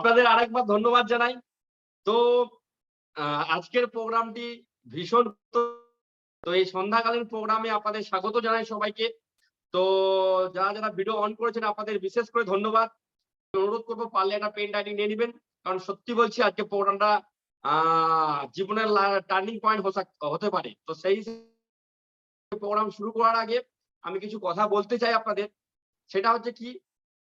আপনাদের আরেকবার ধন্যবাদ জানাই। তো আজকের প্রোগ্রামটি ভীষণ, তো এই সন্ধ্যাকালীন প্রোগ্রামে আপনাদের স্বাগত জানাই সবাইকে। তো যারা ভিডিও অন করেছেন আপনাদের বিশেষ করে ধন্যবাদ। অনুরোধ করবো পারলে একটা পেন ডায়েরি নিয়ে নিবেন, কারণ সত্যি বলছি আজকে প্রোগ্রামটা জীবনের টার্নিং পয়েন্ট হতে পারে। তো সেই প্রোগ্রাম শুরু করার আগে আমি কিছু কথা বলতে চাই আপনাদের। সেটা হচ্ছে কি,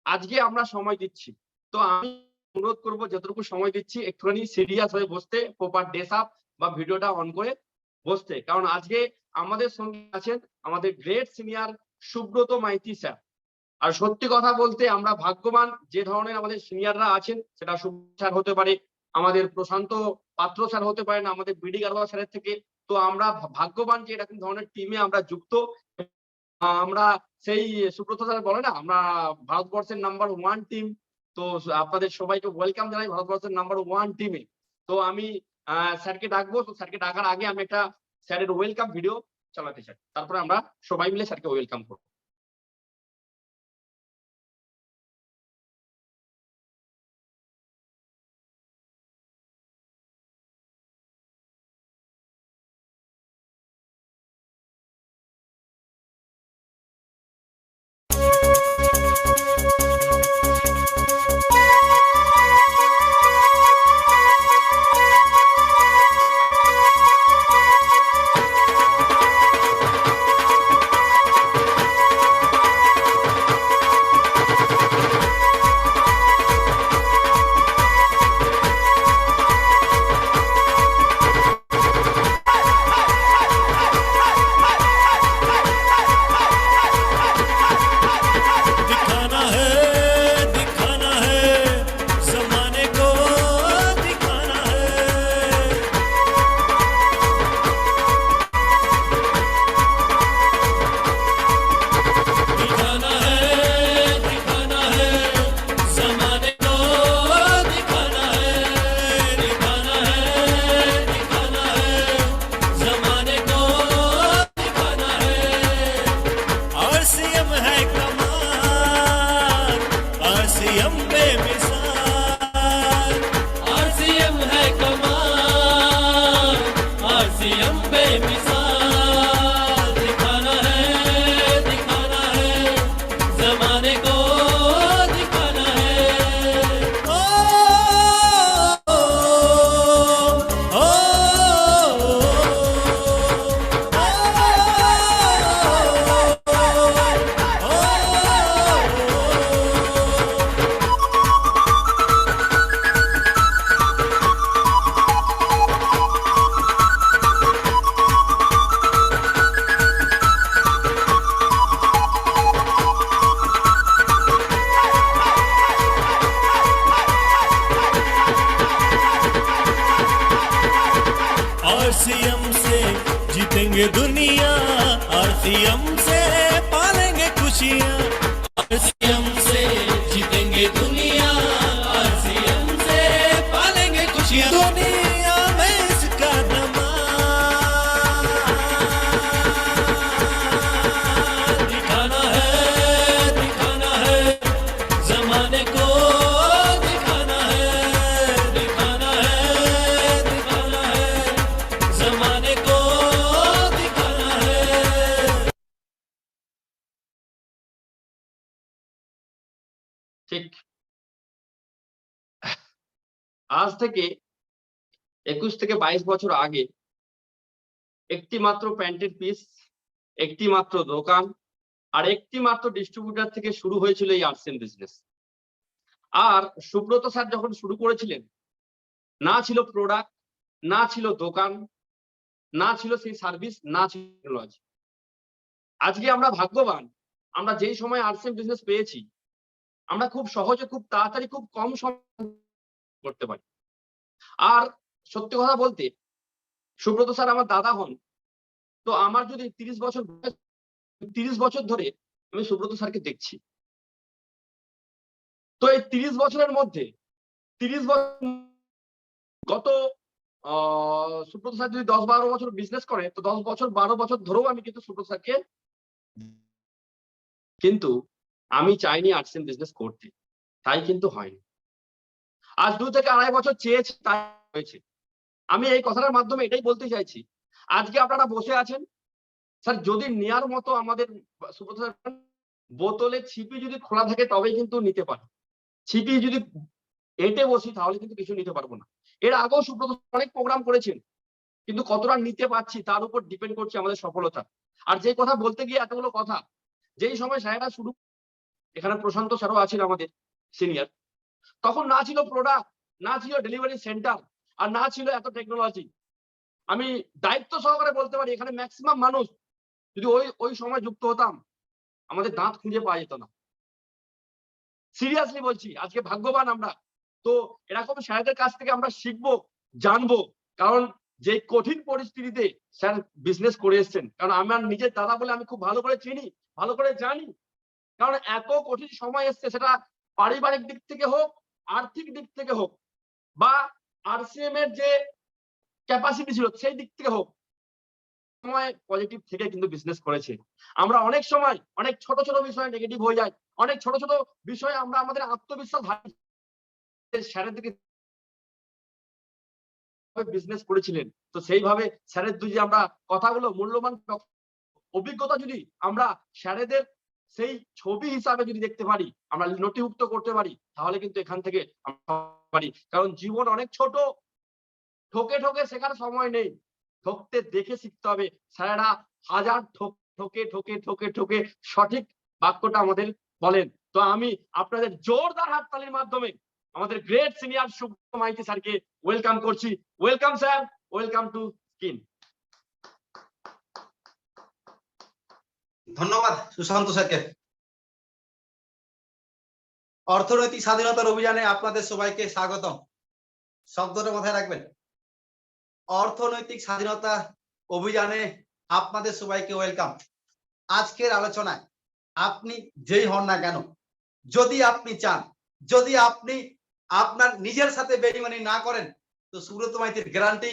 আজকে আমরা সময় দিচ্ছি, তো আমি অনুরোধ করবো যতটুকু সময় দিচ্ছি একটুখানি সিরিয়াস হয়ে বসতে, প্রপার ড্রেস আপ বা ভিডিওটা অন করে বসতে। কারণ আজকে আমাদের সঙ্গে আছেন আমাদের great senior Subrata Maity sir. আর সত্যি কথা বলতে আমরা ভাগ্যবান, যে ধরনের আমাদের সিনিয়ররা আছেন, সেটা সুব্রত স্যার হতে পারে, আমাদের প্রশান্ত পাত্র স্যার হতে পারেন, আমাদের বিডি গারওয়াল স্যারের থেকে। তো আমরা ভাগ্যবান যে এরকম ধরনের টিমে আমরা যুক্ত। আমরা সেই সুব্রত স্যার বলে না, আমরা ভারতবর্ষের নাম্বার 1 টিম। তো আপনাদের সবাইকে ওয়েলকাম জানাই ভারতবর্ষের নাম্বার 1 টিমে। তো আমি স্যারকে ডাকবো। তো স্যারকে ডাকার আগে আমি একটা স্যারের ওয়েলকাম ভিডিও চালাতে চাই, তারপরে আমরা সবাই মিলে স্যারকে ওয়েলকাম করবো। आरसीएम से जीतेंगे दुनिया, आरसीएम से पालेंगे खुशियाँ, आरसीएम से जीतेंगे दुनिया, आरसीएम से पालेंगे खुशियाँ। दुनिया में इसका दमाम दिखाना है जमाने को, दिखाना है जमाने को, दिखाना है। ঠিক আজ থেকে 21 থেকে 22 বছর আগে একটি মাত্র প্যান্টের পিস, একটি মাত্র দোকান আর একটি মাত্র ডিস্ট্রিবিউটর থেকে শুরু হয়েছিল এই আর্টসেন বিজনেস। আর সুব্রত স্যার যখন শুরু করেছিলেন, না ছিল প্রোডাক্ট, না ছিল দোকান, না ছিল সেই সার্ভিস, না ছিল টেকনোলজি। আজকে আমরা ভাগ্যবান, আমরা যেই সময় আর্টসেন বিজনেস পেয়েছি, আমরা খুব সহজে, খুব তাড়াতাড়ি, খুব কম সময় করতে পারি। আর সত্যি কথা বলতে, সুব্রত স্যার আমার দাদা হন। তো আমার যদি 30 বছর, 30 বছর ধরে আমি সুব্রত স্যারকে দেখছি। তো এই 30 বছরের মধ্যে 30 বছর গত সুব্রত স্যার যদি 10-12 বছর বিজনেস করে, তো 10 বছর 12 বছর ধরেও আমি কিন্তু সুব্রত স্যারকে, কিন্তু আমি চাইনি আর্টসেন বিজনেস করতে, তাই কিন্তু হয়নি। আজ 2 থেকে আড়াই বছর চেয়েছে তাই হয়েছে। আমি এই কথাটার মাধ্যমে এটাই বলতে চাইছি, আজকে আপনারা বসে আছেন, স্যার যদি নেয়ার মতো আমাদের সুব্রত স্যার বোতলে ছিপি যদি খোলা থাকে তবেই কিন্তু নিতে পারে। ছিপি যদি এঁটে বসি তাহলে কিন্তু কিছু নিতে পারবো না। এর আগেও সুব্রত অনেক প্রোগ্রাম করেছেন। কিন্তু কতটা নিতে পারছি তার উপর ডিপেন্ড করছে আমাদের সফলতা। আর যে কথা বলতে গিয়ে এতগুলো কথা, যেই সময় স্যারেরা শুরু, এখানে প্রশান্ত স্যারও আছেন আমাদের সিনিয়র, তখন না ছিল প্রোডাক্ট, না ছিল ডেলিভারি সেন্টার, আর না ছিল এত টেকনোলজি। আমি দায়িত্ব সহকারে বলতে পারি এখানে ম্যাক্সিমাম মানুষ যদি ওই সময় যুক্ত হতাম, আমাদের দাঁত খুঁজে পাওয়া যেত না। সিরিয়াসলি বলছি, আজকে ভাগ্যবান আমরা। তো এরকম স্যারদের কাছ থেকে আমরা শিখবো, জানবো। কারণ যে কঠিন পরিস্থিতিতে স্যার বিজনেস করে এসেছেন, কারণ আমার নিজের দাদা বলে আমি খুব ভালো করে চিনি, ভালো করে জানি। কারণ এত কঠিন সময় এসছে, সেটা পারিবারিক দিক থেকে হোক, আর্থিক দিক থেকে হোক, বা আরসিএম এর যে ক্যাপাসিটি ছিল সেই দিক থেকে হোক, সময় পজিটিভ থেকে কিন্তু বিজনেস করেছে। আমরা অনেক সময় অনেক ছোট ছোট বিষয়ে নেগেটিভ হয়ে যাই, অনেক ছোট ছোট বিষয়ে আমরা আমাদের আত্মবিশ্বাস হারাই। স্যারের দিকে বিজনেস করেছিলেন, তো সেইভাবে স্যারের যে আমরা কথাগুলো মূল্যবান অভিজ্ঞতা যদি আমরা স্যারেদের সেই ছবি হিসাবে যদি দেখতে পারি, আমরা নথিভুক্ত করতে পারি, তাহলে কিন্তু এখান থেকে আমরা পারি। কারণ জীবন অনেক ছোট, ঠকে ঠকে শেখার সময় নেই, ঠকতে দেখে শিখতে হবে। স্যারেরা হাজার ঠকে ঠকে ঠকে ঠকে সঠিক বাক্যটা আমাদের বলেন। তো আমি আপনাদের জোরদার হাততালির মাধ্যমে আমাদের গ্রেট সিনিয়র সুব্রত মাইতি স্যারকে ওয়েলকাম করছি। Welcome sir, welcome to skin. ধন্যবাদ সুশান্ত স্যারকে। অর্থনৈতিক স্বাধীনতার অভিযানে আপনাদের সবাইকে স্বাগতম। শব্দটা মাথায় রাখবেন, অর্থনৈতিক স্বাধীনতা অভিযানে আপনাদের সবাইকে ওয়েলকাম। আজকের আলোচনায় আপনি যেই হন না কেন, যদি আপনি চান, যদি আপনি আপনার নিজের সাথে বেইমানি না করেন, তো সুব্রত মাইতির গ্যারান্টি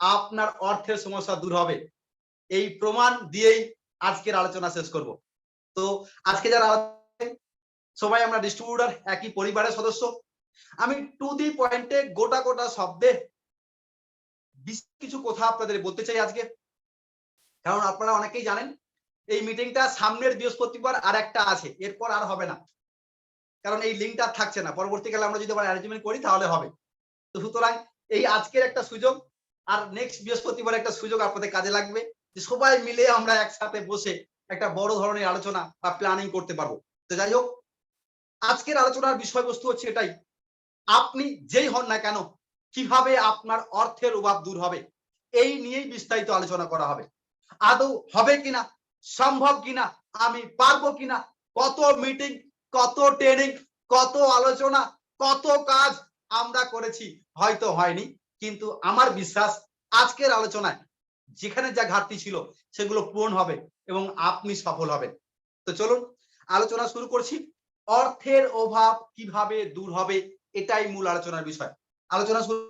আপনার অর্থের সমস্যা দূর হবে। এই প্রমাণ দিয়েই আজকের আলোচনা শেষ করব। তো আজকে যারা সবাই আমরা ডিস্ট্রিবিউটর, একই পরিবারের সদস্য। আমি টু দি পয়েন্টে গোটা গোটা শব্দে কিছু কথা আপনাদের বলতে চাই আজকে, কারণ আপনারা অনেকেই জানেন এই মিটিংটা সামনের বৃহস্পতিবার আর একটা আছে, এরপর আর হবে না, কারণ এই লিঙ্কটা থাকছে না। পরবর্তীকালে আমরা যদি আবার অ্যারেঞ্জমেন্ট করি তাহলে হবে। তো সুতরাং এই আজকের একটা সুযোগ আর নেক্সট বৃহস্পতিবার একটা সুযোগ আপনাদের কাজে লাগবে, যে সবাই মিলে আমরা একসাথে বসে একটা বড় ধরনের আলোচনা বা প্ল্যানিং করতে পারবো। তো যাই হোক, আজকের আলোচনার বিষয়বস্তু হচ্ছে এটাই, আপনি যেই হন না কেন কিভাবে আপনার অর্থের অভাব দূর হবে, এই নিয়েই বিস্তারিত আলোচনা করা হবে। আদৌ হবে কিনা, সম্ভব কিনা, আমি পারবো কিনা, কত মিটিং, কত ট্রেনিং, কত আলোচনা, কত কাজ আমরা করেছি, হয়তো হয়নি, কিন্তু আমার বিশ্বাস আজকের আলোচনায় যেখানে যা ঘাটতি ছিল সেগুলো পূরণ হবে এবং আপনি সফল হবেন। তো চলুন আলোচনা শুরু করছি। অর্থের অভাব কিভাবে দূর হবে, এটাই মূল আলোচনার বিষয়। আলোচনা শুরু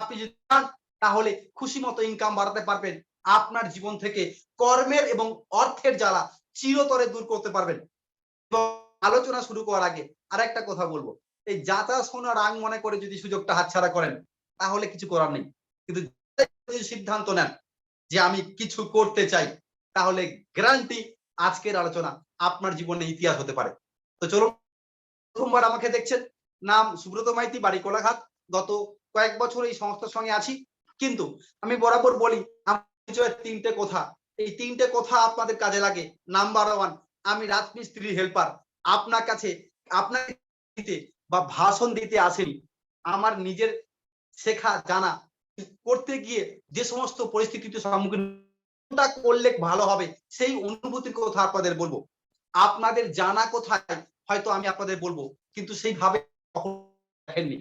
আপনি যদি চান তাহলে খুশি মতো ইনকাম বাড়াতে পারবেন, আপনার জীবন থেকে কর্মের এবং অর্থের জ্বালা চিরতরে দূর করতে পারবেন। আলোচনা শুরু করার আগে আর একটা কথা বলবো, এই যাতা শোনা রাং মনে করে যদি সুযোগটা হাতছাড়া করেন তাহলে কিছু করার নেই, কিন্তু যদি সিদ্ধান্ত নেন যে আমি কিছু করতে চাই, তাহলে গ্যারান্টি আজকের আলোচনা আপনার জীবনে ইতিহাস হতে পারে। তো চলুন, প্রথমবার আমাকে দেখছেন, নাম সুব্রত মাইতি, বাড়ি কোলাঘাট। গত কয়েক বছর এই সংস্থার সঙ্গে আছি, কিন্তু আমি বরাবর বলি আমার তিনটে কথা, এই তিনটে কথা আপনাদের কাজে লাগে। নাম্বার 1, আমি রাজমিস্ত্রির হেল্পার। আপনার কাছে আপনাকে দিতে বা ভাষণ দিতে আসেনি, আমার নিজের শেখা জানা করতে গিয়ে যে সমস্ত পরিস্থিতিতে সম্মুখীন করলে ভালো হবে সেই অনুভূতির কথা আপনাদের বলবো। আপনাদের জানা কোথায় হয়তো আমি আপনাদের বলবো, কিন্তু সেইভাবে দেখেননি।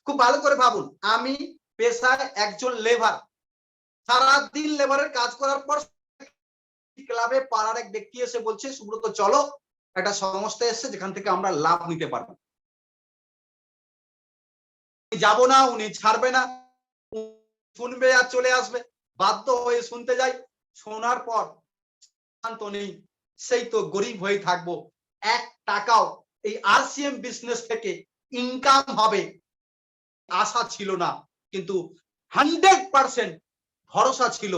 খুব ভালো করে ভাবুন, আমি পেশায় একজন লেবার, সারাদিন লেবারের কাজ করার পর ক্লাবে পাড়ার এক ব্যক্তি এসে বলছে, সুব্রত চলো একটা সংস্থা এসছে যেখান থেকে আমরা লাভ নিতে পারবো। যাবো না, উনি ছাড়বে না, শুনবে আর চলে আসবে, বাধ্য হয়ে শুনতে যাই। শোনার পর শান্ত নেই, সেই তো গরিব হয়ে থাকবো। 1 টাকাও এই আরসিএম বিজনেস থেকে ইনকাম হবে আশা ছিল না, কিন্তু 100% ভরসা ছিল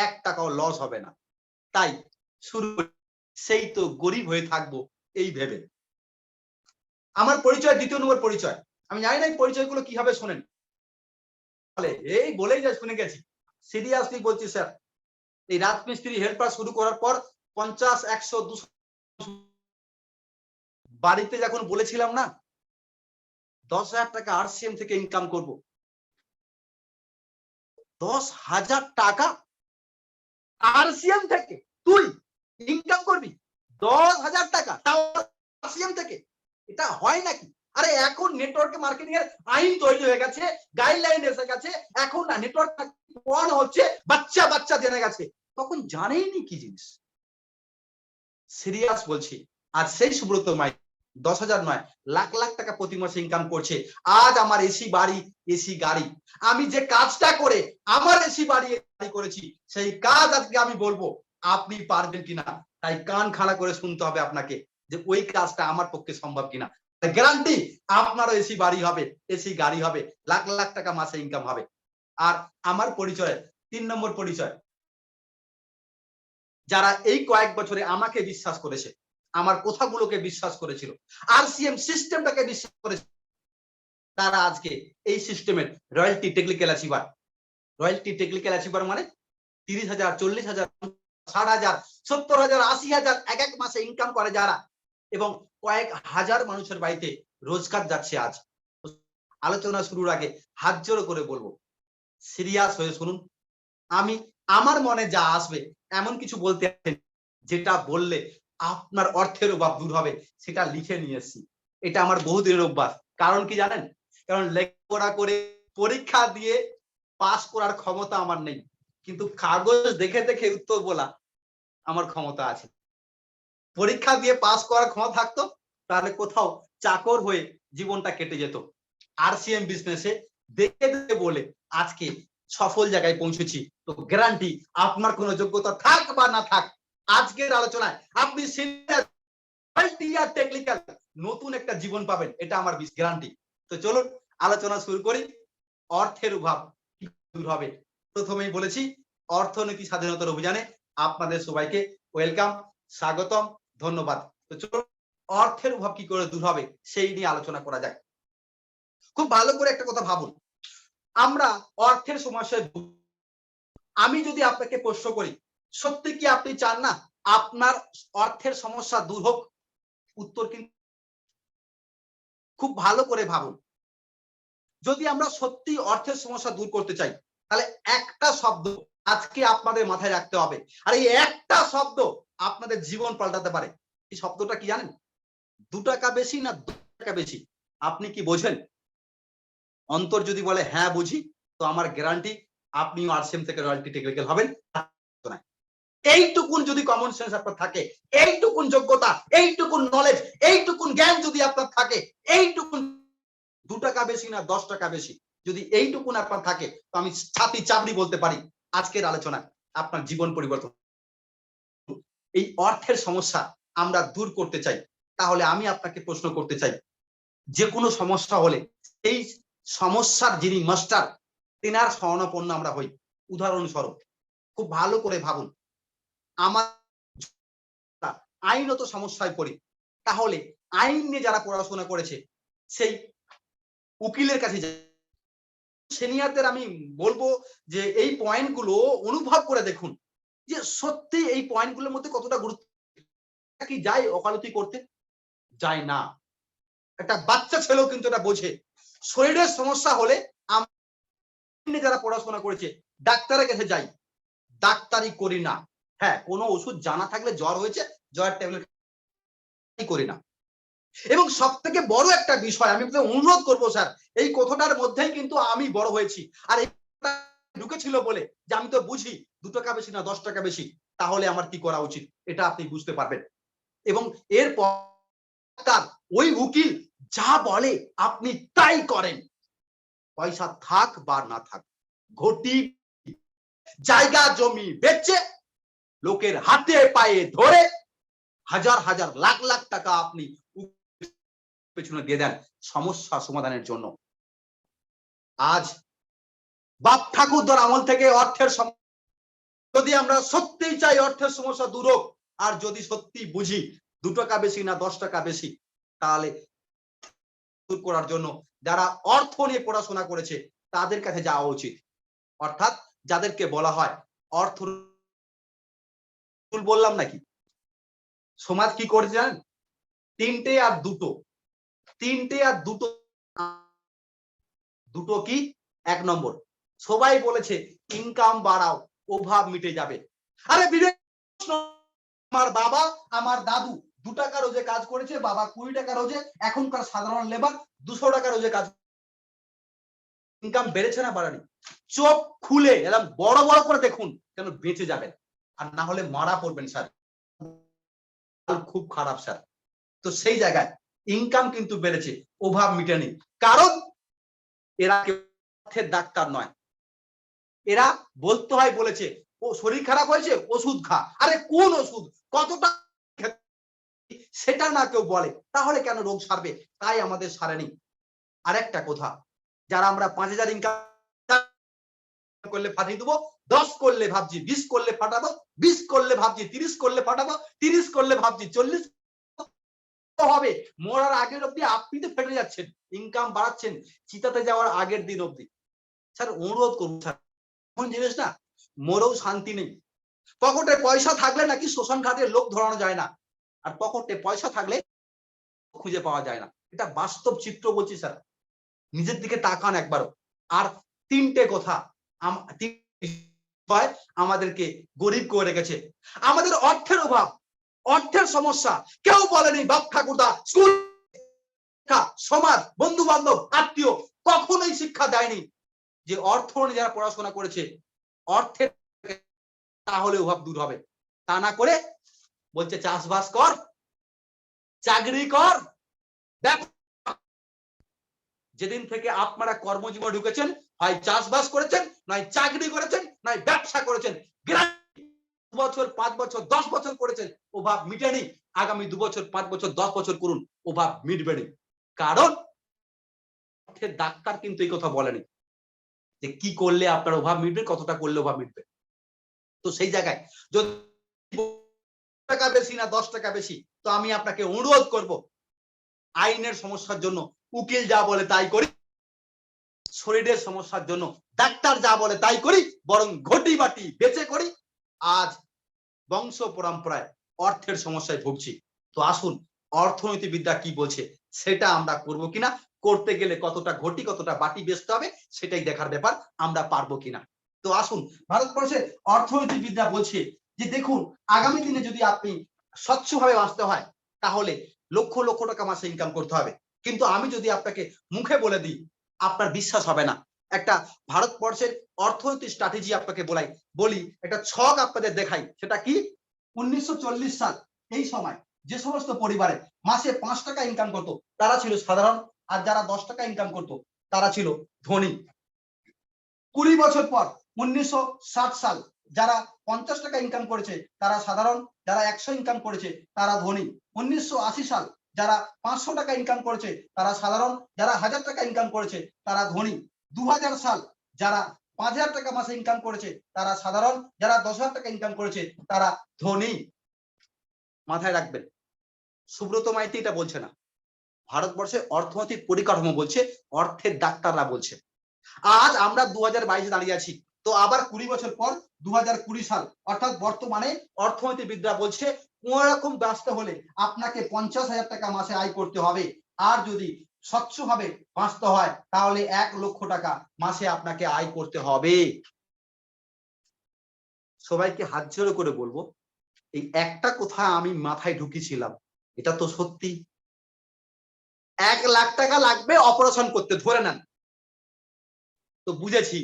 1 টাকাও লস হবে না। তাই শুরু করি, সেই তো গরিব হয়ে থাকবো এই ভেবে। আমার পরিচয়, 2য় নম্বর পরিচয়। আমি জানি না এই পরিচয়গুলো কিভাবে শোনেন, এই বলেই যা শুনে গেছি। সিরিয়াসলি বলছি স্যার, এই রাজমিস্ত্রি হেল্পার শুরু করার পর 50, 100, 200 বাড়িতে যখন বলেছিলাম না 10,000 টাকা আরসিএম থেকে ইনকাম করব, 10,000 টাকা আরসিএম থেকে তুই ইনকাম করবি, 10,000 টাকা তাও আরসিএম থেকে? এটা হয় নাকি? আরে এখন নেটওয়ার্ক মার্কেটিং এর আইন তৈরি হয়ে গেছে, গাইডলাইন এসে গেছে, এখন না নেটওয়ার্ক পড়ানো হচ্ছে, বাচ্চা বাচ্চা জেনে গেছে, তখন জানেইনি কি জিনিস। সিরিয়াস বলছি, আর সেই সুব্রত মাই 10,000 নয়, লাখ লাখ টাকা প্রতি মাসে ইনকাম করছে। আজ আমার এসি বাড়ি, এসি গাড়ি, আমি যে কাজটা করে আমার এসি বাড়ি করেছি, সেই কাজ আজকে আমি বলবো আপনি পারবেন কিনা। তাই কান খাড়া করে শুনতে হবে আপনাকে, যে ওই কাজটা আমার পক্ষে সম্ভব কিনা। গ্যারান্টি আপনারও এসি বাড়ি হবে, এসি গাড়ি হবে, লাখ লাখ টাকা মাসে ইনকাম হবে। আর আমার পরিচয়, 3 নম্বর পরিচয়, যারা এই কয়েক বছরে আমাকে বিশ্বাস করেছে, আমার কথাগুলোকে বিশ্বাস করেছিল, আরসিএম সিস্টেমটাকে বিশ্বাস করেছে, তারা আজকে এই সিস্টেমের royalty technical achiever. Royalty technical achiever মানে 30,000, 40,000, 60,000, 70,000, 80,000 এক এক মাসে ইনকাম করে যারা, এবং কয়েক হাজার মানুষের বাড়িতে রোজগার যাচ্ছে আজ। আলোচনা শুরুর আগে হাত জোড় করে বলবো, সিরিয়াস হয়ে শুনুন। আমি আমার মনে যা আসবে এমন কিছু বলতে আছেন, যেটা বললে আপনার অর্থের অভাব দূর হবে, সেটা লিখে নিয়ে এসেছি। এটা আমার বহুদিনের অভ্যাস। কারণ কি জানেন? কারণ লেখাপড়া করে পরীক্ষা দিয়ে পাস করার ক্ষমতা আমার নেই, কিন্তু কাগজ দেখে দেখে উত্তর বলা আমার ক্ষমতা আছে। পরীক্ষা দিয়ে পাস করার ক্ষমতা থাকতো, তাহলে কোথাও চাকর হয়ে জীবনটা কেটে যেত। আরসিএম বিজনেসে দেখে দেখে বলে আজকে সফল জায়গায় পৌঁছেছি। তো গ্যারান্টি আপনার কোনো যোগ্যতা থাক বা না থাক, আজকের আলোচনায় আপনি টেকনিক্যাল নতুন একটা জীবন পাবেন, এটা আমার গ্যারান্টি। তো চলুন আলোচনা শুরু করি। অর্থের অভাব কি দূর হবে? প্রথমেই বলেছি, অর্থনীতি স্বাধীনতার অভিযানে আপনাদের সবাইকে ওয়েলকাম, স্বাগতম, ধন্যবাদ। তো চলুন অর্থের অভাব কি করে দূর হবে সেই নিয়ে আলোচনা করা যাক। খুব ভালো করে একটা কথা ভাবুন, আমরা অর্থের সমস্যায়, আমি যদি আপনাকে প্রশ্ন করি, সত্যি কি আপনি চান না আপনার অর্থের সমস্যা দূর হোক? উত্তর কিন্তু খুব ভালো করে ভাবুন। যদি আমরা সত্যি অর্থের সমস্যা দূর করতে চাই, তাহলে একটা শব্দ আজকে আপনাদের মাথায় রাখতে হবে, আর এই একটা শব্দ আপনাদের জীবন পাল্টাতে পারে। এই শব্দটা কি জানেন? 2 টাকা বেশি না 2 টাকা বেশি? আপনি কি বোঝেন? অন্তর যদি বলে হ্যাঁ বুঝি, তো আমার গ্যারান্টি আপনিও আরসিএম থেকে রয়্যালটি টেকনিক্যাল হবেন। এইটুকুন যদি কমন সেন্স আপনার থাকে, এইটুকুন যোগ্যতা, এইটুকুন নলেজ, এইটুকুন জ্ঞান যদি আপনার থাকে, এইটুকুন 2 টাকা বেশি না 10 টাকা বেশি, যদি এইটুকুন আপনার থাকে, তো আমি ছাতি চাবড়ি বলতে পারি আজকের আলোচনা আপনার জীবন পরিবর্তন। এই অর্থের সমস্যা আমরা দূর করতে চাই, তাহলে আমি আপনাকে প্রশ্ন করতে চাই, যে কোনো সমস্যা হলে এই সমস্যার যিনি মাস্টার, তেনার শরণাপন্ন আমরা হই। উদাহরণস্বরূপ খুব ভালো করে ভাবুন, আমার আইনত সমস্যায় পড়ি, তাহলে আইন নিয়ে যারা পড়াশোনা করেছে সেই উকিলের কাছে সিনিয়রদের আমি বলবো যে এই পয়েন্টগুলো অনুভব করে দেখুন, যে সত্যি এই পয়েন্টগুলোর মধ্যে কতটা গুরুত্ব। কি যায় ওকালতি করতে? যায় না। একটা বাচ্চা ছেলেও কিন্তু এটা বোঝে। শরীরের সমস্যা হলে যারা পড়াশোনা করেছে ডাক্তারের কাছে যাই, ডাক্তারি করি না। হ্যাঁ, কোনো ওষুধ জানা থাকলে জ্বর হয়েছে, জ্বর ট্যাবলেট করি না। এবং সব থেকে বড় একটা বিষয় আমি অনুরোধ করবো স্যার, এই কথাটার মধ্যেই কিন্তু আমি বড় হয়েছি, আর ঢুকেছিল বলে যে আমি তো বুঝি 2 টাকা বেশি না 10 টাকা বেশি, তাহলে আমার কি করা উচিত এটা আপনি বুঝতে পারবেন। এবং এরপর ওই উকিল যা বলে আপনি তাই করেন, পয়সা থাক বা না থাক, ঘটি জায়গা জমি বেচে লোকের হাতে পায়ে ধরে হাজার হাজার লাখ লাখ টাকা আপনি পেছনে দিয়ে দেন সমস্যা সমাধানের জন্য। আজ বাপ ঠাকুরদার আমল থেকে অর্থের যদি আমরা সত্যিই চাই অর্থের সমস্যা দূর হোক, আর যদি সত্যি বুঝি 2 টাকা বেশি না 10 টাকা বেশি, তাহলে দূর করার জন্য যারা অর্থ নিয়ে পড়াশোনা করেছে তাদের কাছে যাওয়া উচিত। অর্থাৎ যাদেরকে বলা হয় অর্থ বললাম নাকি, সমাজ কি করেছে জানেন? 3টে আর 2টো, 3টে আর 2টো। 2টো কি? 1 নম্বর, সবাই বলেছে ইনকাম বাড়াও, অভাব মিটে যাবে। আরে আমার বাবা আমার দাদু 2 টাকা রোজে কাজ করেছে, বাবা 20 টাকা রোজে, এখনকার সাধারণ লেবার 200 টাকা রোজে কাজ। ইনকাম বেড়েছে না বাড়ানি? চোখ খুলে এরকম বড় বড় করে দেখুন, কেন বেঁচে যাবেন, আর না হলে মারা পড়বেন স্যার, খুব খারাপ স্যার। তো সেই জায়গায় ইনকাম কিন্তু বেড়েছে, অভাব মিটেনি, কারণ এরা অর্থের ডাক্তার নয়। এরা বলতে হয় বলেছে ও শরীর খারাপ হয়েছে ওষুধ খা, আরে কোন ওষুধ, কতটা সেটা না কেউ বলে, তাহলে কেন রোগ সারবে? তাই আমাদের সারেনি। আরেকটা কথা, যারা আমরা 5000 ইনকাম করলে ফাটিয়ে দেবো, 10 করলে ভাবছি 20 করলে ফাটাবো, 20 করলে ভাবছি 30 করলে ফাটাবো, 30 করলে ভাবছি 40 হবে। মরার আগের অব্দি আপনি তো ফেটে যাচ্ছেন, ইনকাম বাড়াচ্ছেন চিতাতে যাওয়ার আগের দিন অব্দি। স্যার অনুরোধ করুন স্যার, কোন জিনিস না মরেও শান্তি নেই। পকেটে পয়সা থাকলে নাকি শ্মশান ঘাটে লোক ধরানো যায় না, আর পকেটে পয়সা থাকলে খুঁজে পাওয়া যায় না। এটা বাস্তব চিত্র বলছি স্যার, নিজের দিকে তাকান একবারও। আর 3টে কথা আমাদেরকে গরিব করে রেখেছে, আমাদের অর্থের অভাব, অর্থের সমস্যা। কেউ বলেনি বাপ ঠাকুরদা, স্কুল, সমাজ, বন্ধু বান্ধব, আত্মীয় কখনোই শিক্ষা দেয়নি যে অর্থ নিয়ে যারা পড়াশোনা করেছে অর্থের তাহলে অভাব দূর হবে। তা না করে বলছে চাষবাস কর, চাকরি কর। যেদিন থেকে আপনারা কর্মজীবনে ঢুকেছেন, হয় চাষবাস করেছেন, নয় চাকরি করেছেন, নয় ব্যবসা করেছেন, 2 বছর 5 বছর 10 বছর করেছেন, অভাব মিটেনি। আগামী 2 বছর 5 বছর 10 বছর করুন, অভাব মিটবে না। কারণ ডাক্তার কিন্তু এই কথা বলেনি যে কি করলে আপনার অভাব মিটবে, কতটা করলে অভাব মিটবে। তো সেই জায়গায় যদি টাকা বেশি না 10 টাকা বেশি, তো আমি আপনাকে অনুরোধ করব, আইনের সমস্যার জন্য উকিল যা বলে তাই করি, শরীরের সমস্যার জন্য ডাক্তার যা বলে তাই করি, বরং ঘটি বাটি বেঁচে করি। আজ বংশ পরম্পরায় অর্থের সমস্যায় ভুগছি। তো আসুন অর্থনীতিবিদরা কি বলছে সেটা আমরা করব কিনা, করতে গেলে কতটা ঘটি কতটা বাটি বেচতে হবে সেটাই দেখার ব্যাপার, আমরা পারবো কিনা। তো আসুন, ভারতবর্ষের অর্থনীতিবিদরা বলছে যে দেখুন, আগামী দিনে যদি আপনি স্বচ্ছভাবে বাঁচতে হয় তাহলে লক্ষ লক্ষ টাকা মাসে ইনকাম করতে হবে। কিন্তু আমি যদি আপনাকে মুখে বলে দিই, আপনার বিশ্বাস হবে না। একটা ভারতবর্ষের অর্থনৈতিক স্ট্র্যাটেজি আপনাকে বলি, একটা ছক আপনাদের দেখাই। সেটা কি? 1940 সাল এই সময় যে সমস্ত পরিবারে মাসে 5 টাকা ইনকাম করতো তারা ছিল সাধারণ, আর যারা 10 টাকা ইনকাম করতো তারা ছিল ধনী। 20 বছর পর 1960 সাল যারা 50 টাকা ইনকাম করেছে তারা সাধারণ, যারা 100 ইনকাম করেছে তারা ধনী। 1980 সাল যারা 500 টাকা ইনকাম করেছে তারা সাধারণ, যারা 1000 টাকা ইনকাম করেছে তারা ধনী। 2000 সাল যারা 5000 টাকা মাসে ইনকাম করেছে তারা সাধারণ, যারা 10,000 টাকা ইনকাম করেছে তারা ধনী। মাথায় রাখবেন, সুব্রত মাইতি এটা বলছে না, ভারতবর্ষের অর্থনৈতিক পরিকাঠামো বলছে, অর্থের ডাক্তাররা বলছে। আজ আমরা 2022 দাঁড়িয়ে আছি, তো আবার 20 বছর পর 2020 সাল, অর্থাৎ বর্তমানে অর্থনীতিবিদরা বলছে কোন রকম ব্যস্ত হলে আপনাকে 50,000 টাকা মাসে আয় করতে হবে, আর যদি স্বচ্ছভাবে বাঁচতে হয় তাহলে 1 লক্ষ টাকা মাসে আপনাকে আয় করতে হবে। সবাইকে হাত জোড় করে বলবো, এই একটা কথা আমি মাথায় ঢুকিয়েছিলাম, এটা তো সত্যি। 1 লাখ টাকা লাগবে অপারেশন করতে, ধরে নেন, তো বুঝেছি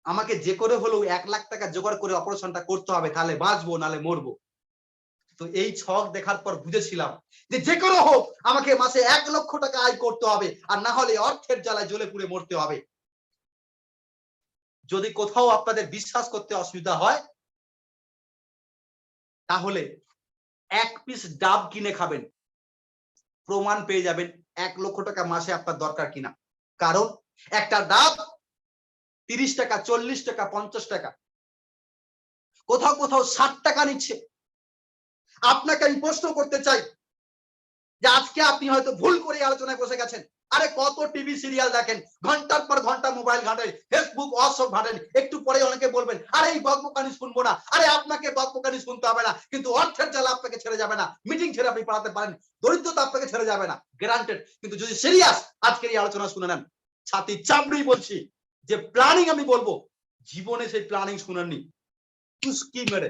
আমাকে যে করে হলেও 1 লাখ টাকা জোগাড় করে অপারেশনটা করতে হবে, তাহলে বাঁচবো নালে মরবো। তো এই ছক দেখার পর বুঝেছিলাম যে করে হোক আমাকে মাসে 1 লক্ষ টাকা আয় করতে হবে, আর না হলে অর্থের জ্বালায় জ্বলে পুড়ে মরতে হবে। যদি কোথাও আপনাদের বিশ্বাস করতে অসুবিধা হয়, তাহলে 1 পিস ডাব কিনে খাবেন, প্রমাণ পেয়ে যাবেন 1 লক্ষ টাকা মাসে আপনার দরকার কিনা। কারণ একটা ডাব 30 টাকা, 40 টাকা, 50 টাকা, কোথাও কোথাও 60 টাকা নিচ্ছে। আপনাকে আমি প্রশ্ন করতে চাই যে আজকে আপনি হয়তো ভুল করে আলোচনায় বসে গেছেন। আরে কত টিভি সিরিয়াল দেখেন, ঘন্টার পর ঘন্টা মোবাইল ঘাটেন, ফেসবুক হোয়াটসঅ্যাপ ঘাটেন, একটু পরে অনেকে বলবেন আরে এই বকবকানি শুনবো না। আরে আপনাকে বকবকানি শুনতে হবে না, কিন্তু অর্থের জ্বালা আপনাকে ছেড়ে যাবে না। মিটিং ছেড়ে আপনি পালাতে পারেন, দরিদ্রতা আপনাকে ছেড়ে যাবে না, গ্যারান্টেড। কিন্তু যদি সিরিয়াস আজকের এই আলোচনা শুনে নেন, ছাতি চামড়ি বলছি যে প্ল্যানিং আমি বলবো, জীবনে সেই প্ল্যানিং শুনেননি, চুস্কি মেরে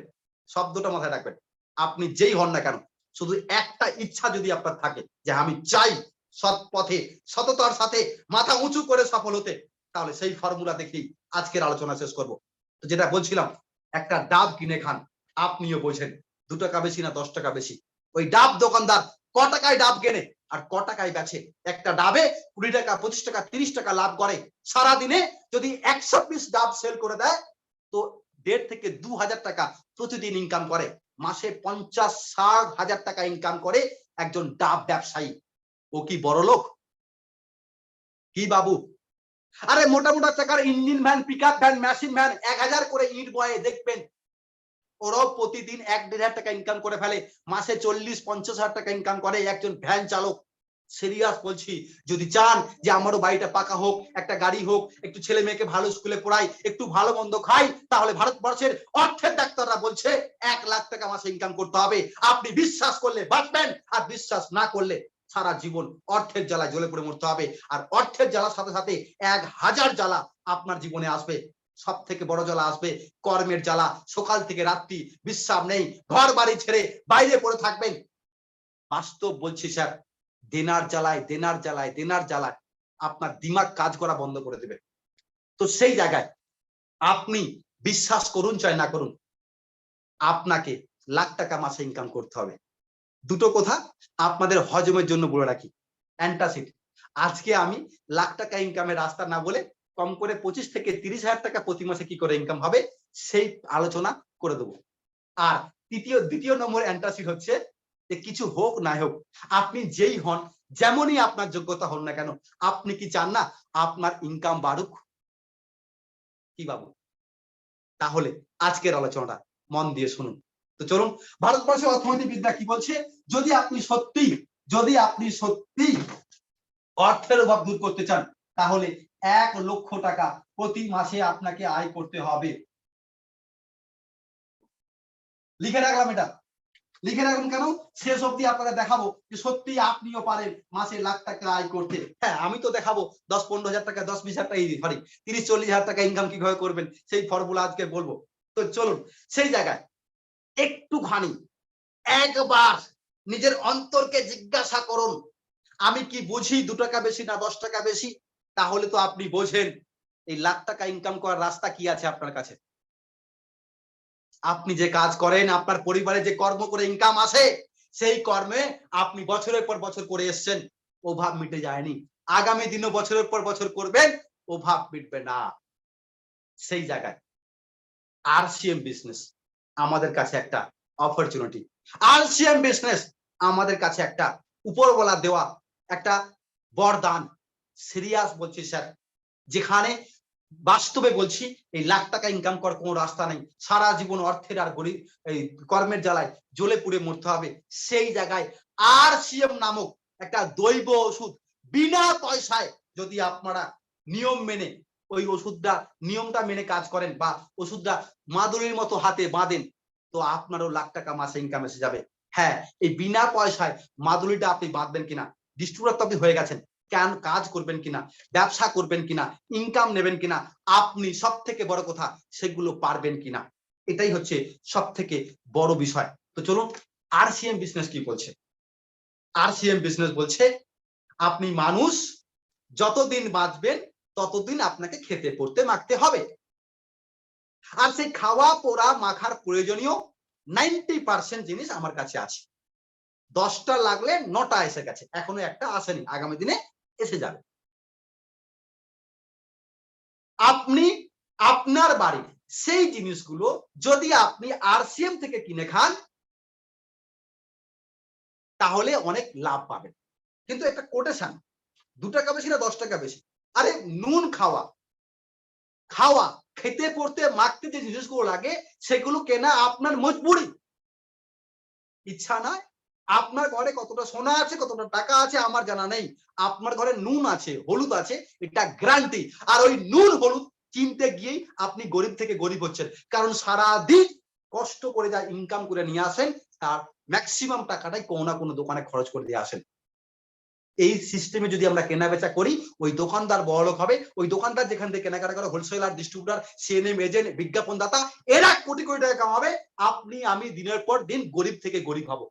শব্দটা মাথায় রাখবেন। আপনি যেই হন না কেন, শুধু একটা ইচ্ছা যদি আপনার থাকে যে আমি চাই সৎ পথে সততার সাথে মাথা উঁচু করে সফল হতে, তাহলে সেই ফর্মুলা দেখেই আজকের আলোচনা শেষ করব। তো যেটা বলছিলাম, একটা ডাব কিনে খান, আপনিও বোঝেন 2 টাকা বেশি না 10 টাকা বেশি। ওই ডাব দোকানদার ক টাকায় ডাব কেনে আর ক টাকায় বেচে, একটা ডাবে 20 টাকা, 25 টাকা, 30 টাকা লাভ করে। সারা দিনে যদি 100 পিস ডাব সেল করে দেয়, তো 1.5 থেকে 2,000 টাকা প্রতিদিন ইনকাম করে। মাসে 50-60 হাজার টাকা ইনকাম করে একজন ডাব ব্যবসায়ী। ও কি বড় লোক কি বাবু? আরে মোটা মোটা টাকার engine van, pickup van, machine van 1000 করে ইট বয়ে দেখবেন, ওরাও প্রতিদিন 1-1.5 টাকা ইনকাম করে ফেলে। মাসে 40-50 হাজার টাকা ইনকাম করে একজন ভ্যান চালক। সিরিয়াস বলছি, যদি চান যে আমারও বাড়িটা পাকা হোক, একটা গাড়ি হোক, একটু ছেলে মেয়েকে ভালো স্কুলে পড়াই, একটু ভালো মন্দ খাই, তাহলে ভারতবর্ষের অর্থের ডাক্তাররা বলছে 1 লাখ টাকা মাসে ইনকাম করতে হবে। আপনি বিশ্বাস করলে বাঁচবেন, আর বিশ্বাস না করলে সারা জীবন অর্থের জ্বালায় জ্বলে পড়ে মরতে হবে। আর অর্থের জ্বালার সাথে সাথে 1000 জ্বালা আপনার জীবনে আসবে। সব থেকে বড় জ্বালা আসবে কর্মের জ্বালা। সকাল থেকে রাত্রি বিশ্রাম নেই, ঘর বাড়ি ছেড়ে বাইরে পড়ে থাকবেন। বাস্তব বলছি স্যার, দেনার জ্বালায় আপনার দিমাগ কাজ করা বন্ধ করে দেবে। তো সেই জায়গায় আপনি বিশ্বাস করুন চাই না করুন, আপনাকে লাখ টাকা মাসে ইনকাম করতে হবে। দুটো কথা আপনাদের হজমের জন্য বলে রাখি, অ্যান্টাসিড। আজকে আমি লাখ টাকা ইনকামের রাস্তা না বলে কম করে 25 থেকে 30 হাজার টাকা প্রতি মাসে কি করে ইনকাম হবে সেই আলোচনা করে দেবো। আর দ্বিতীয় নম্বর অ্যান্টাসিড হচ্ছে যে কিছু হোক না হোক, আপনি যেই হন, যেমনই আপনার যোগ্যতা হন না কেন, আপনি কি চান না আপনার ইনকাম বাড়ুক? কি বাবু? তাহলে আজকের আলোচনাটা মন দিয়ে শুনুন। তো চলুন, ভারতবর্ষের অর্থনীতিবিদরা কি বলছে, যদি আপনি সত্যি অর্থের অভাব দূর করতে চান, তাহলে 1 লক্ষ টাকা প্রতি মাসে আপনাকে আয় করতে হবে। লিখে রাখলাম, এটা লিখে রাখুন। কেন? শেষ অবধি আপনারা দেখাবো যে সত্যি আপনিও পারেন মাসে লাখ টাকা আয় করতে। হ্যাঁ, আমি তো দেখাবো 10-15 হাজার টাকা, 10-20 হাজার টাকা, সরি 30-40 হাজার টাকা ইনকাম কিভাবে করবেন সেই ফর্মুলা আজকে বলবো। তো চলুন, সেই জায়গায় একটুখানি একবার নিজের অন্তরকে জিজ্ঞাসা করুন, আমি কি বুঝি 2 টাকা বেশি না 10 টাকা বেশি? তাহলে তো আপনি বোঝেন এই লাখ টাকা ইনকাম করার রাস্তা কি আছে আপনার কাছে। আপনি যে কাজ করেন, আপনার পরিবারে যে কর্ম করে ইনকাম আসে, সেই কর্মে আপনি বছরের পর বছর করে এসছেন, অভাব মিটে যায়নি। আগামী দিনও বছরের পর বছর করবেন, অভাব মিটবে না। সেই জায়গায় আরসিএম বিজনেস আমাদের কাছে একটা অপরচুনিটি। আরসিএম বিজনেস আমাদের কাছে একটা উপরওয়ালা দেওয়া একটা বরদান। সিরিয়াস বলছি স্যার, যেখানে বাস্তবে বলছি এই লাখ টাকা ইনকাম করার কোনো রাস্তা নেই, সারা জীবন অর্থের আর গরিব এই কর্মের জ্বালায় জ্বলে পুড়ে মরতে হবে। সেই জায়গায় আরসিএম নামক একটা দৈব ওষুধ বিনা পয়সায় যদি আপনারা নিয়ম মেনে ওই ওষুধটা নিয়মটা মেনে কাজ করেন বা ওষুধটা মাদুলির মতো হাতে বাঁধেন, তো আপনারও লাখ টাকা মাসে ইনকাম এসে যাবে। হ্যাঁ, এই বিনা পয়সায় মাদুলিটা আপনি বাঁধবেন কিনা, ডিস্ট্রিবিউটর তো আপনি হয়ে গেছেন, কেন কাজ করবেন কিনা, ব্যবসা করবেন কিনা, ইনকাম নেবেন কিনা, আপনি সব থেকে বড় কথা সেগুলো পারবেন কিনা, এটাই হচ্ছে সব থেকে বড় বিষয়। তো চলুন, আরসিএম বিজনেস কি বলছে। আরসিএম বিজনেস বলছে আপনি মানুষ যতদিন বাঁচবেন ততদিন আপনাকে খেতে পড়তে মাখতে হবে। আর সেই খাওয়া পড়া মাখার প্রয়োজনীয় 90% জিনিস আমার কাছে আছে। 10টা লাগলে 9টা এসে গেছে, এখনো একটা আসেনি, আগামী দিনে এসে যাবে। আপনি আপনার বাড়ির সেই জিনিসগুলো যদি আপনি আরসিএম থেকে কিনে খান, তাহলে অনেক লাভ পাবেন। কিন্তু একটা কোটেশন, 2 টাকা বেশি না 10 টাকা বেশি, আরে নুন খাওয়া খাওয়া খেতে পড়তে মাখতে যে জিনিসগুলো লাগে সেগুলো কেনা আপনার মজবুরি, ইচ্ছা নয়। আপনার ঘরে কতটা সোনা আছে কতটা টাকা আছে আমার জানা নেই, আপনার ঘরে নুন আছে হলুদ আছে এটা গ্যারান্টি। আর ওই নুন হলুদ কিনতে গিয়েই আপনি গরিব থেকে গরিব হচ্ছেন, কারণ সারাদিন কষ্ট করে যা ইনকাম করে নিয়ে আসেন তার ম্যাক্সিমাম টাকাটাই কোনো না কোনো দোকানে খরচ করে দিয়ে আসেন। এই সিস্টেমে যদি আমরা কেনা বেচা করি ওই দোকানদার বড়লোক হবে, ওই দোকানদার যেখান থেকে কেনাকাটা করে হোলসেলার ডিস্ট্রিবিউটার সিএনএম এজেন্ট বিজ্ঞাপনদাতা এরা কোটি কোটি টাকা কামাবে, আপনি আমি দিনের পর দিন গরিব থেকে গরিব হব।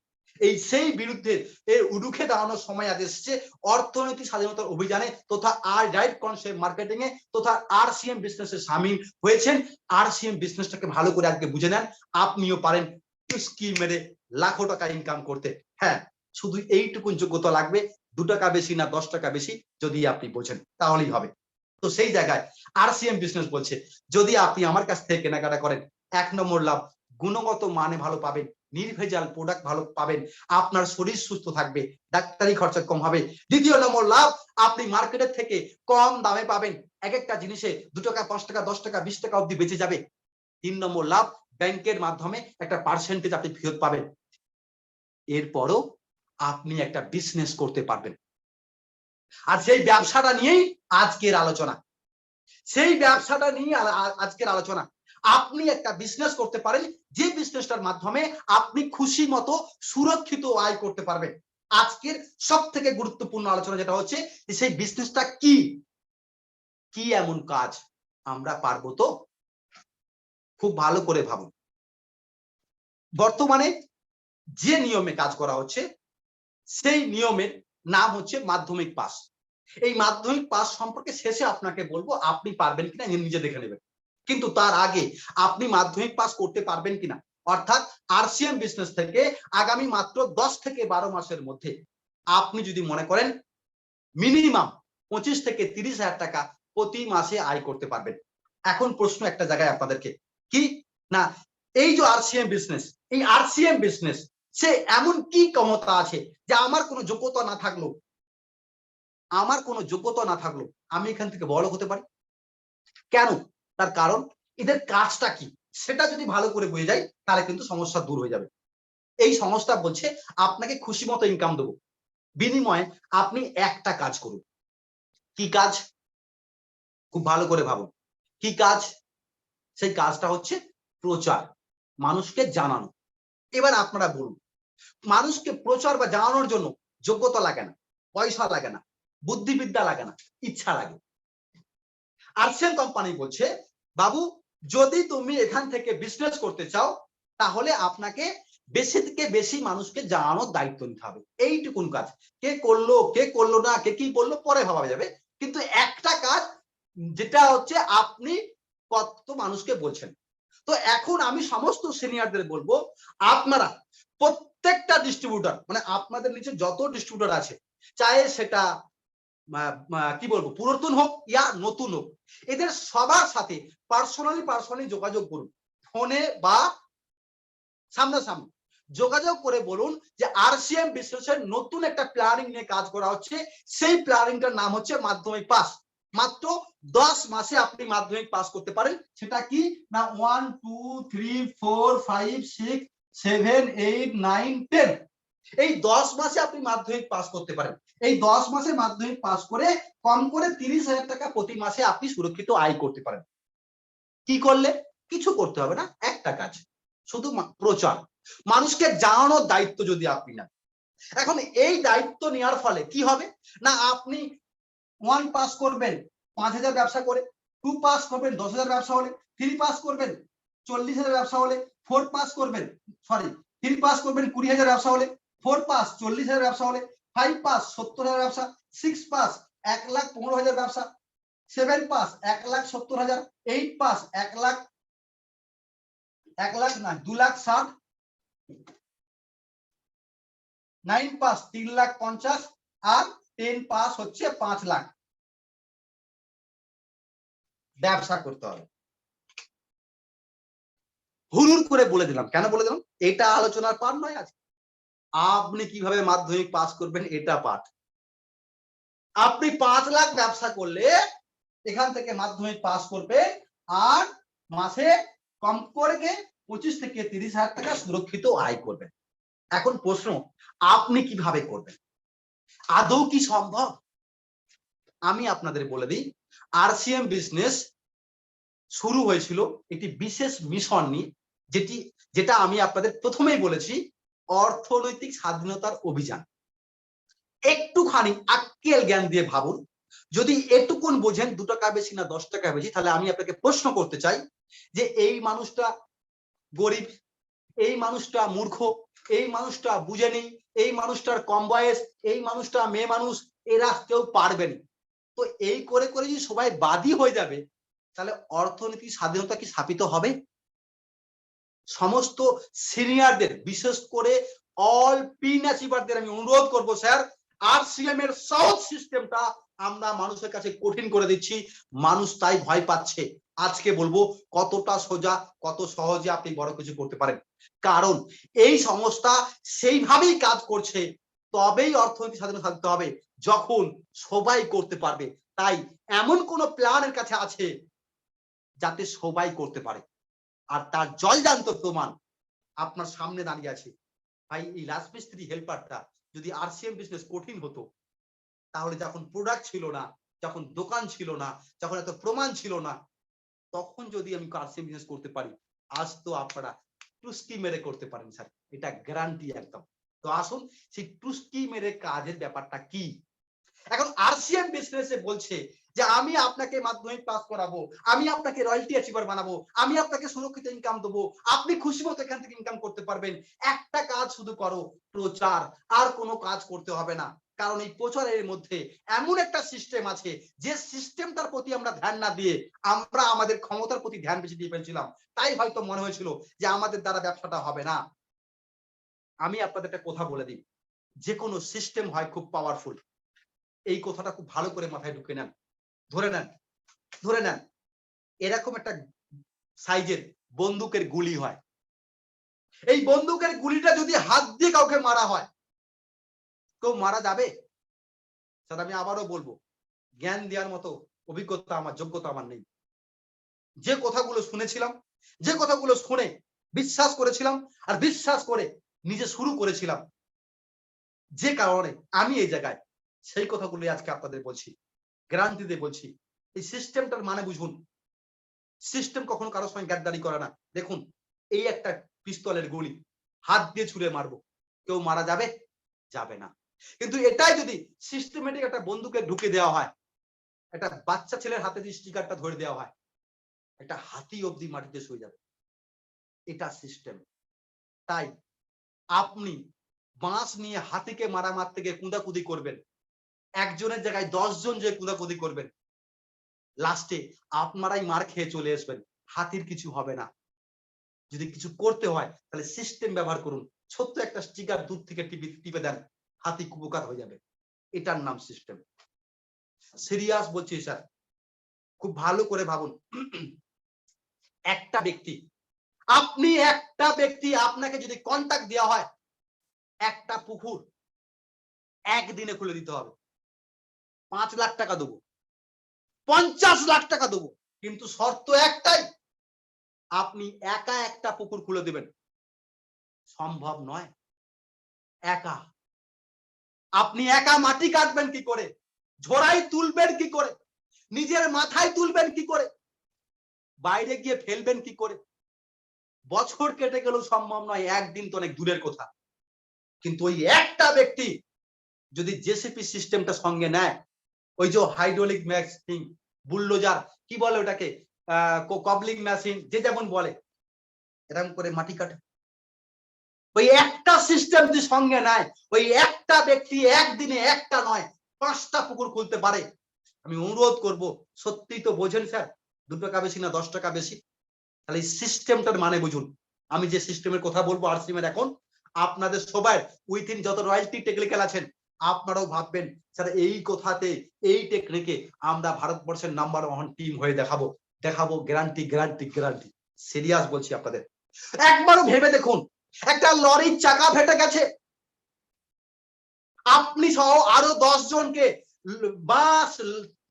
এই সেই বিরুদ্ধে এর রুখে দাঁড়ানোর সময় আজ এসেছে অর্থনৈতিক স্বাধীনতার অভিযানে তথা আর রাইট কনসেপ্ট মার্কেটিং এ তথা আরসিএম বিজনেসে সামিল হয়েছেন। আরসিএম বিজনেসটাকে ভালো করে আজকে বুঝে নেন, আপনিও পারেন স্কিল মেরে লাখো টাকা ইনকাম করতে। হ্যাঁ, শুধু এইটুকু যোগ্যতা লাগবে, 2 টাকা বেশি না 10 টাকা বেশি, যদি আপনি বোঝেন তাহলেই হবে। তো সেই জায়গায় আরসিএম বিজনেস বলছে যদি আপনি আমার কাছ থেকে কেনাকাটা করেন, 1 নম্বর লাভ গুণগত মানে ভালো পাবেন, নির্ভেজাল প্রোডাক্ট ভালো পাবেন, আপনার শরীর সুস্থ থাকবে, ডাক্তারি খরচা কম হবে। দ্বিতীয় নম্বর লাভ আপনি মার্কেটের থেকে কম দামে পাবেন, এক একটা জিনিসে 2 টাকা 5 টাকা 10 টাকা 20 টাকা অবধি বেঁচে যাবে। 3 নম্বর লাভ ব্যাংকের মাধ্যমে একটা পার্সেন্টেজ আপনি ফেরত পাবেন। এরপরও আপনি একটা বিজনেস করতে পারবেন। আর সেই ব্যবসাটা নিয়েই আজকের আলোচনা, সেই ব্যবসাটা নিয়ে আজকের আলোচনা। আপনি একটা বিজনেস করতে পারেন যে বিজনেসটার মাধ্যমে আপনি খুশি মতো সুরক্ষিত আয় করতে পারবেন। আজকের সব থেকে গুরুত্বপূর্ণ আলোচনা যেটা হচ্ছে যে সেই বিজনেসটা কি, কি এমন কাজ আমরা পারবো তো? খুব ভালো করে ভাবুন। বর্তমানে যে নিয়মে কাজ করা হচ্ছে সেই নিয়মের নাম হচ্ছে মাধ্যমিক পাস। এই মাধ্যমিক পাস সম্পর্কে শেষে আপনাকে বলবো, আপনি পারবেন কিনা নিজে দেখে নেবেন। কিন্তু তার আগে আপনি মাধ্যমিক পাস করতে পারবেন কিনা, অর্থাৎ আরসিএম বিজনেস থেকে আগামী মাত্র 10 থেকে 12 মাসের মধ্যে আপনি যদি মনে করেন মিনিমাম 25 থেকে 30 হাজার টাকা প্রতি মাসে আয় করতে পারবেন। এখন প্রশ্ন একটা জায়গায় আপনাদেরকে, কি না এই যে আরসিএম বিজনেস, এই আরসিএম বিজনেস সে এমন কি ক্ষমতা আছে যে আমার কোনো যোগ্যতা না থাকলো, আমার কোনো যোগ্যতা না থাকলো আমি এখান থেকে বড় হতে পারি? কেন? তার কারণ এদের কাজটা কি সেটা যদি ভালো করে বুঝে যাই তাহলে কিন্তু সমস্যা দূর হয়ে যাবে। এই সংস্থা বলছে আপনাকে খুশি মতো ইনকাম দেবো, বিনিময়ে আপনি একটা কাজ করুন। কি কাজ? খুব ভালো করে ভাবুন কি কাজ। সেই কাজটা হচ্ছে প্রচার, মানুষকে জানানো। এবার আপনারা বলুন, মানুষকে প্রচার বা জানানোর জন্য যোগ্যতা লাগে না, পয়সা লাগে না, বুদ্ধিবিদ্যা লাগে না, ইচ্ছা লাগে। আরসিএম কোম্পানি বলছে বাবু যদি তুমি এখান থেকে বিজনেস করতে চাও তাহলে আপনাকে বেশি থেকে বেশি মানুষকে জানানোর দায়িত্ব নিতে হবে। এইটুকুন কাজ, কে করলো না, কে কি বললো পরে ভাবা যাবে, কিন্তু একটা কাজ যেটা হচ্ছে আপনি কত মানুষকে বলছেন। তো এখন আমি সমস্ত সিনিয়রদের বলবো আপনারা প্রত্যেকটা ডিস্ট্রিবিউটর মানে আপনাদের নিচে যত ডিস্ট্রিবিউটর আছে, চাहे সেটা কি বলবো পুরাতন হোক ইয়া নতুন হোক, এদের সবার সাথে পার্সোনালি যোগাযোগ করুন, ফোনে বা সামনাসামনি যোগাযোগ করে বলুন যে আরসিএম বিজনেসের নতুন একটা প্ল্যানিং নিয়ে কাজ করা হচ্ছে, সেই প্ল্যানিংটার নাম হচ্ছে মাধ্যমিক পাস। মাত্র 10 মাসে আপনি মাধ্যমিক পাস করতে পারেন। সেটা কি না 1 2 3 4 5 6 7 8 9 10 এই 10 মাসে আপনি মাধ্যমিক পাস করতে পারেন। এই 10 মাসে মাধ্যমিক পাস করে কম করে 30 হাজার টাকা প্রতি মাসে আপনি সুরক্ষিত আয় করতে পারেন। কি করলে? কিছু করতে হবে না, একটা কাজ, শুধু প্রচার, মানুষকে জানানোর দায়িত্ব যদি আপনি নেন। এখন এই দায়িত্ব নেওয়ার ফলে কি হবে না আপনি 1 পাস করবেন 5,000 ব্যবসা করে, 2 পাস করবেন 10,000 ব্যবসা হলে, 3 পাস করবেন 40,000 ব্যবসা হলে, 4 পাস করবেন 3 পাস করবেন 20,000 ব্যবসা হলে, 4 পাস 40,000 ব্যবসা হলে, 5 পাস 70,000 ব্যবসা, 6 পাস 1,15,000 ব্যবসা, 7 পাস 1,70,000, 8 পাস 1 লাখ 2,60,000, 9 পাস 3,50,000 আর 10 পাস হচ্ছে 5 লাখ। ব্যবসা করতে হবে। হুড়ুর করে বলে দিলাম, কেন বলে দিলাম? এটা আলোচনার পার নয় আজ। আপনি কিভাবে মাধ্যমিক পাস করবেন এটা পাঠ। আপনি 5 লাখ ব্যবসা করলে এখান থেকে মাধ্যমিক পাস করবেন আর মাসে কম করে 25 থেকে 30,000 টাকা সুরক্ষিত আয় করবেন। এখন প্রশ্ন, আপনি কিভাবে করবেন? আদৌ কি সম্ভব? আমি আপনাদের বলে দিই, আরসিএম বিজনেস শুরু হয়েছিল একটি বিশেষ মিশন নিয়ে, যেটা আমি আপনাদের প্রথমেই বলেছি, অর্থনৈতিক স্বাধীনতার অভিযান। একটুখানি আক্কেল জ্ঞান দিয়ে ভাবুন, যদি এটুকুন বোঝেন 2 টাকা বেশি না 10 টাকা বেশি, তাহলে আমি আপনাকে প্রশ্ন করতে চাই যে এই মানুষটা গরিব, এই মানুষটা মূর্খ, এই মানুষটা বুঝেনি, এই মানুষটার কম বয়স, এই মানুষটা মেয়ে মানুষ, এরা কেউ পারবেন। তো এই করে করে যদি সবাই বাদী হয়ে যাবে, তাহলে অর্থনৈতিক স্বাধীনতা কি স্থাপিত হবে? সমস্ত সিনিয়রদের, বিশেষ করে অল পিন অ্যাচিভারদের আমি অনুরোধ করব, স্যার আরসিএম এর সহজ সিস্টেমটা আমরা মানুষের কাছে কঠিন করে দিচ্ছি, মানুষ তাই ভয় পাচ্ছে। আজকে বলবো কতটা সোজা, কত সহজে আপনি বড় কিছু করতে পারেন। কারণ এই সংস্থা সেইভাবেই কাজ করছে, তবেই অর্থনৈতিক স্বাধীনতা থাকতে হবে যখন সবাই করতে পারবে। তাই এমন কোন প্ল্যানের কাছে আছে যাতে সবাই করতে পারে, আর তার জলজান্ত প্রমাণ আপনার সামনে দাঁড়িয়ে আছে। ভাই, এই রাজমিস্ত্রি হেল্পারটা যদি আরসিএম বিজনেস কঠিন হতো, তাহলে যখন প্রোডাক্ট ছিল না, যখন দোকান ছিল না, যখন এত প্রমাণ ছিল না, তখন যদি আমি আরসিএম বিজনেস করতে পারি, আজ তো আপনারা টুস্কি মেরে করতে পারেন স্যার, এটা গ্যারান্টি একদম। তো আসুন সেই টুস্কি মেরে কাজের ব্যাপারটা কি। এখন আরসিএম বিজনেসে বলছে যে আমি আপনাকে মাধ্যমিক পাস করাবো, আমি আপনাকে রয়্যালটি অ্যাচিভার বানাবো, আমি আপনাকে সুরক্ষিত ইনকাম দেবো, আপনি খুশি মতো এখান থেকে ইনকাম করতে পারবেন। একটা কাজ শুধু করো, প্রচার, আর কোনো কাজ করতে হবে না। কারণ এই প্রচারের মধ্যে এমন একটা সিস্টেম আছে, যে সিস্টেমটার প্রতি আমরা ধ্যান না দিয়ে আমরা আমাদের ক্ষমতার প্রতি ধ্যান বেশি দিয়ে ফেলছিলাম। তাই হয়তো মনে হয়েছিল যে আমাদের দ্বারা ব্যবসাটা হবে না। আমি আপনাদের একটা কথা বলে দিই, যে কোনো সিস্টেম হয় খুব পাওয়ারফুল। এই কথাটা খুব ভালো করে মাথায় ঢুকে নেন। ধরে নেন এরকম একটা সাইজের বন্দুকের গুলি হয়। এই বন্দুকের গুলিটা যদি হাত দিয়ে কাউকে মারা হয়, কেউ মারা যাবে? স্যার আমি আবারও বলবো, জ্ঞান দেওয়ার মতো অভিজ্ঞতা আমার, যোগ্যতা আমার নেই। যে কথাগুলো শুনেছিলাম, যে কথাগুলো শুনে বিশ্বাস করেছিলাম, আর বিশ্বাস করে নিজে শুরু করেছিলাম, যে কারণে আমি এই জায়গায়, সেই কথাগুলো আজকে আপনাদের বলছি, গ্যারান্টি দিয়ে বলছি। এই সিস্টেমটার মানে বুঝুন। সিস্টেম কখনো কারোর সঙ্গে গ্যাদদারি করে না। দেখুন, এই একটা পিস্তলের গুলি, হাত দিয়ে ছুঁড়ে মারবো, কেউ মারা যাবে? যাবে না। কিন্তু এটাই যদি সিস্টেমেটিক একটা বন্দুকে ঢুকে দেওয়া হয়, একটা বাচ্চা ছেলের হাতে যদি স্টিকারটা ধরে দেওয়া হয়, একটা হাতি অবধি মাটিতে শুয়ে যাবে। এটা সিস্টেম। তাই আপনি বাঁশ নিয়ে হাতিকে মারতে গিয়ে কুঁদাকুদি করবেন, একজনের জায়গায় 10 জন যে কুঁদাকুদি করবেন, লাস্টে আপনারাই মার খেয়ে চলে আসবেন। হাতির কিছু হবে না। যদি কিছু করতে হয় তাহলে সিস্টেম ব্যবহার করুন। ছোট্ট একটা স্টিকার দূর থেকে টিপে দেন, হাতি কুপকার হয়ে যাবে। এটার নাম সিস্টেম। সিরিয়াস বলছি স্যার, খুব ভালো করে ভাবুন। একটা ব্যক্তি, আপনাকে যদি কন্ট্রাক্ট দেওয়া হয় একটা পুকুর একদিনে খুলে দিতে হবে, 5 লাখ টাকা দেবো, 50 লাখ টাকা দেবো, কিন্তু শর্ত একটাই, আপনি একা একটা পুকুর খুলে দেবেন। সম্ভব নয়। একা আপনি একা মাটি কাটবেন কি করে, ঝোড়াই তুলবেন কি করে, নিজের মাথায় তুলবেন কি করে, বাইরে গিয়ে ফেলবেন কি করে? বছর কেটে গেলেও সম্ভব নয়, একদিন তো অনেক দূরের কথা। কিন্তু ওই একটা ব্যক্তি যদি জেসিপি সিস্টেমটা সঙ্গে নেয়, ওই যে হাইড্রোলিক মেশিন, বুলডোজার, কি বলে ওটাকে, কবলিং মেশিন, যে যেমন বলে, এরকম করে মাটি কাটে। ওই একটা সিস্টেম যদি সঙ্গে নেয়, ওই একটা ব্যক্তি একদিনে একটা নয় 5টা পুকুর খুলতে পারে। আমি অনুরোধ করব, সত্যিই তো বোঝেন স্যার, 2 টাকা বেশি না 10 টাকা বেশি, তাহলে এই সিস্টেমটার মানে বুঝুন। আমি যে সিস্টেমের কথা বলবো আরসিএম এর, এখন আপনাদের সবাই উইথিন যত রয়্যালটি টেকনিক্যাল আছেন, আপনারাও ভাববেন স্যার এই কথাতে, এই টেকনিকে আমরা ভারতবর্ষের নাম্বার 1 টিম হয়ে দেখাবো। Guarantee guarantee guarantee. সিরিয়াস বলছি আপনাদের। একবারও ভেবে দেখুন, একটা লরির চাকা ফেটে গেছে, আপনি সহ আরো 10 জনকে বাস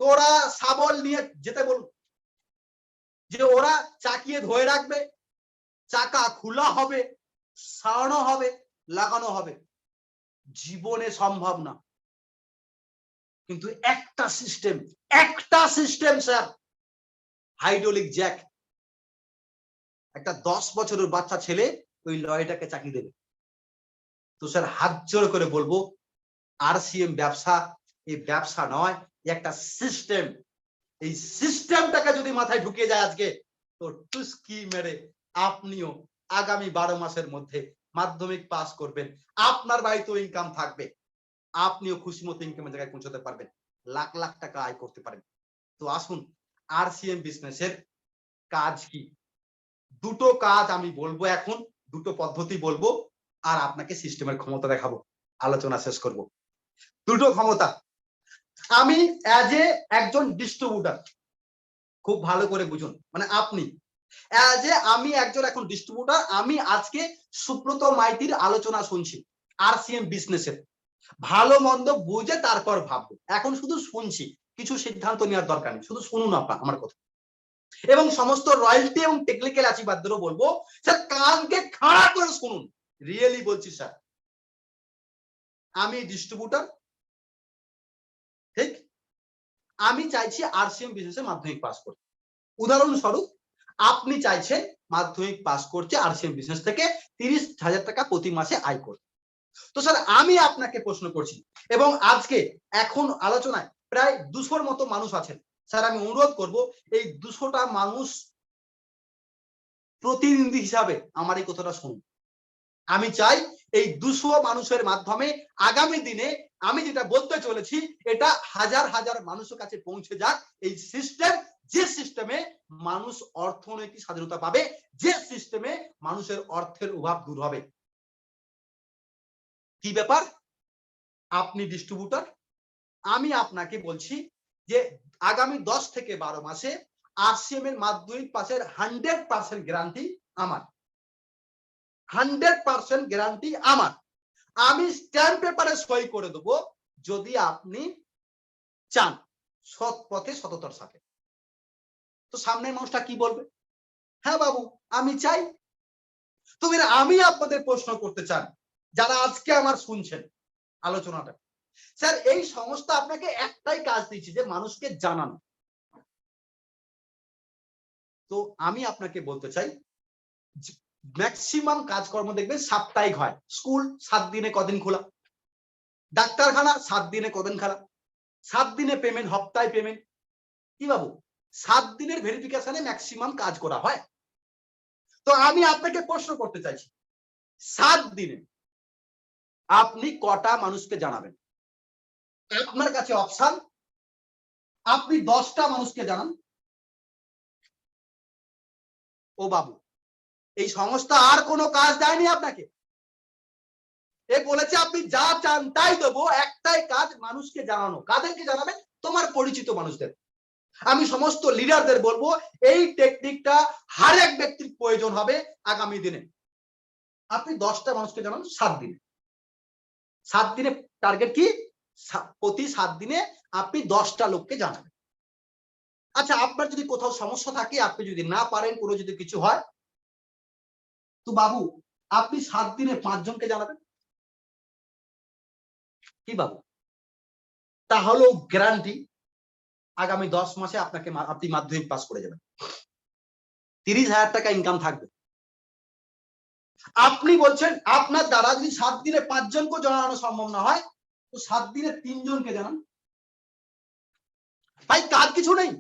তোরা শাবল নিয়ে যেতে বলুন, যে ওরা চাকিয়ে ধরে রাখবে, চাকা খোলা হবে, সারানো হবে, লাগানো হবে। জীবনে সম্ভব না, কিন্তু একটা সিস্টেম স্যার, হাইড্রোলিক জ্যাক, একটা 10 বছরের বাচ্চা ছেলে ওই লরিটাকে চাকি দেবে। তো স্যার হাত জোড় করে বলবো, আরসিএম ব্যবসা এই ব্যবসা নয়, একটা সিস্টেম। এই সিস্টেমটাকে যদি মাথায় ঢুকিয়ে যায় আজকে, তো টুস্কি মেরে আপনিও আগামী 12 মাসের মধ্যে মাধ্যমিক পাস করবেন, আপনার বাড়িতেও ইনকাম থাকবে, আপনিও খুশি মতো ইনকামের জায়গায় পৌঁছাতে পারবেন, লাখ লাখ টাকা আয় করতে পারেন। তো আসুন, আরসিএম বিজনেসের কাজ কি? দুটো কাজ আমি বলবো, এখন দুটো পদ্ধতি বলবো, আর আপনাকে সিস্টেমের ক্ষমতা দেখাবো, আলোচনা শেষ করব। দুটো ক্ষমতা। আমি অ্যাজ এ একজন ডিস্ট্রিবিউটর, খুব ভালো করে বুঝুন, মানে আপনি অ্যাজ এ আমি একজন এখন ডিস্ট্রিবিউটর, আমি আজকে সুব্রত মাইতির আলোচনা শুনছি আরসিএম বিজনেসের, ভালো মন্দ বুঝে তারপর ভাববো। এখন শুধু শুনছি, কিছু সিদ্ধান্ত নেওয়ার দরকার নেই, শুধু শুনুন আপনার আমার কথা। এবং সমস্ত রয়্যালটি এবং টেকনিক্যাল আশীর্বাদদেরও বলবো, স্যার কানকে খাড়া করে শুনুন, রিয়েলি বলছি স্যার। আমি ডিস্ট্রিবিউটর, ঠিক, আমি চাইছি আরসিএম বিজনেসে মাধ্যমিক পাস করতে। উদাহরণস্বরূপ আপনি চাইছেন মাধ্যমিক পাস করতে আরসিএম বিজনেস থেকে 30,000 টাকা প্রতি মাসে আয় করতে। তো স্যার আমি আপনাকে প্রশ্ন করছি, এবং আজকে এখন আলোচনায় প্রায় 200-র মতো মানুষ আছেন। স্যার আমি অনুরোধ করব, এই 200টা মানুষ প্রতিনিধি হিসাবে আমার এই কথাটা শুনুন। আমি চাই এই 200 মানুষের মাধ্যমে আগামী দিনে আমি যেটা বলতে চলেছি, এটা হাজার হাজার মানুষের কাছে পৌঁছে যাক। এই সিস্টেম, যে সিস্টেমে মানুষ অর্থনৈতিক স্বাধীনতা পাবে, যে সিস্টেমে মানুষের অর্থের অভাব দূর হবে। কি ব্যাপার? আপনি ডিস্ট্রিবিউটর, আমি আপনাকে বলছি যে আগামী 10 থেকে 12 মাসে আরসিএম এর মাধ্যমিক পাসের 100% গ্যারান্টি আমার, 100% গ্যারান্টি আমার। আমি স্ট্যাম্প পেপারে সই করে দেবো, যদি আপনি চান সৎ পথে সততার সাথে। তো সামনের মানুষটা কি বলবে? হ্যাঁ বাবু আমি চাই। তো আমি আপনাদের প্রশ্ন করতে চান, যারা আজকে আমার শুনছেন আলোচনাটা, স্যার এই সংস্থা আপনাকে একটাই কাজ দিচ্ছে, যে মানুষকে জানানো। তো আমি আপনাকে বলতে চাই, ম্যাক্সিমাম কাজকর্ম দেখবেন সাপ্তাহিক হয়। স্কুল 7 দিনে কদিন খোলা, ডাক্তারখানা 7 দিনে কদিন খোলা, 7 দিনে পেমেন্ট, হপ্তায় পেমেন্ট। কি বাবু, 7 দিনের ভেরিফিকেশনে ম্যাক্সিমাম কাজ করা হয়। তো আমি আপনাকে প্রশ্ন করতে চাইছি, 7 দিনে আপনি কটা মানুষকে জানাবেন? আপনার কাছে অপশন, আপনি 10টা মানুষকে জানান। ও বাবু, এই সংস্থা আর কোনো কাজ দেয়নি আপনাকে, এ বলেছে আপনি যা চান তাই দেবো, একটাই কাজ মানুষকে জানানো। কাদেরকে জানাবেন? তোমার পরিচিত মানুষদের। আমি সমস্ত লিডারদের বলবো, এই টেকনিকটা হর এক ব্যক্তির প্রয়োজন হবে আগামী দিনে। আপনি 10টা মানুষকে জানান 7 দিনে। 7 দিনে টার্গেট কি? প্রতি 7 দিনে আপনি 10টা লোককে জানাবেন। আচ্ছা আপনার যদি কোথাও সমস্যা থাকে, আপনি যদি না পারেন, কোনো যদি কিছু হয়, তো বাবু আপনি 7 দিনে 5 জনকে জানাবেন। কি বাবু, তাহলেও গ্যারান্টি আগামী 10 মাসে আপনাকে আপনি মাধ্যমিক পাস করে যাবেন, 30,000 টাকা ইনকাম থাকবে। আপনি বলছেন আপনার দ্বারা যদি 7 দিনে 5 জনকে জানানো সম্ভব না হয়, তো 7 দিনে 3 জনকে জানান। ভাই কাজ কিছু নেই,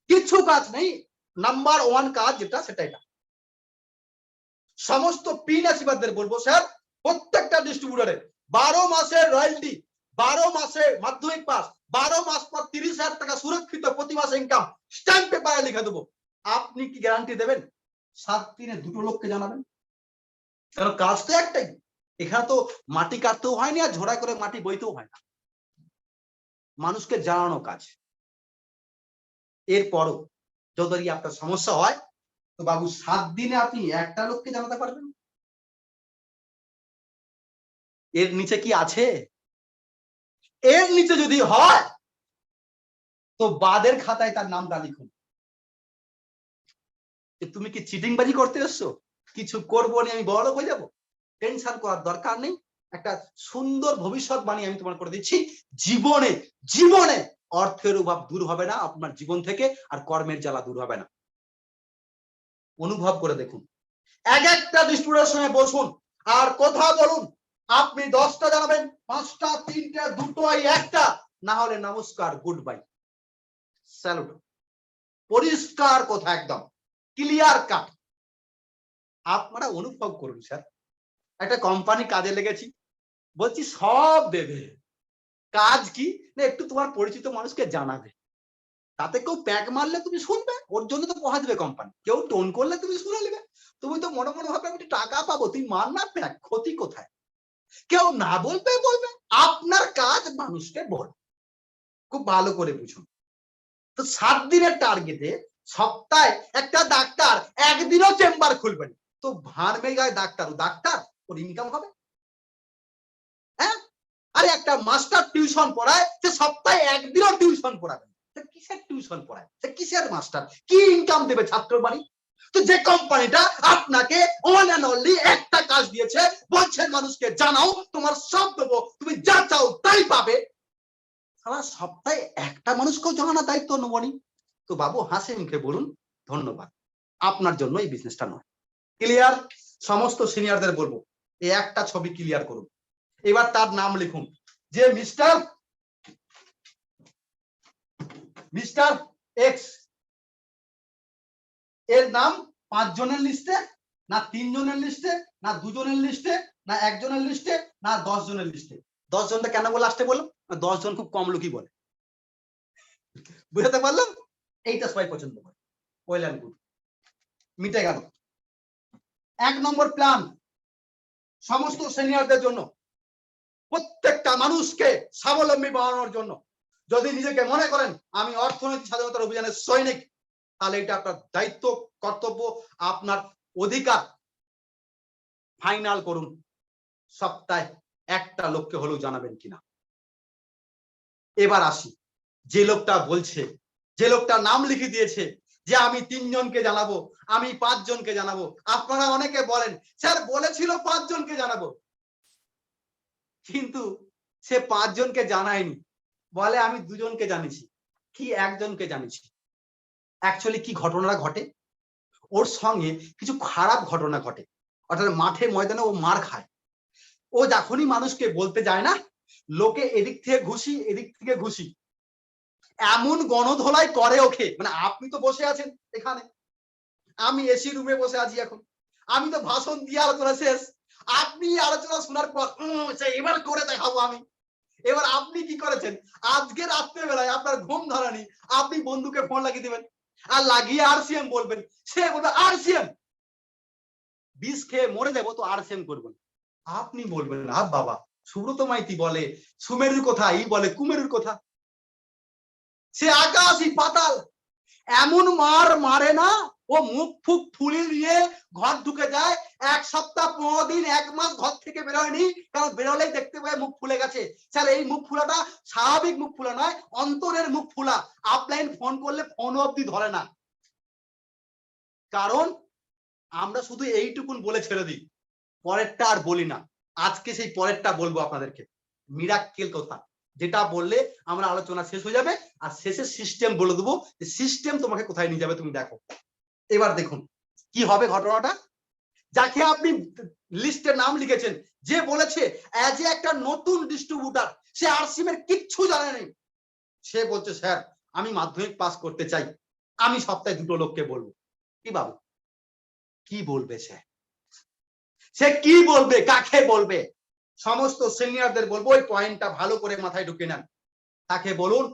কিছু কাজ নেই। নাম্বার 1 কাজ যেটা, সেটা এটা। সমস্ত পিন আশীর্বাদদের বলবো, স্যার প্রত্যেকটা ডিস্ট্রিবিউটরে 12 মাসের রয়্যালটি, 12 মাসে মাধ্যমিক পাস, 12 মাস পর 30,000 টাকা সুরক্ষিত প্রতি মাসে ইনকাম, স্ট্যাম্প পেপারে লিখে দেবো। আপনি কি গ্যারান্টি দেবেন 7 দিনে 2টো লোককে জানাবেন? কারণ কাজ তো একটাই, এখানে তো মাটি কাটতেও হয়নি, আর ঝোড়া করে মাটি বইতেও হয় না, মানুষকে জানানো কাজ। এরপরও যদি আপনার সমস্যা হয়, তো বাবু 7 দিনে আপনি একটা লোককে জানাতে পারবেন। এর নিচে কি আছে? এর নিচে যদি হয় তো বাদের খাতায় তার নামটা লিখুন। তুমি কি চিটিংবাজি করতে এসছো? কিছু করবো না, আমি বড় হয়ে যাবো? টেনশন করার দরকার নেই। একটা সুন্দর ভবিষ্যৎবাণী আমি তোমার করে দিচ্ছি, জীবনে জীবনে অর্থের অভাব দূর হবে না আপনার জীবন থেকে, আর কর্মের জ্বালা দূর হবে না। অনুভব করে দেখুন। এক একটা ডিস্ট্রিবিউটরের সঙ্গে বসুন আর কথা বলুন। আপনি 10টা জানাবেন, 5টা, 3টা, 2টো, একটা, না হলে নমস্কার, গুড বাই, স্যালুট। পরিষ্কার কথা, একদম ক্লিয়ার কাট। আপনারা অনুভব করুন। স্যার, একটা কোম্পানি কাজে লেগেছি, বলছি সব দেবে, কাজ কি না একটু তোমার পরিচিত মানুষকে জানাবে, তাতে কেউ প্যাক মারলে তুমি শুনবে, ওর জন্য তো পৌঁছা দেবে কোম্পানি। কেউ টোন করলে তুমি শুনে নেবে, তুমি তো মনে মনে ভাবে আমি টাকা পাবো, তুমি মার না প্যাক, ক্ষতি কোথায়? কেউ না বলবে বলবে, আপনার কাজ মানুষকে বল। খুব ভালো করে বুঝুন। তো 7 দিনের টার্গেটে সপ্তাহে একটা ডাক্তার একদিনও চেম্বার খুলবেন, তো ভাঁড় মেগায় ডাক্তার, ও ডাক্তার, ওর ইনকাম হবে? হ্যাঁ, আরে একটা মাস্টার টিউশন পড়ায়, সে সপ্তাহে একদিনও টিউশন পড়াবে, কিসের টিউশন পড়ায়, সে কিসের মাস্টার, কি ইনকাম দেবে ছাত্র বাড়ি? তো যে কোম্পানিটা আপনাকে অল এন্ড অনলি একটা কাজ দিয়েছে, বলছে মানুষকে জানাও তোমার সব দেবো, তুমি যা চাও তাই পাবে, সারা সপ্তাহে একটা মানুষকেও জানানোর দায়িত্ব নেবনি। তো বাবু হাসি মুখে বলুন ধন্যবাদ, আপনার জন্য এই বিজনেসটা নয়। ক্লিয়ার? সমস্ত সিনিয়রদের বলবো এই একটা ছবি ক্লিয়ার করুন। এবার তার নাম লিখুন, যে মিস্টার এক্স, এর নাম 5 জনের লিস্টে, না 3 জনের লিস্টে, না 2 জনের লিস্টে, না 1 জনের লিস্টে, না 10 জনের লিস্টে। 10 জনটা কেন বলে আসতে বললাম? 10 জন খুব কম লোকই বলে, বুঝতে পারলাম? এইটা সবাই পছন্দ করে। ওয়েল এন্ড গুড, মিটে গেল। 1 নম্বর প্ল্যান সমস্ত সিনিয়রদের জন্য, প্রত্যেকটা মানুষকে স্বাবলম্বী বানানোর জন্য। যদি নিজেকে মনে করেন আমি অর্থনৈতিক স্বাধীনতার অভিযানের সৈনিক, তাহলে এটা আপনার দায়িত্ব, কর্তব্য, আপনার অধিকার। ফাইনাল করুন, সপ্তাহে একটা লোককে হলেও জানাবেন কিনা। এবার আসি, যে লোকটা বলছে, যে লোকটা নাম লিখে দিয়েছে যে আমি 3 জনকে জানাবো, আমি 5 জনকে জানাবো। আপনারা অনেকে বলেন স্যার বলেছিল 5 জনকে জানাবো, কিন্তু সে 5 জনকে জানায়নি, বলে আমি 2 জনকে জানিয়েছি, কি 1 জনকে জানিয়েছি। অ্যাকচুয়ালি কি ঘটনাটা ঘটে, ওর সঙ্গে কিছু খারাপ ঘটনা ঘটে, অর্থাৎ মাঠে ময়দানে ও মার খায়। ও যখনই মানুষকে বলতে যায় না, লোকে এদিক থেকে ঘুষি এদিক থেকে ঘুষি, এমন গণধোলাই করে ওকে। মানে আপনি তো বসে আছেন এখানে, আমি এসি রুমে বসে আছি এখন, আমি তো ভাষণ দিয়ে আলোচনা শেষ, আপনি আলোচনা শোনার পর এবার করে দেখাবো আমি। এবার আপনি কি করেছেন, আজকে রাত্রেবেলায় আপনার ঘুম ধরানি, আপনি বন্ধুকে ফোন লাগিয়ে দিবেন, আর লাগিয়ে আরসিএম বলবেন, সে বলবে আরসিএম, বিষ খেয়ে মরে যাবো তো আরসিএম করবেন। আপনি বলবেন আ বাবা, সুব্রত মাইতি বলে সুমেরুর কথা, ই বলে কুমেরুর কথা, সে আকাশই পাতাল, এমন মার মারে না, ও মুখ ফুক ফুলি নিয়ে ঘর ঢুকে যায়, 1 সপ্তাহ 15 দিন 1 মাস ঘর থেকে বেরোয়নি, কারণ বেরোলেই দেখতে পায় মুখ ফুলে গেছে। স্যার এই মুখ ফুলাটা স্বাভাবিক মুখ ফুলা নয়, অন্তরের মুখ ফুলা। আপলাইন ফোন করলে ফোন অবধি ধরে না, কারণ আমরা শুধু এইটুকুন বলে ছেড়ে দিই, পরেরটা আর বলি না। আজকে সেই পরেরটা বলবো আপনাদেরকে, মিরাক্কেল কথা, যেটা বললে আমরা আলোচনা শেষ হয়ে যাবে, আর শেষে সিস্টেম বলে দেবো, যে সিস্টেম তোমাকে কোথায় নিয়ে যাবে তুমি দেখো। এবার দেখুন কি হবে ঘটনাটা। যাকে আপনি লিস্টে নাম লিখেছেন, যে বলেছে অ্যাজ এ একটা নতুন ডিস্ট্রিবিউটর, সে আরসিএম এর কিচ্ছু জানে না, সে বলছে স্যার আমি মাধ্যমিক পাস করতে চাই, আমি সপ্তাহে 2টো লোককে বলবো। কি বাবু, কি বলবে সে কি বলবে, কাকে বলবে? সমস্ত সিনিয়রদের বলবো ওই পয়েন্টটা ভালো করে মাথায় ঢুকে নেন। তাকে বলুন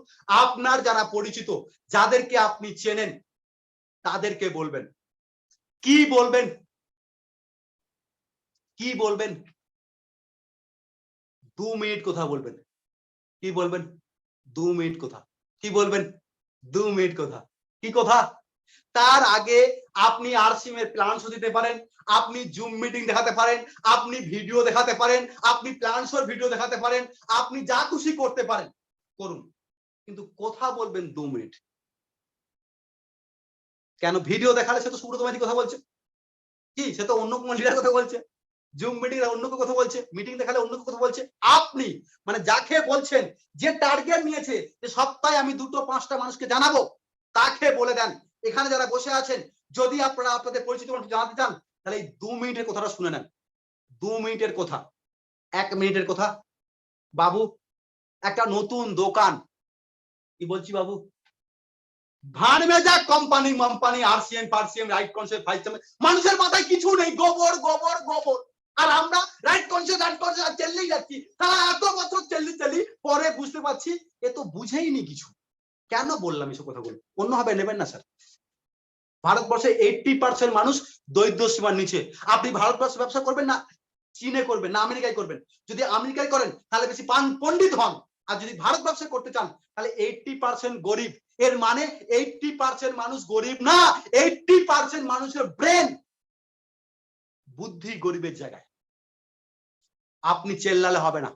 আপনার যারা পরিচিত, যাদেরকে আপনি চেনেন, তাদেরকে বলবেন। কি বলবেন? কি বলবেন? 2 মিনিট কথা বলবেন। কি বলবেন? 2 মিনিট কথা। কি বলবেন? 2 মিনিট কথা। কি কথা? তার আগে আপনি আরসিএম এর প্ল্যান শো দিতে পারেন, আপনি জুম মিটিং দেখাতে পারেন, আপনি ভিডিও দেখাতে পারেন, আপনি প্ল্যান শোর ভিডিও দেখাতে পারেন, আপনি যা খুশি করতে পারেন করুন, কিন্তু কথা বলবেন 2 মিনিট। কেন? ভিডিও দেখালে সে তো সুব্রত কথা বলছে, কি সে তো অন্য কোনো লিডার কথা বলছে, জুম মিটিং এ অন্য কথা বলছে, মিটিং দেখালে অন্য কথা বলছে। আপনি মানে যাকে বলছেন, যে টার্গেট নিয়েছে যে সপ্তাহে আমি 2-5টা মানুষকে জানাবো, তাকে বলে দেন। এখানে যারা বসে আছেন, যদি আপনারা আপনাদের পরিচিত মানুষ জানাতে চান, তাহলে এই 2 মিনিটের কথাটা শুনে নেন। 2 মিনিটের কথা, 1 মিনিটের কথা। বাবু একটা নতুন দোকান, কি বলছি বাবু, ভানমেজা কোম্পানি মাম্পানি আরসিএম পারসিএম রাইট কনসেপ্ট মানুষের মাথায় কিছু নেই, গোবর গোবর গোবর। আর আমরা রাইট কনসেপ্ট চেল্লেই যাচ্ছি, তারা এত বছর চেল্লি পরে বুঝতে পারছি এ তো বুঝেইনি কিছু। কেন বললাম এসব কথাগুলো? অন্যভাবে নেবেন না স্যার। ভারতবর্ষে 80% মানুষ দরিদ্র সীমার নিচে। আপনি ভারতবর্ষে ব্যবসা করবেন না চীনে করবেন, না আমেরিকায় করবেন। যদি আমেরিকায় করেন তাহলে বেশি পণ্ডিত হন, আর যদি ভারত ব্যবসা করতে চান তাহলে 80% গরিব। এর মানে 80% মানুষ গরিব না, 80% মানুষের ব্রেন বুদ্ধি গরিবের জায়গায়। আপনি চেল্লালে হবে না।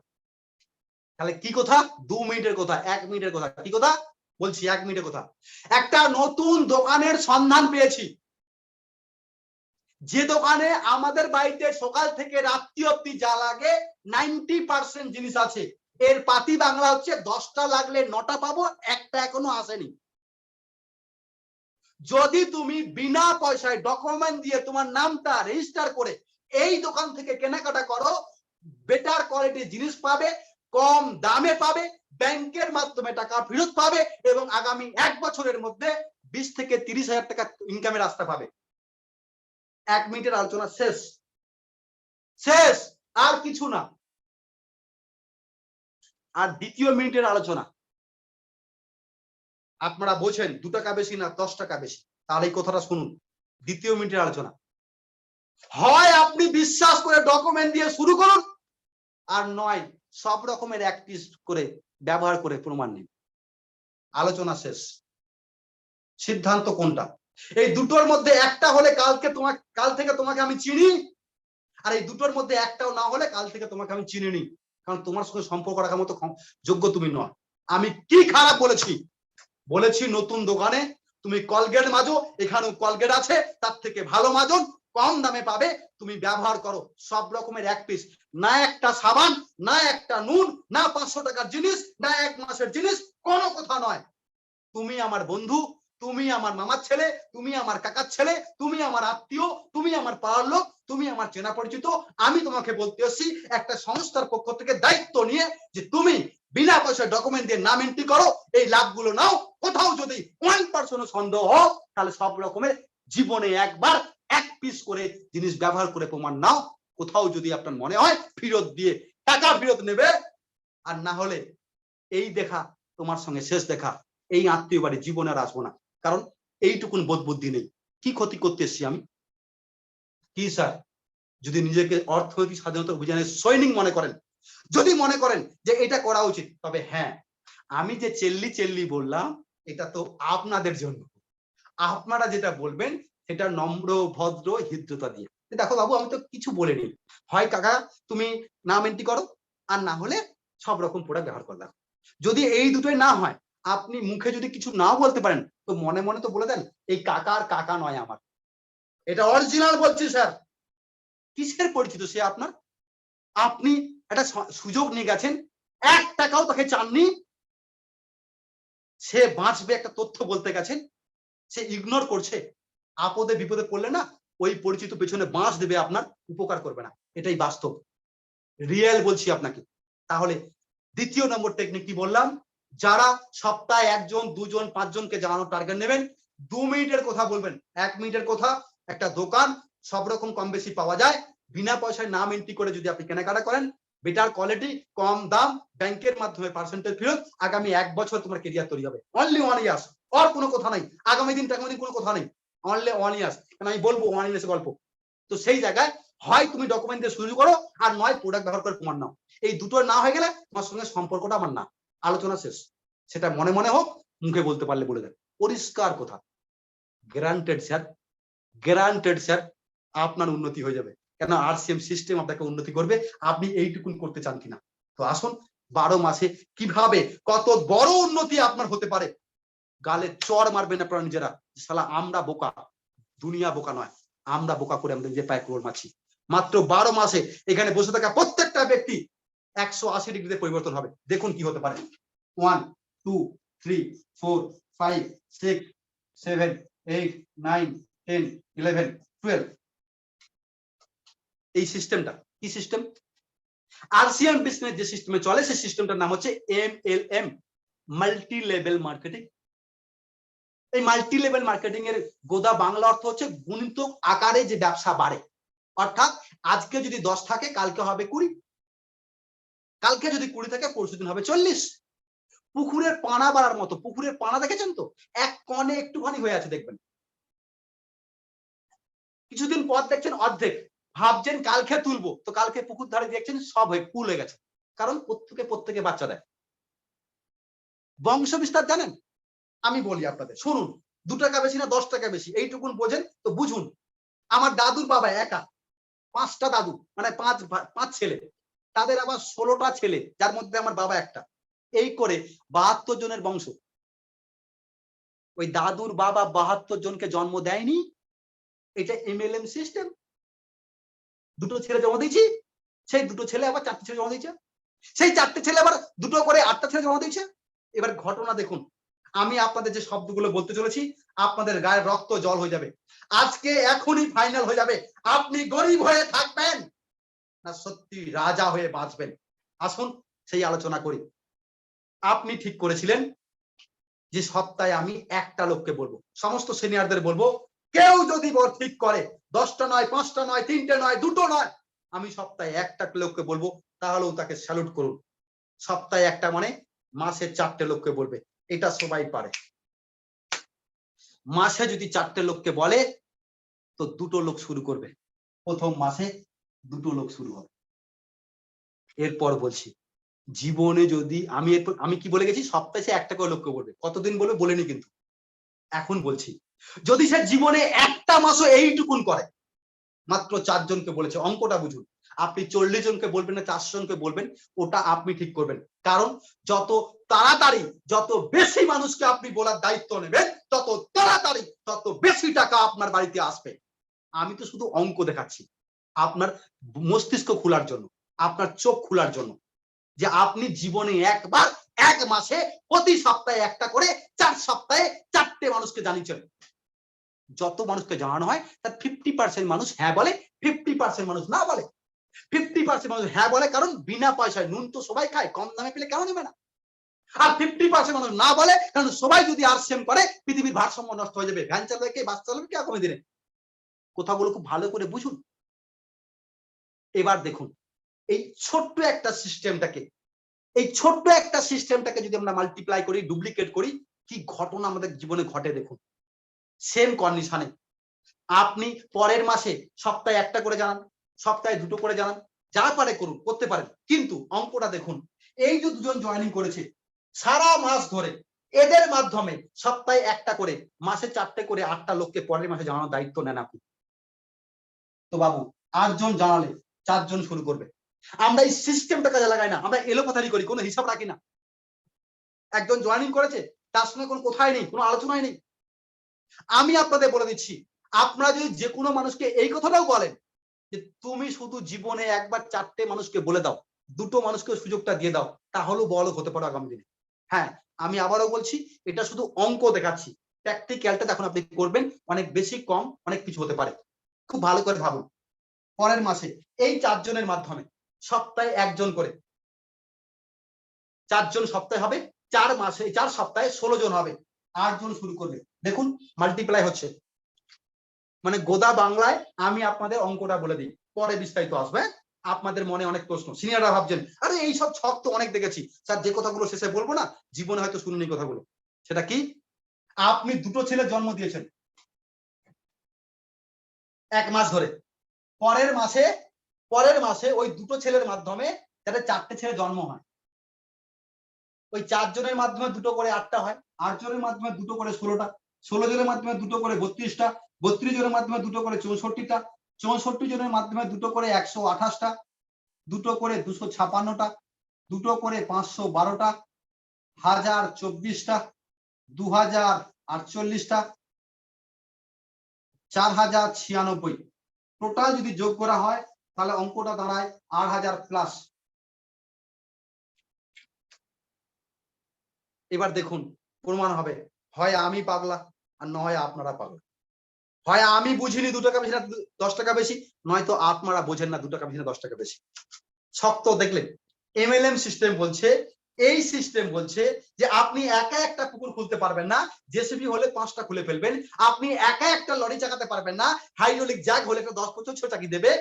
তাহলে কি কথা? 2 মিনিটের কথা, 1 মিনিটের কথা। কি কথা বলছি? 1 মিনিটের কথা। একটা নতুন দোকানের সন্ধান পেয়েছি, যে দোকানে আমাদের বাড়িতে সকাল থেকে রাত্রি অব্দি যা লাগে 90% জিনিস আছে। এর পাতি বাংলা হচ্ছে 10টা লাগলে 9টা পাবো, একটা এখনো আসেনি। যদি তুমি বিনা পয়সায় ডকুমেন্ট দিয়ে তোমার নামটা রেজিস্টার করে এই দোকান থেকে কেনাকাটা করো, বেটার কোয়ালিটির জিনিস পাবে, কম দামে পাবে, ব্যাংকের মাধ্যমে টাকা ফেরত পাবে, এবং আগামী 1 বছরের মধ্যে 20 থেকে 30 হাজার টাকা ইনকামের রাস্তা পাবে। 1 মিনিটের আলোচনা শেষ, শেষ, আর কিছু না। আর দ্বিতীয় মিনিটের আলোচনা, আপনারা বোঝেন 2 টাকা বেশি না 10 টাকা বেশি, তাহলে এই কথাটা শুনুন। দ্বিতীয় মিনিটের আলোচনা, হয় আপনি বিশ্বাস করে ডকুমেন্ট দিয়ে শুরু করুন, আর নয় সব রকমের অ্যাক্টিভ করে ব্যবহার করে প্রমাণ নিন। আলোচনা শেষ। সিদ্ধান্ত কোনটা? এই দুটোর মধ্যে একটা হলে কাল থেকে তোমাকে আমি চিনি, আর এই দুটোর মধ্যে একটাও না হলে কাল থেকে তোমাকে আমি চিনি নি, কারণ তোমার সঙ্গে সম্পর্ক রাখার মতো যোগ্য তুমি নয়। আমি কি খারাপ বলেছি? বলেছি নতুন দোকানে তুমি কলগেট মাজো, এখানেও কলগেট আছে, তার থেকে ভালো মাজন, কম দামে পাবে, তুমি ব্যবহার করো। সব রকমের এক পিস, না একটা সাবান, না একটা নুন, না 500 টাকার জিনিস, না 1 মাসের জিনিস, কোনো কথা নয়। তুমি আমার বন্ধু, তুমি আমার মামার ছেলে, তুমি আমার কাকার ছেলে, তুমি আমার আত্মীয়, তুমি আমার পাড়ার লোক, তুমি আমার চেনা পরিচিত। আমি তোমাকে বলতে আসছি একটা সংস্থার পক্ষ থেকে দায়িত্ব নিয়ে, যে তুমি বিনা পয়সায় ডকুমেন্ট দিয়ে নাম এন্ট্রি করো, এই লাভগুলো নাও। কোথাও যদি 1% সন্দেহ হয় তাহলে সব রকমের জীবনে একবার 1 পিস করে জিনিস ব্যবহার করে প্রমাণ নাও। কোথাও যদি আপনার মনে হয় ফেরত দিয়ে টাকা ফেরত নেবে, আর না হলে এই দেখা তোমার সঙ্গে শেষ দেখা, এই আত্মীয় বাড়ি জীবনে আর আসবো না, কারণ এইটুকুন বোধ বুদ্ধি নেই। কি ক্ষতি করতে এসছি আমি? কি স্যার, যদি নিজেকে অর্থনৈতিক স্বাধীনতা অভিযানের সৈনিক মনে করেন, যদি মনে করেন যে এটা করা উচিত, তবে হ্যাঁ, আমি যে চেল্লি বললাম এটা তো আপনাদের জন্য। আপনারা যেটা বলবেন সেটা নম্র ভদ্র হৃদ্যতা দিয়ে। দেখো বাবু, আমি তো কিছু বলিনি, হয় কাকা তুমি নাম এন্ট্রি করো, আর না হলে সব রকম প্রোডাক্ট ব্যবহার করে দেখো। যদি এই দুটোই না হয়, আপনি মুখে যদি কিছু নাও বলতে পারেন, তো মনে মনে তো বলে দেন এই কাকা আর কাকা নয় আমার, এটা অরিজিনাল বলছি স্যার। কিসের পরিচিত সে আপনার? আপনি একটা সুযোগ নিয়ে গেছেন, 1 টাকাও তাকে চাননি, সে বাঁচবে একটা তথ্য বলতে গেছেন, সে ইগনোর করছে। আপদে বিপদে পড়লে না ওই পরিচিত পেছনে বাঁশ দেবে, আপনার উপকার করবে না। এটাই বাস্তব, রিয়েল বলছি আপনাকে। তাহলে দ্বিতীয় নম্বর টেকনিক কি বললাম? যারা সপ্তাহে 1 জন 2 জন 5 জনকে জানানোর টার্গেট নেবেন, 2 মিনিটের কথা বলবেন। 1 মিনিটের কথা, একটা দোকান সব রকম কম বেশি পাওয়া যায়, বিনা পয়সায় নাম এন্ট্রি করে যদি আপনি কেনাকাটা করেন, বেটার কোয়ালিটি, কম দাম, ব্যাংকের মাধ্যমে পার্সেন্টেজ ফেরত, আগামী 1 বছর তোমার কেরিয়ার তৈরি হবে। অনলি 1 ইয়ার্স, আর কোনো কথা নাই। আগামী দিন কোনো কথা নেই, অনলি 1 ইয়ার্স। কারণ আমি বলবো 1 ইয়ার্স গল্প। তো সেই জায়গায় হয় তুমি ডকুমেন্ট দিয়ে শুরু করো, আর নয় প্রোডাক্ট ব্যবহার করে প্রমাণ নাও। এই দুটো না হয়ে গেলে তোমার সঙ্গে সম্পর্কটা আমার না। আলোচনা শেষ। সেটা মনে মনে হোক, মুখে বলতে পারলে বলে দেন, পরিষ্কার কথা। গ্যারান্টেড স্যার, গ্যারান্টেড স্যার আপনার উন্নতি হয়ে যাবে। কেন আরসিএম সিস্টেম আপনাকে উন্নতি করবে। আপনি এইটুকুন করতে চান কিনা? তো আসুন 12 মাসে কিভাবে কত বড় উন্নতি আপনার হতে পারে। গালে চড় মারবেন আপনারা নিজেরা, শালা আমরা বোকা, দুনিয়া বোকা নয়, আমরা বোকা করে আমাদের যে পায়ে ক্রোড় মারছি। মাত্র 12 মাসে এখানে বসে থাকা প্রত্যেকটা ব্যক্তি 180 ডিগ্রিতে পরিবর্তন হবে। দেখুন কি হতে পারে। 1 2 3 4 5 6 7 8 9 10 11 12 এই সিস্টেমটা কি সিস্টেম? আরসিএম বিজনেস যে সিস্টেমে চলে সেই সিস্টেমটার নাম হচ্ছে MLM, মাল্টি লেভেল মার্কেটিং। এই মাল্টি লেভেল মার্কেটিং এর গোদা বাংলা অর্থ হচ্ছে গুণিতক আকারে যে ব্যবসা বাড়ে। অর্থাৎ আজকে যদি 10 থাকে কালকে হবে 20, কালকে যদি 20 থাকে পরশুদিন হবে 40। পুকুরের পানা বাড়ার মতো। পুকুরের পানা দেখেছেন তো, এক কণে একটুখানি হয়ে আছে দেখবেন, কিছুদিন পর দেখছেন অর্ধেক, ভাবছেন কালকে তুলবো, তো কালকে পুকুর ধারে দেখছেন সব হয়ে ফুল হয়ে গেছে। কারণ প্রত্যেকে বাচ্চা দেয়। বংশ বিস্তার জানেন? আমি বলি আপনাদের শুনুন, 2 টাকা বেশি না 10 টাকা বেশি এইটুকুন বোঝেন তো বুঝুন। আমার দাদুর বাবা একা 5টা দাদু, মানে 5 ছেলে, তাদের আবার 16টা ছেলে, যার মধ্যে আমার বাবা একটা। এই করে 72 জনের বংশ। ওই দাদুর বাবা 72 জনকে জন্ম দেয়নি, এটা MLM সিস্টেম। 2টো ছেলে জন্ম দিয়েছি, সেই 2টো ছেলে আবার 4টে ছেলে জন্ম দিয়েছে, সেই 4টে ছেলে আবার 2টো করে 8টা ছেলে জন্ম দিয়েছে। এবার ঘটনা দেখুন, আমি আপনাদের যে শব্দগুলো বলতে চলেছি আপনাদের গায়ের রক্ত জল হয়ে যাবে। আজকে এখনই ফাইনাল হয়ে যাবে, আপনি গরিব হয়ে থাকবেন না সত্যি রাজা হয়ে বাঁচবেন। আসুন সেই আলোচনা করি। আপনি ঠিক করেছিলেন যে সপ্তাহে আমি একটা লোককে বলবো, সমস্ত সিনিয়রদের বলবো, কেউ যদি ঠিক করে 10টা নয়, 5টা নয়, 3টে নয়, 2টো নয়, আমি সপ্তাহে একটা লোককে বলবো, তাহলেও তাকে স্যালুট করুন। সপ্তাহে একটা মানে মাসে 4টে লোককে বলবে, এটা সবাই পারে। মাসে যদি 4টে লোককে বলে তো 2টো লোক শুরু করবে, প্রথম মাসে 2টো লোক শুরু হবে। এরপর বলছি জীবনে যদি আমি কি বলে গেছি, সপ্তাহে একটা করে লোককে বলবে। কতদিন বলবে বলেনি কিন্তু, এখন বলছি যদি সে জীবনে একটা মাসও এইটুকুন করে, মাত্র 4 জনকে বলেছে, অঙ্কটা বুঝুন। আপনি 40 জনকে বলবেন না 400 জনকে বলবেন, ওটা আপনি ঠিক করবেন। কারণ যত তাড়াতাড়ি যত বেশি মানুষকে আপনি বলার দায়িত্ব নেবেন, তত তাড়াতাড়ি তত বেশি টাকা আপনার বাড়িতে আসবে। আমি তো শুধু অঙ্ক দেখাচ্ছি আপনার মস্তিষ্ক খোলার জন্য, আপনার চোখ খোলার জন্য, যে আপনি জীবনে একবার এক মাসে প্রতি সপ্তাহে একটা করে 4 সপ্তাহে 4টে মানুষকে জানিয়েছেন। যত মানুষকে জানানো হয় তার 50% মানুষ হ্যাঁ বলে, 50% মানুষ না বলে। 50% মানুষ হ্যাঁ বলে কারণ বিনা পয়সায় নুন তো সবাই খায়, কম দামে পেলে কেন নেবে না। আর 50% মানুষ না বলে কারণ সবাই যদি আরসিএম করে পৃথিবীর ভারসাম্য নষ্ট হয়ে যাবে। ভ্যান চালাবে কে, বাস চালাবে কে আগামী দিনে? কথাগুলো খুব ভালো করে বুঝুন। এবার দেখুন এই ছোট্ট একটা সিস্টেমটাকে যদি আমরা মাল্টিপ্লাই করি, ডুপ্লিকেট করি, কি ঘটনা আমাদের জীবনে ঘটে দেখুন। সেম কন্ডিশনে আপনি পরের মাসে সপ্তাহে একটা করে জানান, সপ্তাহে 2টো করে জানান, যা পারে করুন, করতে পারেন। কিন্তু অঙ্কটা দেখুন, এই যে 2জন জয়েনিং করেছে সারা মাস ধরে, এদের মাধ্যমে সপ্তাহে একটা করে, মাসে 4টে করে 8টা লোককে পরের মাসে জানানোর দায়িত্ব নেন আপনি। তো বাবু 8 জন জানালে 4 জন শুরু করবে। আমরা এই সিস্টেমটা কাজে লাগাই না, আমরা এলোপাথারি করি, কোনো হিসাব রাখি না। একজন জয়েনিং করেছে, তার সঙ্গে কোনো কথাই নেই, কোনো আলোচনাই নেই। আমি আপনাদের বলে দিচ্ছি, আপনারা যদি যে কোনো মানুষকে এই কথাটাও বলেন যে তুমি শুধু জীবনে একবার 4টে মানুষকে বলে দাও, 2টো মানুষকে সুযোগটা দিয়ে দাও, তাহলেও বড় হতে পারো আগামী দিনে। হ্যাঁ, আমি আবারও বলছি, এটা শুধু অঙ্ক দেখাচ্ছি, প্র্যাকটিক্যালটা যখন আপনি করবেন অনেক বেশি কম অনেক কিছু হতে পারে। খুব ভালো করে ভাবুন, পরের মাসে এই 4 জনের মাধ্যমে সপ্তাহে 1 জন করে, 4 জন সপ্তাহে হবে, 4 মাসে 4 সপ্তাহে 16 জন হবে, 8 জন শুরু করবে। দেখুন মাল্টিপ্লাই হচ্ছে। মানে গোদা বাংলায় আমি আপনাদের অঙ্কটা বলে দিই, পরে বিস্তারিত আসবে। আপনাদের মনে অনেক প্রশ্ন, সিনিয়ররা ভাবছেন আরে এইসব ছক তো অনেক দেখেছি স্যার, যে কথাগুলো শেষে বলবো না জীবনে হয়তো শুনুনি কথাগুলো। সেটা কি, আপনি 2টো ছেলে জন্ম দিয়েছেন 1 মাস ধরে, পরের মাসে ওই 2টো ছেলের মাধ্যমে যাতে 4টে ছেলে জন্ম হয়, ওই 4 জনের মাধ্যমে 2টো করে 8টা হয়, 8 জনের মাধ্যমে 2টো করে 16টা, 16 জনের মাধ্যমে দুটো করে 32টা, 32 জনের মাধ্যমে দুটো করে 64টা, 64 জনের মাধ্যমে দুটো করে 128টা, দুটো করে 256টা, দুটো করে 512টা, 1024টা, 2048টা, 4096। টোটাল যদি যোগ করা হয় তাহলে অঙ্কটা দাঁড়ায় 8000 প্লাস। এবার দেখুন প্রমাণ হবে, হয় আমি পাগলা আর নয় আপনারা পাগলা, হয় আমি বুঝিনি 2 টাকা বেশি না 10 টাকা বেশি, নয়তো আপনারা বোঝেন না 2 টাকা বেশি না 10 টাকা বেশি। শক্ত দেখলেন, এমএলএম সিস্টেম বলছে, এই সিস্টেম বলছে যে আপনি একা একটা পুকুর খুলতে পারবেন না, জেসিবি হলে 5টা খুলে ফেলবেন, আপনি একা একটা লরি চালাতে পারবেন না, হাইড্রোলিক জ্যাক হলে একটা 10 বছর চাকি দেবে,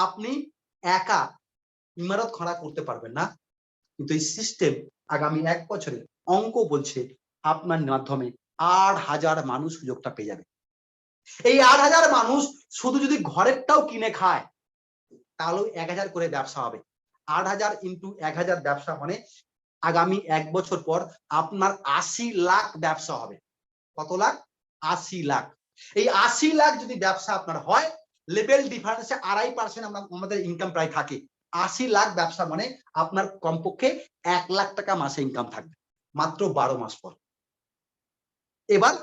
আপনি একা ইমারত খড়া করতে পারবেন না। কিন্তু এই সিস্টেম আগামী 1 বছরে অঙ্ক বলছে আপনার মাধ্যমে 8000 মানুষ সুযোগটা পেয়ে যাবে। এই 8000 মানুষ শুধু যদি ঘরেরটাও কিনে খায় তাহলেও 1000 করে ব্যবসা হবে। 8000 ইন্টু 1000 ব্যবসা মানে আগামী 1 বছর পর আপনার 80 লাখ ব্যবসা হবে। কত লাখ? 80 লাখ। এই 80 লাখ যদি ব্যবসা আপনার হয়, লেভেল ডিফারেন্সে 2.5% আমাদের ইনকাম প্রায় থাকে। 80 লাখ ব্যবসা মানে আপনার কমপক্ষে 1 লাখ টাকা মাসে ইনকাম থাকবে মাত্র 12 মাস পর। এবার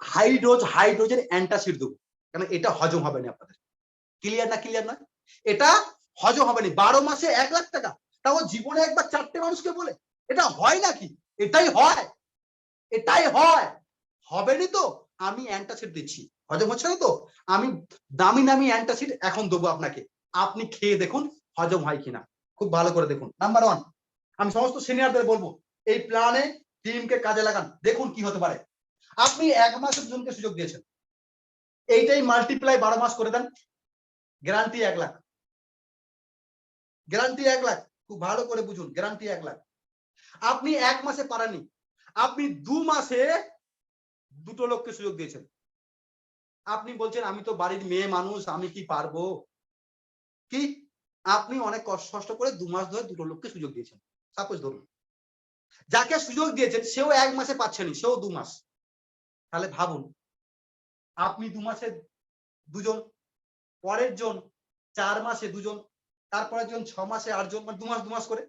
হাইড্রোজেন অ্যান্টাসিড দেবো, কারণ এটা হজম হবে না আপনাদের। ক্লিয়ার না? ক্লিয়ার না? এটা হজম হবে না। 12 মাসে 1 লাখ টাকা, তাও জীবনে একবার 4টে মানুষকে বলে, এটা হয় নাকি? এটাই হয়, এটাই হয়। হবে না তো আমি অ্যান্টাসিড দিচ্ছি, হজম হচ্ছে না তো আমি দামি দামি অ্যান্টাসিড এখন দেবো আপনাকে, আপনি খেয়ে দেখুন হজম হয় কিনা। খুব ভালো করে দেখুন। নাম্বার 1, আমি সমস্ত সিনিয়রদের বলবো এই প্ল্যানে টিমকে কাজে লাগান, দেখুন কি হতে পারে। আপনি 1 মাসের জনকে সুযোগ দিয়েছেন, এইটাই মাল্টিপ্লাই 12 মাস করে দেন, গ্যারান্টি 1 লাখ। গ্যারান্টি 1 লাখ, খুব ভালো করে বুঝুন, গ্যারান্টি 1 লাখ। আপনি 1 মাসে পারেননি, আপনি 2 মাসে 2টো লোককে সুযোগ দিয়েছেন। আপনি বলছেন আমি তো বাড়ির মেয়ে মানুষ, আমি কি পারবো? কি আপনি অনেক কষ্ট করে 2 মাস ধরে 2টো লোককে সুযোগ দিয়েছেন। সাপোজ ধরুন যাকে সুযোগ দিয়েছেন সেও 1 মাসে পাচ্ছেনি, সেও 2 মাস। তাহলে ভাবুন আপনি 2 মাসে 2 জন, পরের জন 4 মাসে 2 জন, তারপরের জন 6 মাসে 8 জন, মানে 2 মাস করে।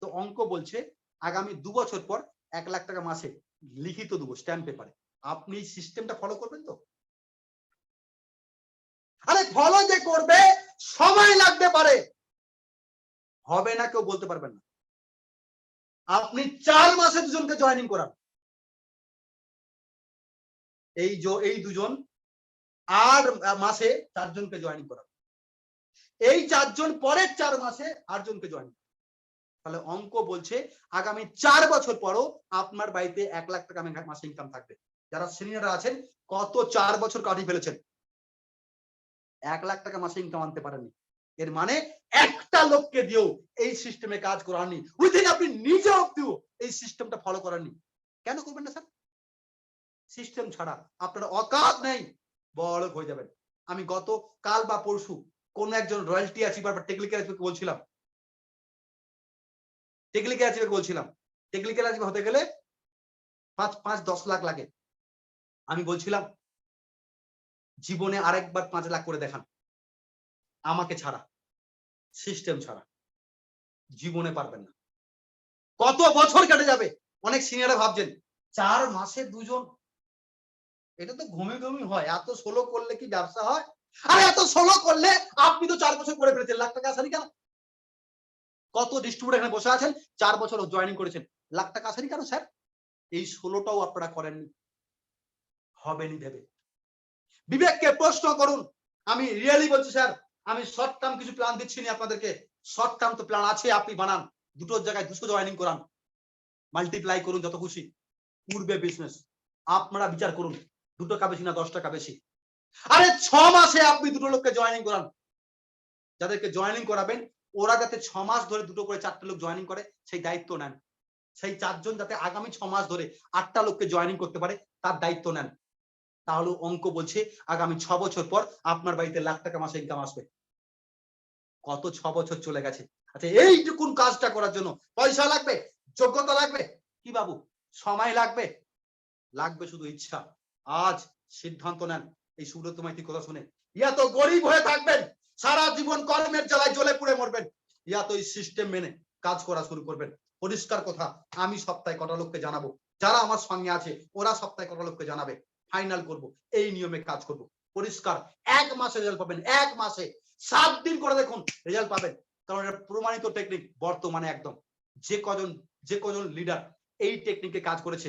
তো অঙ্ক বলছে আগামী 2 বছর পর 1 লাখ টাকা মাসে লিখিত দেবো স্ট্যাম্প পেপারে। আপনি সিস্টেমটা ফলো করবেন তো? আরে ফলো যে করবে সময় লাগতে পারে, হবে না কেউ বলতে পারবেন না। আপনি 4 মাসে 2 জনকে জয়েনিং করান, এই 2 জন 8 মাসে 4 জনকে জয়েনিং করান, এই 4 জন পরের 4 মাসে 8 জনকে জয়েনিং। তাহলে অঙ্ক বলছে আগামী 4 বছর পরও আপনার বাড়িতে 1 লাখ টাকা মাসে ইনকাম থাকবে। যারা সিনিয়ররা আছেন কত 4 বছর কাটিয়ে ফেলেছেন, 1 লাখ টাকা মাসে ইনকাম আনতে পারেননি, এর মানে একটা লোককে দিয়েও এই সিস্টেমে কাজ করাননি, উইদিন আপনি নিজে অব্দিও এই সিস্টেমটা ফলো করাননি। কেন করবেন না স্যার? সিস্টেম ছাড়া আপনার অকাত নেই, বড় হয়ে যাবেন। আমি গত কাল বা পরশু কোন একজন রয়্যালটি অ্যাচিভার বা টেকনিক্যাল অ্যাচিভার বলছিলাম, টেকনিক্যাল অ্যাচিভার হতে গেলে 5-10 লাখ লাগে। আমি বলছিলাম জীবনে আরেকবার 5 লাখ করে দেখান, আমাকে ছাড়া, সিস্টেম ছাড়া জীবনে পারবেন না। কত বছর কেটে যাবে। অনেক সিনিয়ররা ভাবছেন 4 মাসে 2 জন, এটা তো ঘুমে হয়, এত সোলো করলে কি ব্যবসা হয়? আরে এত সোলো করলে আপনি তো 4 বছর করে ফেলেছেন, লাখ টাকা আসেনি কেন? কত ডিস্ট্রিবিউটর এখানে বসে আছেন 4 বছর জয়েনিং করেছেন, লাখ টাকা আসেনি কেন স্যার? এই 16টাও আপনারা করেননি, হবেনি ভেবে। বিবেককে প্রশ্ন করুন। আমি রিয়েলি বলছি স্যার, আমি শর্ট টার্ম কিছু প্ল্যান দিচ্ছি না আপনাদেরকে, শর্ট টার্ম তো প্ল্যান আছে, আপনি বানান, 2টোর জায়গায় 200 জয়েনিং করান, মাল্টিপ্লাই করুন যত খুশি, পূর্বে বিজনেস। আপনারা বিচার করুন 2 টাকা বেশি না 10 টাকা বেশি। আরে 6 মাসে আপনি 2টো লোককে জয়েনিং করান, যাদেরকে জয়েনিং করাবেন ওরা যাতে 6 মাস ধরে 2টো করে 4টে লোক জয়েনিং করে সেই দায়িত্ব নেন। সেই 4 জন যাতে আগামী 6 মাস ধরে 8টা লোককে জয়েনিং করতে পারে তার দায়িত্ব নেন। তাহলে অঙ্ক বলছে আগামী 6 বছর পর আপনার বাড়িতে লাখ টাকা মাসে ইনকাম আসবে। কত 6 বছর চলে গেছে। আচ্ছা এইটুকুন কাজটা করার জন্য পয়সা লাগবে, যোগ্যতা লাগবে কি বাবু? সময় লাগবে। লাগবে শুধু ইচ্ছা। আজ সিদ্ধান্ত নেন এই সুব্রত মাইতির কথা শুনে, ইয়া তো গরিব হয়ে থাকবেন, সারা জীবন কর্মের জ্বালায় জ্বলে পুড়ে মরবেন, ইয়া তো এই সিস্টেম মেনে কাজ করা শুরু করবেন। পরিষ্কার কথা, আমি সপ্তাহে কটা লোককে জানাবো, যারা আমার সঙ্গে আছে ওরা সপ্তাহে কটা লোককে জানাবে, ফাইনাল করব, এই নিয়মে কাজ করব। পরিষ্কার 1 মাসে রেজাল্ট পাবেন, 1 মাসে 7 দিন করে দেখুন রেজাল্ট পাবেন, কারণ এটা প্রমাণিত টেকনিক। বর্তমানে একদম যে কজন লিডার এই টেকনিকে কাজ করেছে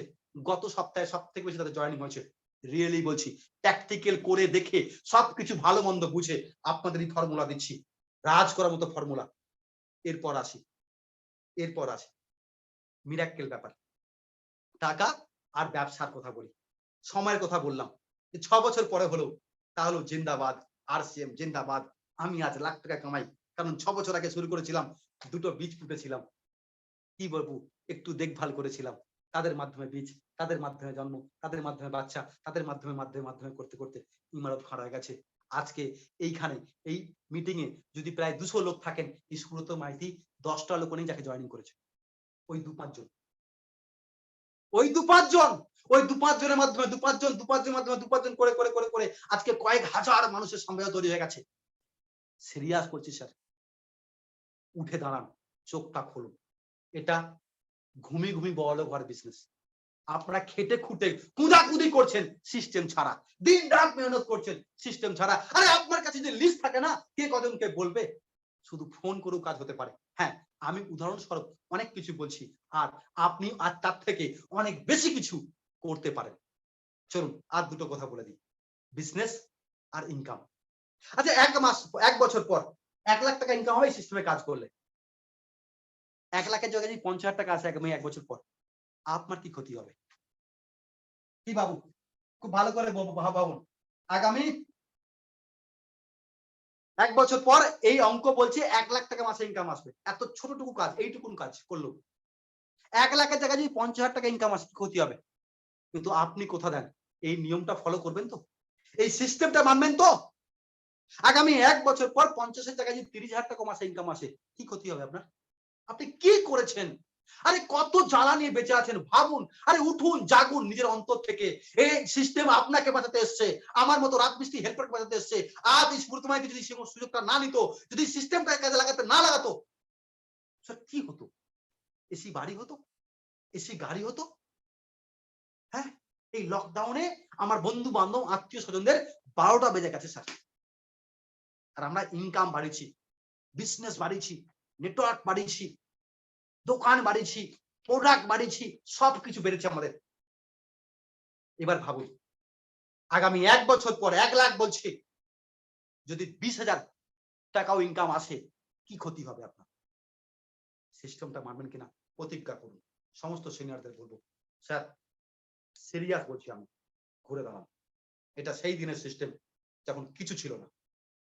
গত সপ্তাহে সবথেকে বেশি তাদের জয়েনিং হয়েছে। রিয়েলি বলছি, প্র্যাকটিক্যাল করে দেখে সবকিছু ভালো মন্দ বুঝে আপনাদের এই ফর্মুলা দিচ্ছি, রাজ করার মতো ফর্মুলা। এরপর আসি মিরাক্কেল ব্যাপার, টাকা আর ব্যবসার কথা বলি। সময়ের কথা বললাম, 6 বছর পরে হলেও তাহলেও জিন্দাবাদ RCM জিন্দাবাদ। আমি আজ লাখ টাকা কামাই, কারণ 6 বছর আগে শুরু করেছিলাম, দুটো বীজ পুঁতেছিলাম, কি বলবো, একটু দেখভাল করেছিলাম, তাদের মাধ্যমে বীজ, তাদের মাধ্যমে জন্ম, তাদের মাধ্যমে বাচ্চা, তাদের মাধ্যমে করতে করতে ইমারত খাড়া হয়ে গেছে। আজকে এইখানে এই মিটিং এ যদি প্রায় 200 লোক থাকেন, এই সুব্রত মাইতি 10টা লোক নেই যাকে জয়েনিং করেছে, ওই 2-5 জন, ওই 2-5 জন, ওই 2-5 জনের মাধ্যমে 2-5 জনের মাধ্যমে 2-5 জন করে করে করে করে আজকে কয়েক হাজার মানুষের সম্মেলন তৈরি হয়ে গেছে। সিরিয়াস করছি স্যার, উঠে দাঁড়ান, চোখটা খুলুন। এটা ঘুমি ঘুমি বড় ঘর বিজনেস। আপনারা খেটে খুঁটে কুদাকুদি করছেন সিস্টেম ছাড়া, দিন রাত মেহনত করছেন সিস্টেম ছাড়া। আরে আপনার কাছে যে লিস্ট থাকে না, কে কজনকে বলবে, শুধু ফোন করেও কাজ হতে পারে। হ্যাঁ, আমি উদাহরণস্বরূপ অনেক কিছু বলছি, আর আপনি আর তার থেকে অনেক বেশি কিছু করতে পারেন। চলুন আর দুটো কথা বলে দিই, বিজনেস আর ইনকাম। আচ্ছা, 1 বছর পর 1 লাখ টাকা ইনকাম হবে সিস্টেমে কাজ করলে। 1 লাখের জায়গায় যদি 50,000 টাকা আসে আগামী 1 বছর পর, আপনার কি ক্ষতি হবে? কি বাবু, খুব ভালো করে ভাবুন। আগামী 1 বছর পর এই অঙ্ক বলছে 1 লাখ টাকা মাসে ইনকাম আসবে। এত ছোটটুকু কাজ, এইটুকুন কাজ করলো 1 লাখের জায়গায় যদি 50,000 টাকা ইনকাম আসে, ক্ষতি হবে? কিন্তু আপনি কোথা দেন, এই নিয়মটা ফলো করবেন তো, এই সিস্টেমটা মানবেন তো? আগামী 1 বছর পর 50,000 জায়গায় যদি 30,000 টাকা মাসে ইনকাম আসে, কি ক্ষতি হবে আপনার? আপনি কি করেছেন? আরে কত জ্বালা নিয়ে বেঁচে আছেন ভাবুন। আরে উঠুন, জাগুন নিজের অন্তর থেকে। এই সিস্টেম আপনাকে বাঁচাতে এসছে, আমার মতো রাজমিস্ত্রি হেল্পারকে বাঁচাতে এসছে। আজ এই সুব্রত মাইতি যদি সে সুযোগটা না নিত, যদি সিস্টেমটা কাজে লাগাতে না লাগাতো, স্যার কি হতো? এসি বাড়ি হতো, এসি গাড়ি হতো। হ্যাঁ, এই লকডাউনে আমার বন্ধু বান্ধব আত্মীয় স্বজনদের 12টা বেজে গেছে স্যার, আর আমরা ইনকাম বাড়িয়েছি, বিজনেস বাড়িয়েছি, নেটওয়ার্ক বাড়িয়েছি, দোকান বাড়িয়েছি, প্রোডাক্ট বাড়িয়েছি, সবকিছু বেড়েছে আমাদের। এবার ভাবুন, আগামী 1 বছর পর 1 লাখ বলছি, যদি 20,000 টাকাও ইনকাম আসে, কি ক্ষতি হবে আপনার? সিস্টেমটা মানবেন কিনা প্রতিজ্ঞা করুন। সমস্ত সিনিয়রদের বলবো, স্যার সিরিয়াস বলছি, আমি ঘুরে দাঁড়ান। এটা সেই দিনের সিস্টেম যখন কিছু ছিল না,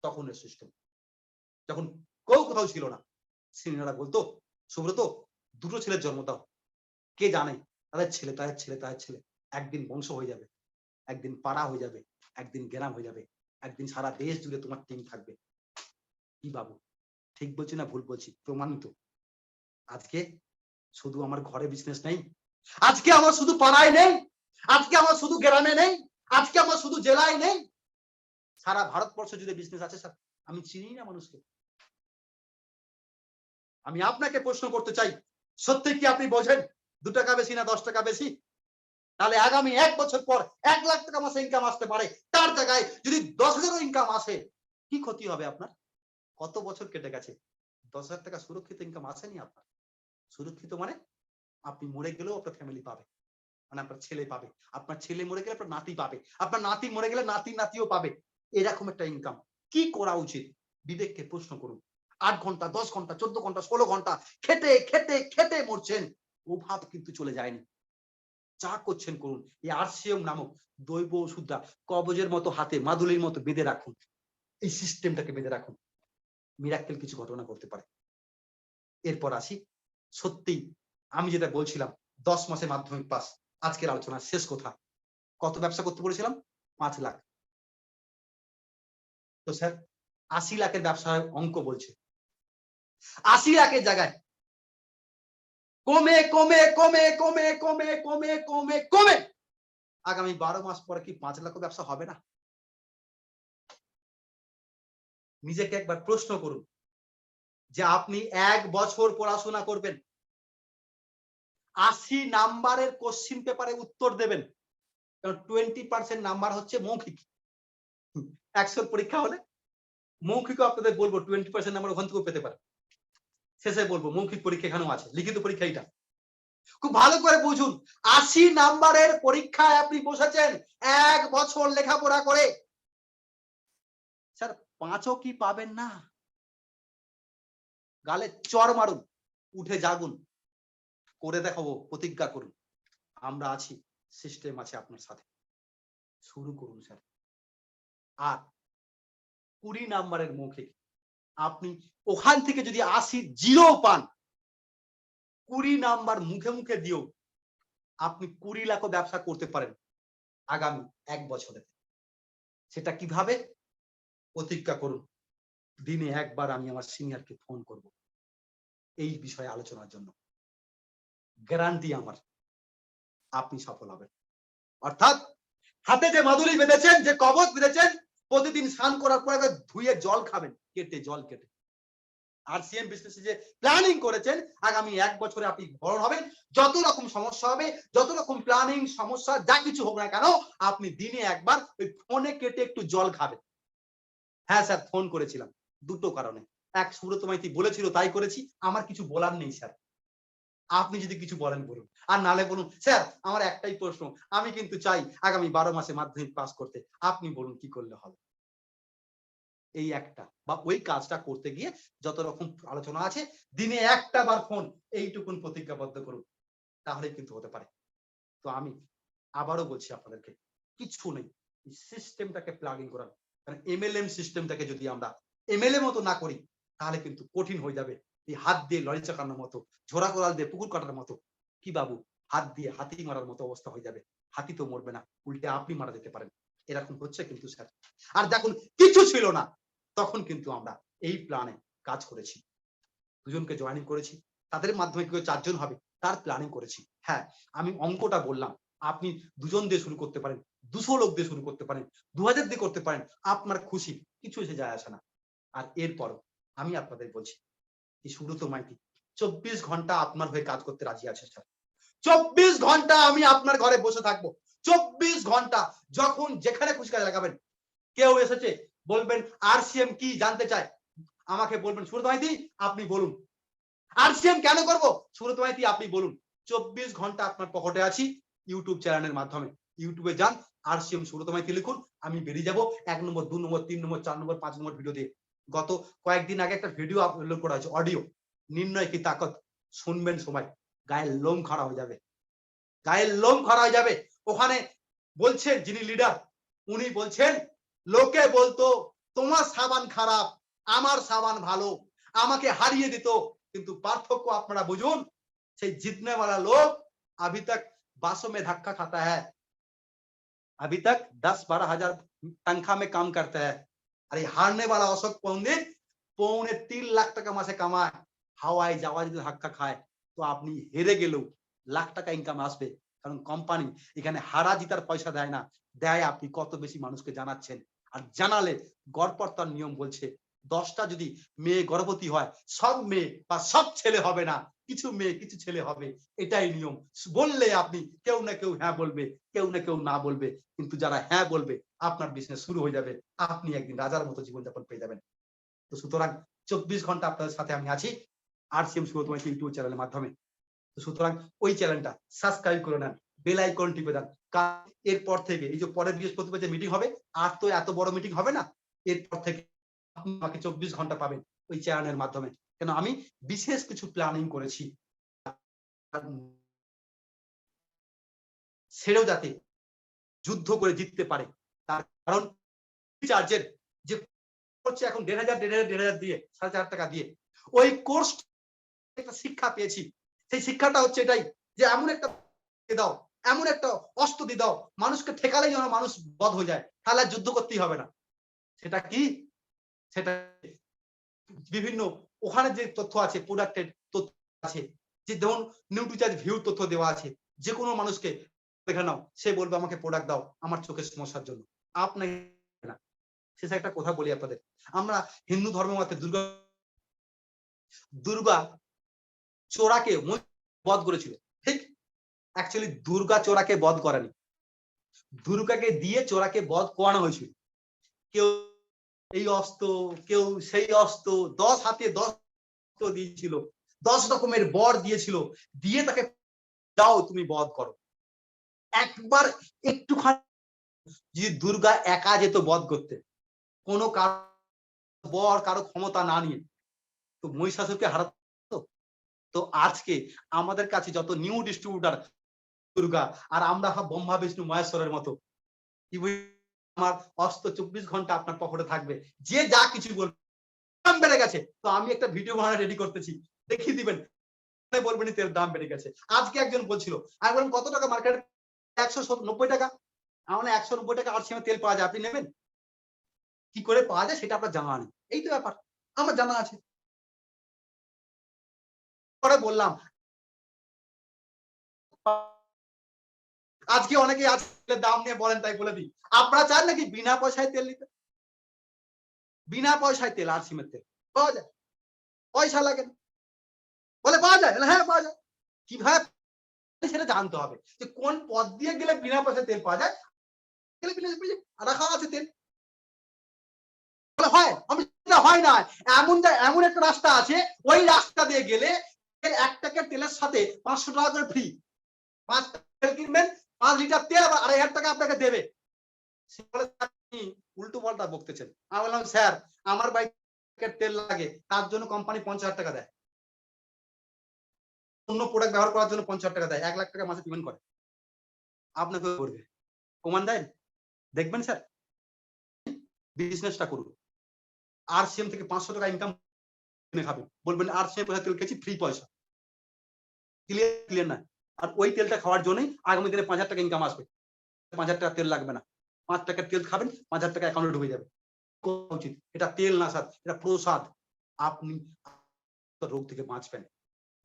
তখনের সিস্টেম, যখন কেউ কোথাও ছিল না। সিনিয়ররা বলতো, সুব্রত 2টো ছেলের জন্ম দাও, কে জানে তাদের ছেলে একদিন বংশ হয়ে যাবে, একদিন পাড়া হয়ে যাবে, একদিন গ্রাম হয়ে যাবে, একদিন সারা দেশ জুড়ে তোমার টিম থাকবে। কি বাবু, ঠিক বলছি না ভুল বলছি? প্রমাণিত। আজকে শুধু আমার ঘরে বিজনেস নেই, আজকে আমার শুধু পাড়ায় নেই, আজকে আমার শুধু গ্রামে নেই, আজকে আমার শুধু জেলায় নেই, সারা ভারতবর্ষ জুড়ে বিজনেস আছে স্যার। আমি চিনি না মানুষকে। আমি আপনাকে প্রশ্ন করতে চাই, সত্যি কি আপনি বোঝেন 2 টাকা বেশি না 10 টাকা বেশি? তাহলে আগামী 1 বছর পর 1 লাখ টাকা মাসে ইনকাম আসতে পারে, তার জায়গায় যদি 10,000 ইনকাম আসে, কি ক্ষতি হবে আপনার? কত বছর কেটে গেছে, 10,000 টাকা সুরক্ষিত ইনকাম আসেনি আপনার। সুরক্ষিত মানে আপনি মরে গেলেও আপনার ফ্যামিলি পাবে, মানে আপনার ছেলে পাবে, আপনার ছেলে মরে গেলে আপনার নাতি পাবে, আপনার নাতি মরে গেলে নাতিও পাবে। এরকম একটা ইনকাম। কি করা উচিত? বিবেককে প্রশ্ন করুন। 8 ঘন্টা 10 ঘন্টা 14 ঘন্টা 16 ঘন্টা খেটে খেটে খেটে মরছেন, অভাব কিন্তু চলে যায়নি। যা করছেন করুন। এই RCM নামক দৈব ওষুধটা কবজের মতো হাতে মাদুলির মতো বেঁধে রাখুন, এই সিস্টেমটাকে বেঁধে রাখুন, মিরাক্কেল কিছু ঘটনা করতে পারে। এরপর আসি, সত্যি আমি যেটা বলছিলাম 10 মাসে মাধ্যমিক পাস, আজকের আলোচনা শেষ কথা। কত ব্যবসা করতে বলেছিলাম? 5 লাখ। তো স্যার 80 লাখের ব্যবসার অঙ্ক বলছে, 80 লাখের জায়গায় কমে কমে কমে কমে কমে কমে কমে কমে আগামী 12 মাস পরে কি 5 লাখ ব্যবসা হবে না? নিজেকে একবার প্রশ্ন করুন যে আপনি 1 বছর পড়াশোনা করবেন, 80 নাম্বারের কোশ্চিন পেপারে উত্তর দেবেন, কারণ 20% নাম্বার হচ্ছে মৌখিক। 100 পরীক্ষা হলে মৌখিকও আপনাদের বলবো 20% নাম্বার ওখান থেকেও পেতে পারে। শেষে বলবো মৌখিক পরীক্ষা এখানেও আছে, লিখিত পরীক্ষা এটা খুব ভালো করে বুঝুন। 80 নাম্বারের পরীক্ষায় আপনি বসেছেন 1 বছর লেখাপড়া করে, স্যার 5ও কি পাবেন না? গালে চড় মারুন, উঠে জাগুন, করে দেখাবো, প্রতিজ্ঞা করুন, আমরা আছি, সিস্টেম আছে আপনার সাথে। শুরু করুন স্যার। আর 20 নাম্বারের মৌখিক আপনি ওখান থেকে যদি 80 জিরো পান, 20 নাম্বার মুখে মুখে দিও আপনি 20 লাখও ব্যবসা করতে পারেন আগামী 1 বছরে। সেটা কিভাবে? প্রতিজ্ঞা করুন, দিনে একবার আমি আমার সিনিয়রকে ফোন করব এই বিষয়ে আলোচনার জন্য। গ্যারান্টি আমার, আপনি সফল হবেন। অর্থাৎ হাতে যে মাদুলি বেঁধেছেন, যে কবচ বেঁধেছেন, প্রতিদিন স্নান করার পর একবার ধুয়ে জল খাবেন, কেটে জল কেটে। RCM বিজনেসে যে প্ল্যানিং করেছেন আগামী 1 বছরে আপনি বড় হবেন, যত রকম সমস্যা হবে, যত রকম প্ল্যানিং সমস্যা যা কিছু হোক না কেন, আপনি দিনে একবার ওই ফোনে কেটে একটু জল খাবেন। হ্যাঁ স্যার, ফোন করেছিলাম দুটো কারণে। এক, সুব্রত মাইতি বলেছিল তাই করেছি, আমার কিছু বলার নেই স্যার, আপনি যদি কিছু বলেন বলুন, আর নালে বলুন স্যার আমার একটাই প্রশ্ন, আমি কিন্তু চাই আগামী 12 মাসে মাধ্যমিক পাস করতে, আপনি বলুন কি করলে হবে। এই একটা বা ওই কাজটা করতে গিয়ে যত রকম আলোচনা আছে, দিনে একটা বার ফোন, এইটুকুন প্রতিজ্ঞাবদ্ধ করুন, তাহলে কিন্তু হতে পারে। তো আমি আবারও বলছি আপনাদেরকে, কিছু নেই, সিস্টেমটাকে প্লাগিং করার। কারণ MLM সিস্টেমটাকে যদি আমরা MLM মতো না করি, তাহলে কিন্তু কঠিন হয়ে যাবে। এই হাত দিয়ে লরি চাকানোর মতো, ঝোড়া কোদাল দিয়ে পুকুর কাটার মতো, কি বাবু, হাত দিয়ে হাতি মারার মতো অবস্থা হয়ে যাবে। হাতি তো মরবে না, উল্টে আপনি মারা যেতে পারেন। এরকম হচ্ছে কিন্তু স্যার। আর যখন কিছু ছিল না, তখন কিন্তু আমরা এই প্ল্যানে কাজ করেছি, দুজনকে জয়েনিং করেছি, তাদের মাধ্যমে কেউ 4 জন হবে তার প্ল্যানিং করেছি। হ্যাঁ, আমি অঙ্কটা বললাম, আপনি 2 জন দিয়ে শুরু করতে পারেন, 200 লোক দিয়ে শুরু করতে পারেন, 2000 দিয়ে করতে পারেন, আপনার খুশি, কিছু এসে যায় আসে না। আর এরপরও আমি আপনাদের বলছি, এই সুব্রত মাইতি 24 ঘন্টা আপনার হয়ে কাজ করতে রাজি আছে স্যার। 24 ঘন্টা আমি আপনার ঘরে বসে থাকবো, 24 ঘন্টা, যখন যেখানে খুশি কাজে লাগাবেন। কেউ এসেছে বলবেন RCM কি জানতে চায়, আমাকে বলবেন সুব্রত মাইতি আপনি বলুন, RCM কেন করব, সুব্রত মাইতি আপনি বলুন। 24 ঘন্টা আপনার পকেটে আছি ইউটিউব চ্যানেলের মাধ্যমে। ইউটিউবে যান, RCM সুব্রত মাইতি লিখুন, আমি বেরিয়ে যাব 1 নম্বর 2 নম্বর 3 নম্বর 4 নম্বর 5 নম্বর ভিডিও দিয়ে। গত কয়েকদিন আগে একটা ভিডিও আপলোড করা হয়েছে, অডিও, নির্ণয় কি তাকত, শুনবেন সবাই, গায়ের লোম খাড়া হয়ে যাবে, গায়ের লোম খাড়া হয়ে যাবে। ওখানে বলছেন যিনি লিডার, উনি বলছেন লোকে বলতো তোমার সাবান খারাপ, আমার সাবান ভালো, আমাকে হারিয়ে দিত, কিন্তু পার্থক্য আপনারা বুঝুন, সেই জিতने वाला लोग अभी तक बासों में धक्का खाता है, अभी तक 10-12 हजार तनख्वाह में काम करता है। अरे हारने वाला अशोक पंडित 3.25 লাখ টাকা মাসে কামায়, হাওয়ায় যাওয়া যদি ধাক্কা খায়, তো আপনি হেরে গেলেও লাখ টাকা ইনকাম আসবে। কারণ কোম্পানি এখানে হারা জিতার পয়সা দেয় না, দেয় আপনি কত বেশি মানুষকে জানাচ্ছেন। আর জানালে গড়পড়তার নিয়ম বলছে 10টা যদি মেয়ে গর্ভবতী হয়, সব মেয়ে বা সব ছেলে হবে না, কিছু মেয়ে কিছু ছেলে হবে, এটাই নিয়ম। বললে আপনি কেউ না কেউ হ্যাঁ বলবে, কেউ না কেউ না বলবে, কিন্তু যারা হ্যাঁ বলবে আপনার বিজনেস শুরু হয়ে যাবে, আপনি একদিন রাজার মতো জীবনযাপন পেয়ে যাবেন। তো সুতরাং 24 ঘন্টা আপনাদের সাথে আমি আছি RCM সুব্রত মাইতি ইউটিউব চ্যানেলের মাধ্যমে। তো সুতরাং ওই চ্যানেলটা সাবস্ক্রাইব করে নেন, বেল আইকন টিপে দেন। এরপর থেকে এই যে পরের বৃহস্পতিবার যে মিটিং হবে, আর তো এত বড় মিটিং হবে না, এরপর থেকে আপনি আমাকে 24 ঘন্টা পাবেন ওই চ্যানেলের মাধ্যমে। কেন আমি বিশেষ কিছু প্ল্যানিং করেছি, সেটাও যাতে যুদ্ধ করে জিততে পারে। তার কারণ চার্জের যে হচ্ছে এখন 1,500 দিয়ে 4,500 টাকা দিয়ে ওই কোর্স একটা শিক্ষা পেয়েছি। সেই শিক্ষাটা হচ্ছে এটাই যে এমন একটা দাও, এমন একটা অস্ত্র দিয়ে দাও, মানুষকে ঠেকালেই যেন মানুষ বধ হয়ে যায়, তাহলে যুদ্ধ করতেই হবে না। সেটা কি? সেটা বিভিন্ন ওখানে যে তথ্য আছে, প্রোডাক্টের তথ্য আছে, যে ধরুন নিউট্রিচার্জ ভিউ তথ্য দেওয়া আছে, যে কোনো মানুষকে দেখে নাও, সে বলবে আমাকে প্রোডাক্ট দাও আমার চোখের সমস্যার জন্য। আপনাকে না। শেষে একটা কথা বলি আপনাদের, আমরা হিন্দু ধর্ম মতে দুর্গা চোরাকে বধ করেছিল, ঠিক? অ্যাকচুয়ালি দুর্গা চোরাকে বধ করেনি, দুর্গাকে দিয়ে চোরাকে বধ করানো হয়েছিল। কেউ এই অস্ত্র, কেউ সেই অস্ত্র, 10 হাতে 10 অস্ত্র দিয়েছিল, 10 রকমের বর দিয়েছিল, দিয়ে তাকে যাও তুমি বধ করো। একবার একটুখানি যদি দুর্গা একা যেত বধ করতে, কোনো কারো বর কারো ক্ষমতা না নিয়ে, তো মহিষাসুরকে হারাতো। তো আজকে আমাদের কাছে যত নিউ ডিস্ট্রিবিউটার দুর্গা, আর আমরা ব্রহ্মা বিষ্ণু মহেশ্বরের মতো, কি আমার অস্ত্র 24 ঘন্টা আপনার পকেটে থাকবে, যে যা কিছু বলবে। দাম বেড়ে গেছে, তো আমি একটা ভিডিও বানানো রেডি করতেছি, দেখিয়ে দিবেন, বলবেন তেল দাম বেড়ে গেছে। আজকে একজন বলছিল, আমি বললাম কত টাকা মার্কেটে? 190 টাকা। আমার 190 টাকা RCM তেল পাওয়া যায়, আপনি নেবেন? কি করে পাওয়া যায় সেটা আপনার জানা নেই, এই তো ব্যাপার। আমার জানা আছে, পরে বললাম। আজকে অনেকে আছে দাম নিয়ে বলেন, তাই বলে দিই, আপনারা চান নাকি বিনা পয়সায় তেল নিতে? বিনা পয়সায় তেল, RCM তেল পাওয়া যায়, পয়সা লাগে না। বলে পাওয়া যায়, হ্যাঁ পাওয়া যায়। কিভাবে সেটা জানতে হবে, যে কোন পথ দিয়ে গেলে বিনা পয়সায় তেল পাওয়া যায়। রাখা আছে তেল, হয় আমি হয় না, এমন একটা রাস্তা আছে, ওই রাস্তা দিয়ে গেলে 1 টাকা তেলের সাথে 500 টাকা করে ফ্রি। 5 তেল কিনবেন, 5 লিটার তেল আবার 2500 টাকা আপনাকে দেবে। সে বলে উল্টো পাল্টা বকতেছেন। আমি বললাম স্যার, আমার বাইকের তেল লাগে, তার জন্য কোম্পানি 50,000 টাকা দেয়, অন্য প্রোডাক্ট ব্যবহার করার জন্য 50,000 টাকা দেয়, 1 লাখ টাকা মাসে পেমেন্ট করে। আপনাকে করবে, প্রমাণ দেন, দেখবেন স্যার, বিজনেসটা করুন। RCM থেকে 500 টাকা ইনকাম কিনে খাবেন, বলবেন RCM পয়সা তেল খেয়েছি, ফ্রি পয়সা। ক্লিয়ার না? আর ওই তেলটা খাওয়ার জন্যই আগামী দিনে 5,000 টাকা ইনকাম আসবে। 5,000 টাকা তেল লাগবে না, 5 টাকার তেল খাবেন, 5,000 টাকা অ্যাকাউন্টে ঢুকে যাবে। উচিত, এটা তেল না স্যার, এটা প্রসাদ। আপনি রোগ থেকে বাঁচবেন।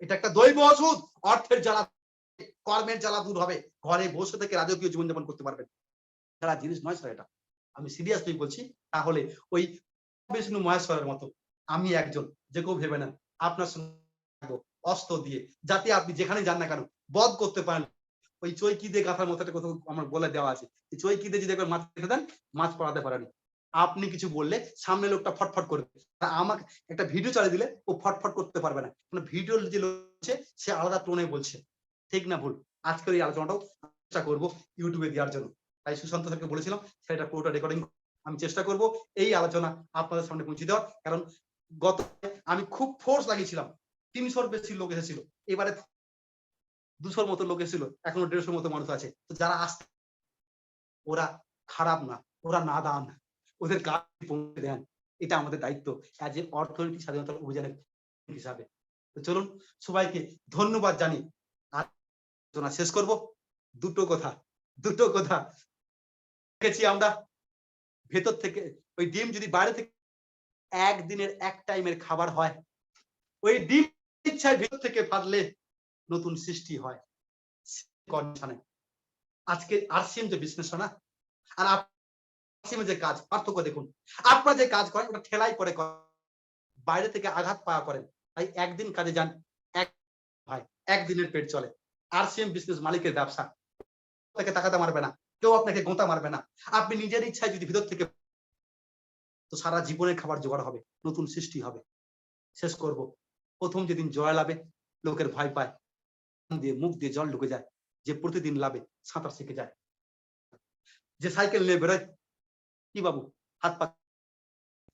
এটা একটা দৈব ওষুধ, অর্থের জ্বালা, কর্মের জ্বালা দূর হবে, ঘরে বসে থেকে রাজকীয় জীবনযাপন করতে পারবেন। সারা জিনিস নয় স্যার, এটা আমি সিরিয়াসলি বলছি। তাহলে ওই বিষ্ণু মহেশ্বরের মতো আমি একজন, যে কেউ ভেবে নেন আপনার সঙ্গে অস্ত্র দিয়ে, যাতে আপনি যেখানে যান না কেন বধ করতে পারেন। ওই চৈকি দিয়ে গাথার মতো একটা কথা আমার বলে দেওয়া আছে, চৈকি দিয়ে যদি একবার মাছ রেখে দেন, মাছ পড়াতে পারেন। আপনি কিছু বললে সামনে লোকটা ফটফট করবে, আমাকে একটা ভিডিও চালিয়ে দিলে ও ফটফট করতে পারবে না, কারণ ভিডিও যে লোক আছে সে আলাদা টোনে বলছে। ঠিক না ভুল? আজকের এই আলোচনাটাও চেষ্টা করবো ইউটিউবে দেওয়ার জন্য, তাই সুশান্ত স্যারকে বলেছিলাম সেটা পুরোটা রেকর্ডিং আমি চেষ্টা করব এই আলোচনা আপনাদের সামনে পৌঁছে দেওয়ার। কারণ গত আমি খুব ফোর্স লাগিয়েছিলাম, 300-র বেশি লোক এসেছিল, এবারে 200-র মতো লোক এসেছিল, এখনো 150-র মতো মানুষ আছে। তো যারা আসছে ওরা খারাপ না, ওরা নাদান, ওদের কাজ পৌঁছে দেন, এটা আমাদের দায়িত্ব অ্যাজ এ অর্থনৈতিক স্বাধীনতা অভিযানের হিসাবে। তো চলুন সবাইকে ধন্যবাদ জানি আলোচনা শেষ করব। দুটো কথা দেখেছি আমরা, ভেতর থেকে ওই ডিম যদি বাইরে থেকে একদিনের এক টাইমের খাবার হয়, ওই ডিম ইচ্ছায় ভেতর থেকে ফাটলে নতুন সৃষ্টি হয়। আজকে RCM যে বিজনেস না, আর RCM যে কাজ, পার্থক্য দেখুন। আপনারা যে কাজ করেন ওটা ঠেলাই করে বাইরে থেকে আঘাত পাওয়া করেন, তাই একদিন কাজে যান, ভাই একদিনের পেট চলে। RCM বিজনেস মালিকের ব্যবসা, আপনাকে টাকাতে মারবে না, কেউ আপনাকে গোঁতা মারবে না। আপনি নিজের ইচ্ছায় যদি ভিতর থেকে, তো সারা জীবনের খাবার জোগাড় হবে, নতুন সৃষ্টি হবে। শেষ করব, প্রথম যেদিন জয় লাভে লোকের ভয় পায়, মুখ দিয়ে জল ঢুকে যায়, যে প্রতিদিন লাভে সাঁতার শিখে যায়, যে সাইকেল নিয়ে বেরোয়, কি বাবু হাত পা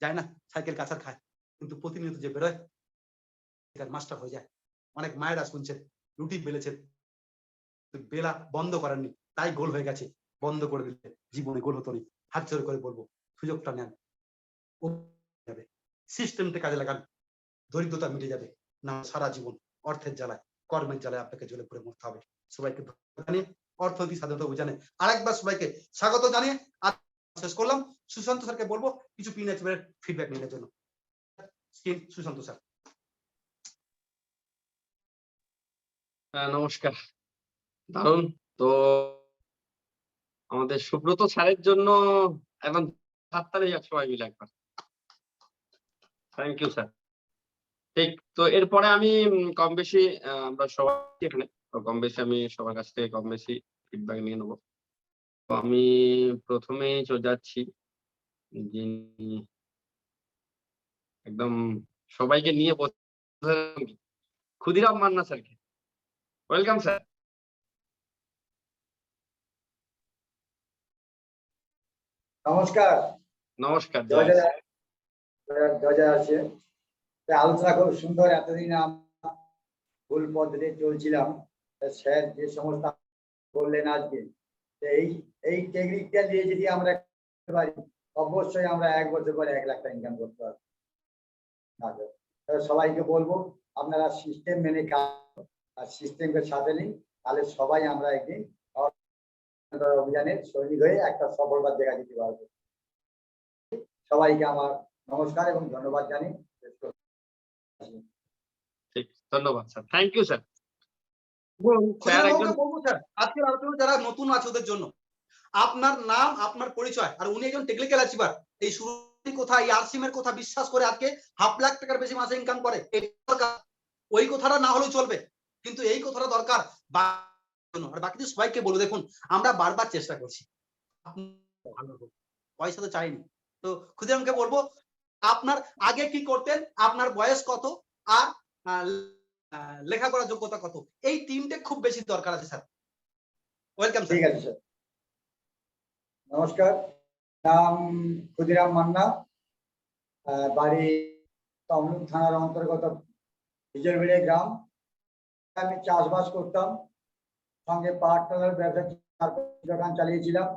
যায় না, সাইকেল কাছার খায়, কিন্তু প্রতিনিয়ত যে বেরোয় মাস্টার হয়ে যায়। অনেক মায়েরা শুনছেন রুটি বেলেছেন, বেলা বন্ধ করেননি, তাই গোল হয়ে গেছে। বন্ধ করে দিলে জীবনে গোল হতো না। হাত জোর করে বলবো, সুযোগটা নেন, সিস্টেমটা কাজে লাগান, দরিদ্রতা মিটে যাবে না। সারা জীবন অর্থের জ্বালায়, কর্মের জ্বালায় আপনাকে জ্বলে পড়ে মরতে হবে। সবাইকে জানিয়ে অর্থনৈতিক স্বাধীনতা অভিযানে আরেকবার সবাইকে স্বাগত জানিয়ে শেষ করলাম। সুশান্ত স্যারকে বলবো কিছু পিএনএচএর ফিডব্যাক নেওয়ার জন্য। সুশান্ত স্যার। নমস্কার, দারুন। তো আমাদের সুব্রত স্যারের জন্য একদম হাততালি যাক সবাই মিলে একবার। Thank you sir. ঠিক। তো এরপরে আমি কম বেশি আমরা সবাই এখানে তো কম বেশি আমি সবার কাছ থেকে কম বেশি ফিডব্যাক নিয়ে নেব। তো আমি ১ম এই যাচ্ছি যিনি একদম সবাইকে নিয়ে ক্ষুদিরাম মান্না স্যারকে। Welcome sir. নমস্কার। নমস্কার। জয় জয় জয় জয় জয় আছে। আলোচনা খুব সুন্দর। এতদিন আমরা ভুল পদ্ধতি চলছিলাম। স্যার যে সমস্ত বললেন আজকে, এই টেকনিকটা দিয়ে যদি আমরা করতে পারি, অবশ্যই আমরা 1 বছর পরে 1 লাখ টাকা ইনকাম করতে পারবো। সবাইকে বলবো আপনারা সিস্টেম মেনে কাজ আর সিস্টেমকে সাথে নিন, তাহলে সবাই আমরা একদিন অভিযানের সৈনিক হয়ে একটা সফলতার জায়গা দিতে পারবো। সবাইকে আমার নমস্কার এবং ধন্যবাদ জানি। ঠিক। ধন্যবাদ স্যার। Thank you sir. Sir Khudiram একজন বাবুকে বলবো স্যার, আজকের আলোচনা যারা নতুন আছে ওদের জন্য, আপনার নাম, আপনার পরিচয়, আর উনি একজন টেকনিক্যাল অ্যাচিভার। এই শুরুর কথা, এই আরসিএম এর কথা বিশ্বাস করে আজকে 1/2 লাখ টাকার বেশি মাসে ইনকাম করে। এটা দরকার। ওই কথাটা না হলেও চলবে, কিন্তু এই কথাটা দরকার। আর বাকি সবাইকে বলে দেখুন, আমরা বারবার চেষ্টা করছি, পয়সা তো চাইনি। তো ক্ষুদিরামকে বলবো, আপনার আগে কি করতেন, আপনার বয়স কত, আর লেখাপড়ার যোগ্যতা কত, এই 3টে খুব বেশি দরকার আছে স্যার। ওয়েলকাম ঠিক আছে স্যার। নমস্কার, নাম ক্ষুদিরাম মান্না, বাড়ি তমলুক থানার অন্তর্গত বিজয়বিড়ে গ্রাম। আমি চাষবাস করতাম, সঙ্গে পাটতলার ব্যবসা দোকান চালিয়েছিলাম।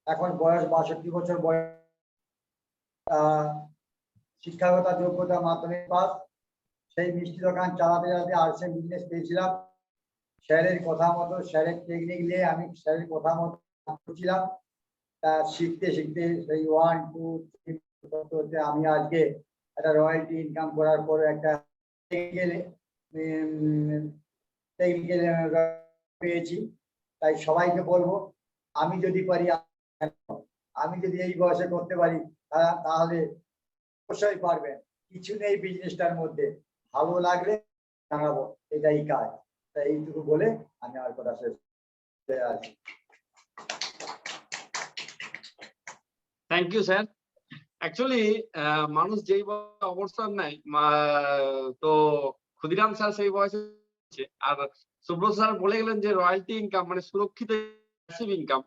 এখন বয়স 62 বছর বয়স। শিক্ষাগত যোগ্যতা মাধ্যমিক পাস। সেই মিষ্টি দোকান চালাতে চালাতে আর্টসের বিজনেস পেয়েছিলাম। স্যারের কথা মতো, স্যারের টেকনিক নিয়ে আমি স্যারের কথা মতো করছিলাম। তা শিখতে শিখতে সেই 1 2 3 করতে আমি আজকে একটা রয়্যালটি ইনকাম করার পরে একটা টেকনিক্যাল পেয়েছি। তাই সবাইকে বলবো, আমি যদি পারি, আমি যদি এই বয়সে করতে পারি, তাহলে অবশ্যই পারবেন। কিছু নেই বিজনেসটার মধ্যে, ভালো লাগলে জানাবো, এটাই কাজ। তাই এইটুকু বলে আমি আমার কথা শেষ করতে আছি। Thank you sir. অ্যাকচুয়ালি মানুষ যেই বয়সে অবসর নেয় তো ক্ষুদিরাম স্যার সেই বয়সে আর সুব্রত স্যার বলে গেলেন যে রয়্যালটি ইনকাম মানে সুরক্ষিত ইনকাম।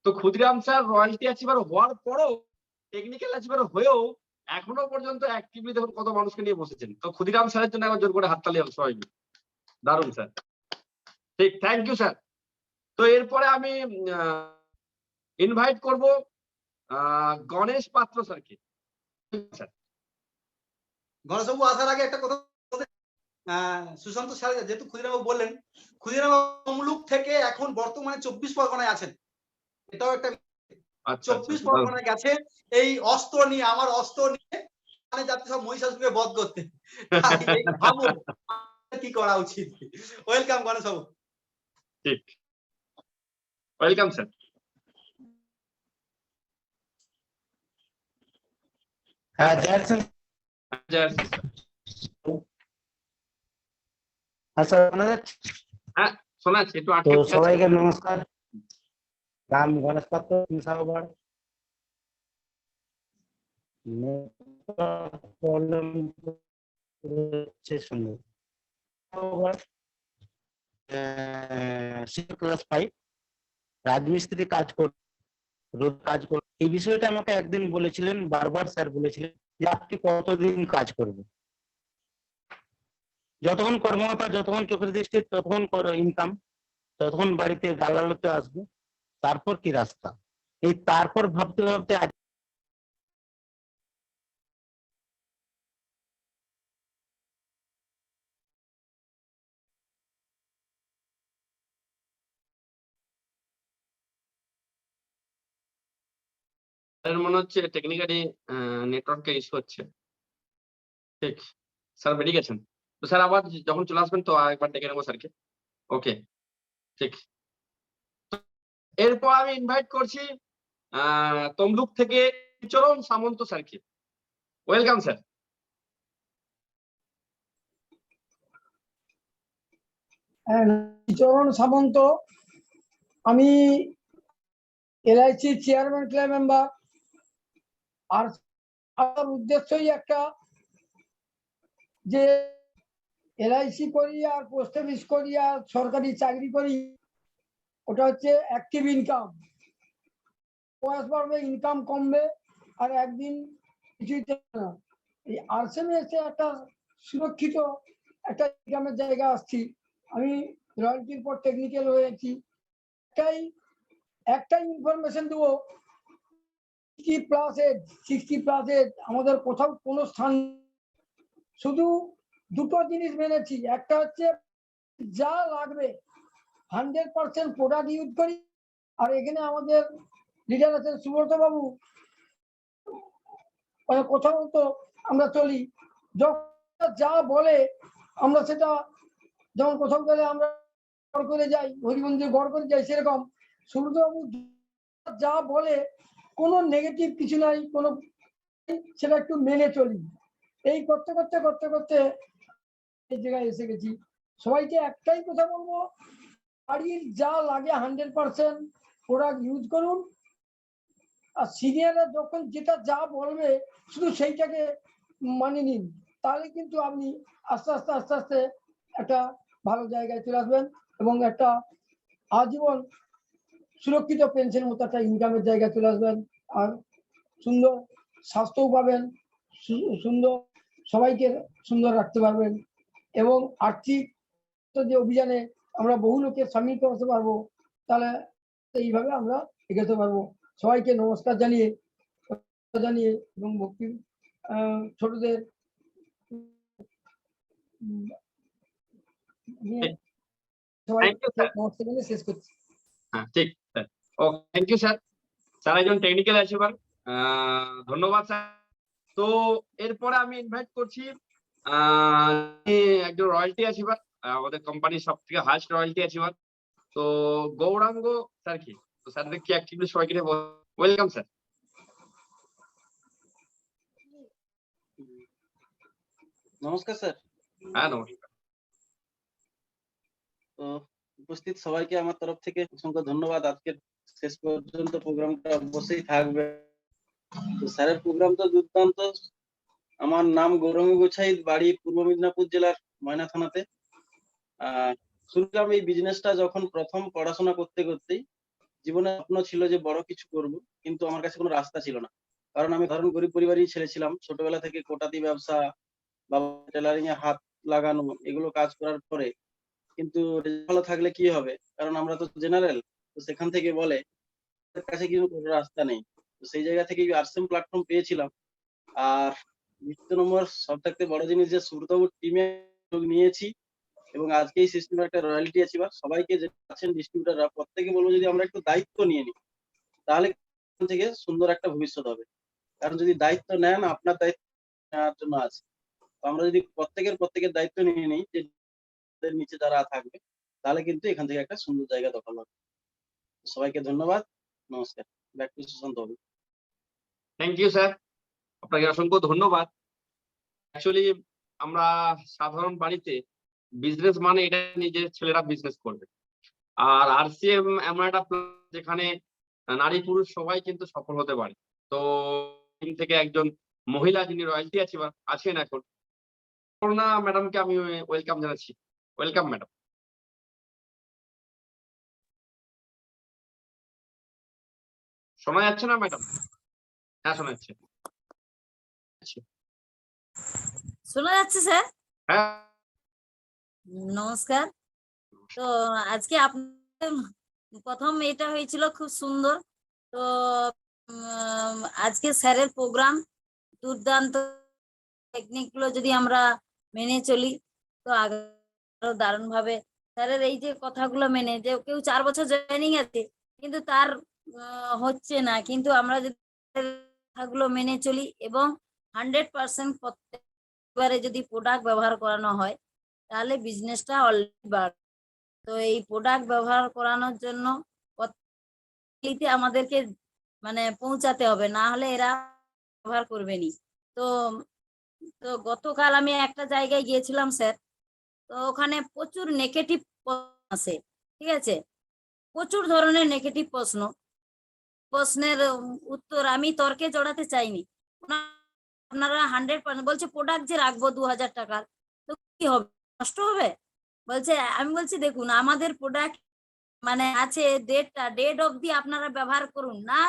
তো ক্ষুদিরাম স্যার রয়্যালটি অ্যাচিভার হওয়ার পরেও, টেকনিক্যাল অ্যাচিভার হয়েও এখনো পর্যন্ত অ্যাক্টিভলি দেখুন কত মানুষকে নিয়ে বসেছেন। তো ক্ষুদিরাম স্যারের জন্য একবার জোর করে হাততালি হবে সবাই মিলে। দারুণ স্যার। ঠিক। Thank you sir. তো এরপরে আমি ইনভাইট করব গণেশ পাত্র স্যারকে। গণেশবাবু আসার আগে একটা কথা, সুশান্ত স্যার যেহেতু ক্ষুদিরাম বাবু বললেন, ক্ষুদিরাম বাবু তমলুক থেকে এখন বর্তমানে 24 পরগনায় আছেন। এটাও একটা 24 পরগনায় গেছে এই অস্ত্র নিয়ে, আমার অস্ত্র নিয়ে যাচ্ছে সব মহিষাসুরকে বধ করতে। ভাবুন কি করা উচিত। ওয়েলকাম গণেশ বাবু। ঠিক। Welcome sir. হ্যাঁ, জয় শ্রী শোনা যাচ্ছে? হ্যাঁ শোনা যাচ্ছে, একটু তো আটকে সবাইকে নমস্কার। নাম গণেশ পাত্র, মিশাওয়াড়। ক্লাস 5 রাজমিস্ত্রি কাজ কর, রোজ কাজ কর। এই বিষয়টা আমাকে একদিন বলেছিলেন, বারবার স্যার বলেছিলেন যে আপনি কতদিন কাজ করবেন। যতক্ষণ কর্মকর্তা, যতক্ষণ চোখের দৃষ্টি, ততক্ষণ ইনকাম, ততক্ষণ বাড়িতে গালালোতে আসবে, তারপর কি রাস্তা। এই তারপর ভাবতে ভাবতে মনে হচ্ছে টেকনিক্যালি নেটওয়ার্কের ইস্যু হচ্ছে। ঠিক। স্যার বেরিয়ে গেছেন। তো স্যার আবার যখন চলে আসবেন তো আরেকবার ডেকে নেবো স্যারকে। ওকে। ঠিক। এরপর আমি ইনভাইট করছি তমলুক থেকে চরণ সামন্ত স্যারকে। Welcome sir. চরণ সামন্ত, আমি এলআইসি চেয়ারম্যান ক্লাব মেম্বার। আর আমার উদ্দেশ্যই একটা, যে এলআইসি করি আর পোস্ট অফিস করি আর সরকারি চাকরি করি, ওটা হচ্ছে অ্যাক্টিভ ইনকাম। বয়স বাড়বে, ইনকাম কমবে, আর একদিন কিছুই থাকবে না। এই আরসিএমে এসে একটা সুরক্ষিত একটা ইনকামের জায়গা আসছি। আমি রয়্যালটির পর টেকনিক্যাল হয়েছি। একটাই ইনফরমেশন দেবো, 60+ আমাদের কোথাও কোনো স্থান, শুধু দুটো জিনিস মেনেছি। একটা হচ্ছে যা লাগবে 100% প্রোডাক্ট ইউজ করি। আর এখানে আমাদের লিডার আছেন সুব্রত বাবু, মানে কোথাও তো আমরা চলি, যখন যা বলে আমরা সেটা, যেমন কোথাও গেলে আমরা গড় করে যাই, হরিমন্দির গড় করে যাই, সেরকম সুব্রত বাবু যা বলে কোনো নেগেটিভ কিছু নাই, কোনো সেটা একটু মেনে চলি। এই করতে করতে করতে করতে এই জায়গায় এসে গেছি। সবাইকে একটাই কথা বলবো, বাড়ির যা লাগে 100% প্রোডাক্ট ইউজ করুন। আর সিনিয়ররা যখন যেটা যা বলবে শুধু সেইটাকে মানিয়ে নিন, তাহলে কিন্তু আপনি আস্তে আস্তে আস্তে আস্তে একটা ভালো জায়গায় চলে আসবেন এবং একটা আজীবন সুরক্ষিত পেনশন মতো একটা ইনকামের জায়গায় চলে আসবেন। আর সুন্দর স্বাস্থ্যও পাবেন, সুন্দর সবাইকে সুন্দর রাখতে পারবেন, এবং আর্থিক যে অভিযানে আমরা বহু লোকের সামিল করতে পারবো। তাহলে এইভাবে আমরা এগোতে পারবো। সবাইকে নমস্কার জানিয়ে এবং ভক্তি ছোটদের সবাই নমস্কার জানিয়ে শেষ করছি। হ্যাঁ, ঠিক sir. Okay, thank you sir. Sir একজন টেকনিক্যাল অ্যাচিভার, ধন্যবাদ স্যার। তো এরপরে আমি ইনভাইট করছি একজন রয়্যালটি অ্যাচিভার, আমাদের কোম্পানির সব থেকে হাইস্ট রয়্যালটি অ্যাচিভার, তো গৌরাঙ্গ স্যার কি। তো স্যার দেখি অ্যাক্টিভলি সবাইকে ওয়েলকাম স্যার। নমস্কার স্যার। হ্যাঁ নমস্কার। তো উপস্থিত সবাইকে আমার তরফ থেকে অসংখ্য ধন্যবাদ। আজকের শেষ পর্যন্ত প্রোগ্রামটা অবশ্যই থাকবে। তো স্যারের প্রোগ্রাম তো দুর্দান্ত। আমার নাম গৌরাঙ্গ গোছাই, বাড়ি পূর্ব মেদিনীপুর জেলার ময়না থানাতে। শুনলাম এই বিজনেসটা যখন প্রথম পড়াশোনা করতে করতেই জীবনে স্বপ্ন ছিল যে বড় কিছু করব, কিন্তু আমার কাছে কোনো রাস্তা ছিল না। কারণ আমি ধরুন গরিব পরিবারের ছেলে ছিলাম। ছোটবেলা থেকে কোটাতি ব্যবসা, বাবা টেলারিং এ হাত লাগানো, এগুলো কাজ করার পরে কিন্তু ভালো থাকলে কি হবে, কারণ আমরা তো জেনারেল। তো সেখান থেকে বলে তাদের কাছে কিন্তু কোনো রাস্তা নেই। তো সেই জায়গা থেকে আরসিএম প্ল্যাটফর্ম পেয়েছিলাম। আর দ্বিতীয় নম্বর সব থাকতে বড় জিনিস, যে সুব্রতবাবুর টিমে নিয়েছি এবং আজকে এই সিস্টেমের একটা রয়্যালটি অ্যাচিভার। সবাইকে যে আছেন ডিস্ট্রিবিউটাররা, প্রত্যেকে বলবো যদি আমরা একটু দায়িত্ব নিয়ে নিই, তাহলে এখান থেকে সুন্দর একটা ভবিষ্যৎ হবে। কারণ যদি দায়িত্ব নেন, আপনার দায়িত্ব নেওয়ার জন্য আছে। তো আমরা যদি প্রত্যেকের দায়িত্ব নিয়ে নিই, যে নিচে যারা থাকবে, তাহলে কিন্তু এখান থেকে একটা সুন্দর জায়গা দখল হবে। সবাইকে ধন্যবাদ, নমস্কার। Back to Sushant Babu. Thank you sir, আপনাকে অসংখ্য ধন্যবাদ। অ্যাকচুয়ালি আমরা সাধারণ বাড়িতে বিজনেস মানে এটা নিজের ছেলেরা বিজনেস করবে, আর আরসিএম এমন একটা যেখানে নারী পুরুষ সবাই কিন্তু সফল হতে পারে। তো টিম থেকে একজন মহিলা যিনি রয়্যালটি অ্যাচিভার আছেন এখন, করুণা ম্যাডামকে আমি ওয়েলকাম জানাচ্ছি। Welcome madam. শোনা যাচ্ছে না ম্যাডাম? হ্যাঁ শোনা যাচ্ছে। শোনা যাচ্ছে স্যার? হ্যাঁ নমস্কার। তো আজকে আপনার প্রথম এটা হয়েছিল খুব সুন্দর। তো আজকে স্যারের প্রোগ্রাম দুর্দান্ত। টেকনিক গুলো যদি আমরা মেনে চলি তো আরো দারুণ ভাবে। স্যারের এই যে কথাগুলো মেনে, যে কেউ 4 বছর জয়েনিং আছে কিন্তু তার হচ্ছে না, কিন্তু আমরা যদি কথাগুলো মেনে চলি এবং 100% প্রত্যেকবারে যদি প্রোডাক্ট ব্যবহার করানো হয়, তাহলে বিজনেসটা অলরেডি বাড়বে। তো এই প্রোডাক্ট ব্যবহার করানোর জন্য গলিতে আমাদেরকে মানে পৌঁছাতে হবে, না হলে এরা ব্যবহার করবেনি। তো তো গতকাল আমি একটা জায়গায় গিয়েছিলাম স্যার, তো ওখানে প্রচুর নেগেটিভ আছে, ঠিক আছে, প্রচুর ধরনের নেগেটিভ প্রশ্নের উত্তর আমি তর্কে জড়াতে চাইনি। আপনারা 100% বলছে প্রোডাক্ট যে রাখবো 2000 টাকার, তো কি হবে, নষ্ট হবে? বলছে, আমি বলছি দেখুন আমাদের প্রোডাক্ট মানে আছে ডেট অবধি আপনারা ব্যবহার করুন, না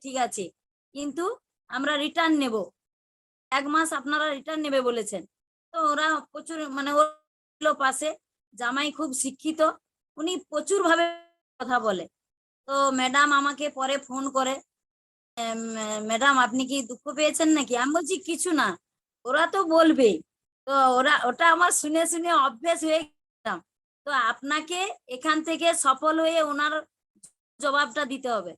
ঠিক আছে, কিন্তু আমরা রিটার্ন নেব, 1 মাস আপনারা রিটার্ন নেবে বলেছেন। তো ওরা প্রচুর মানে ওর পাশে জামাই খুব শিক্ষিত, উনি প্রচুর ভাবে কথা বলে। তো ম্যাডাম আমাকে পরে ফোন করে, ম্যাডাম আপনি কি দুঃখ পেয়েছেন নাকি? আমি বলছি কিছু না, ওরা তো বলবেই। তো ওটা আমার শুনে শুনে অভ্যেস হয়ে গেলাম। তো আপনাকে এখান থেকে সফল হয়ে ওনার জবাবটা দিতে হবে।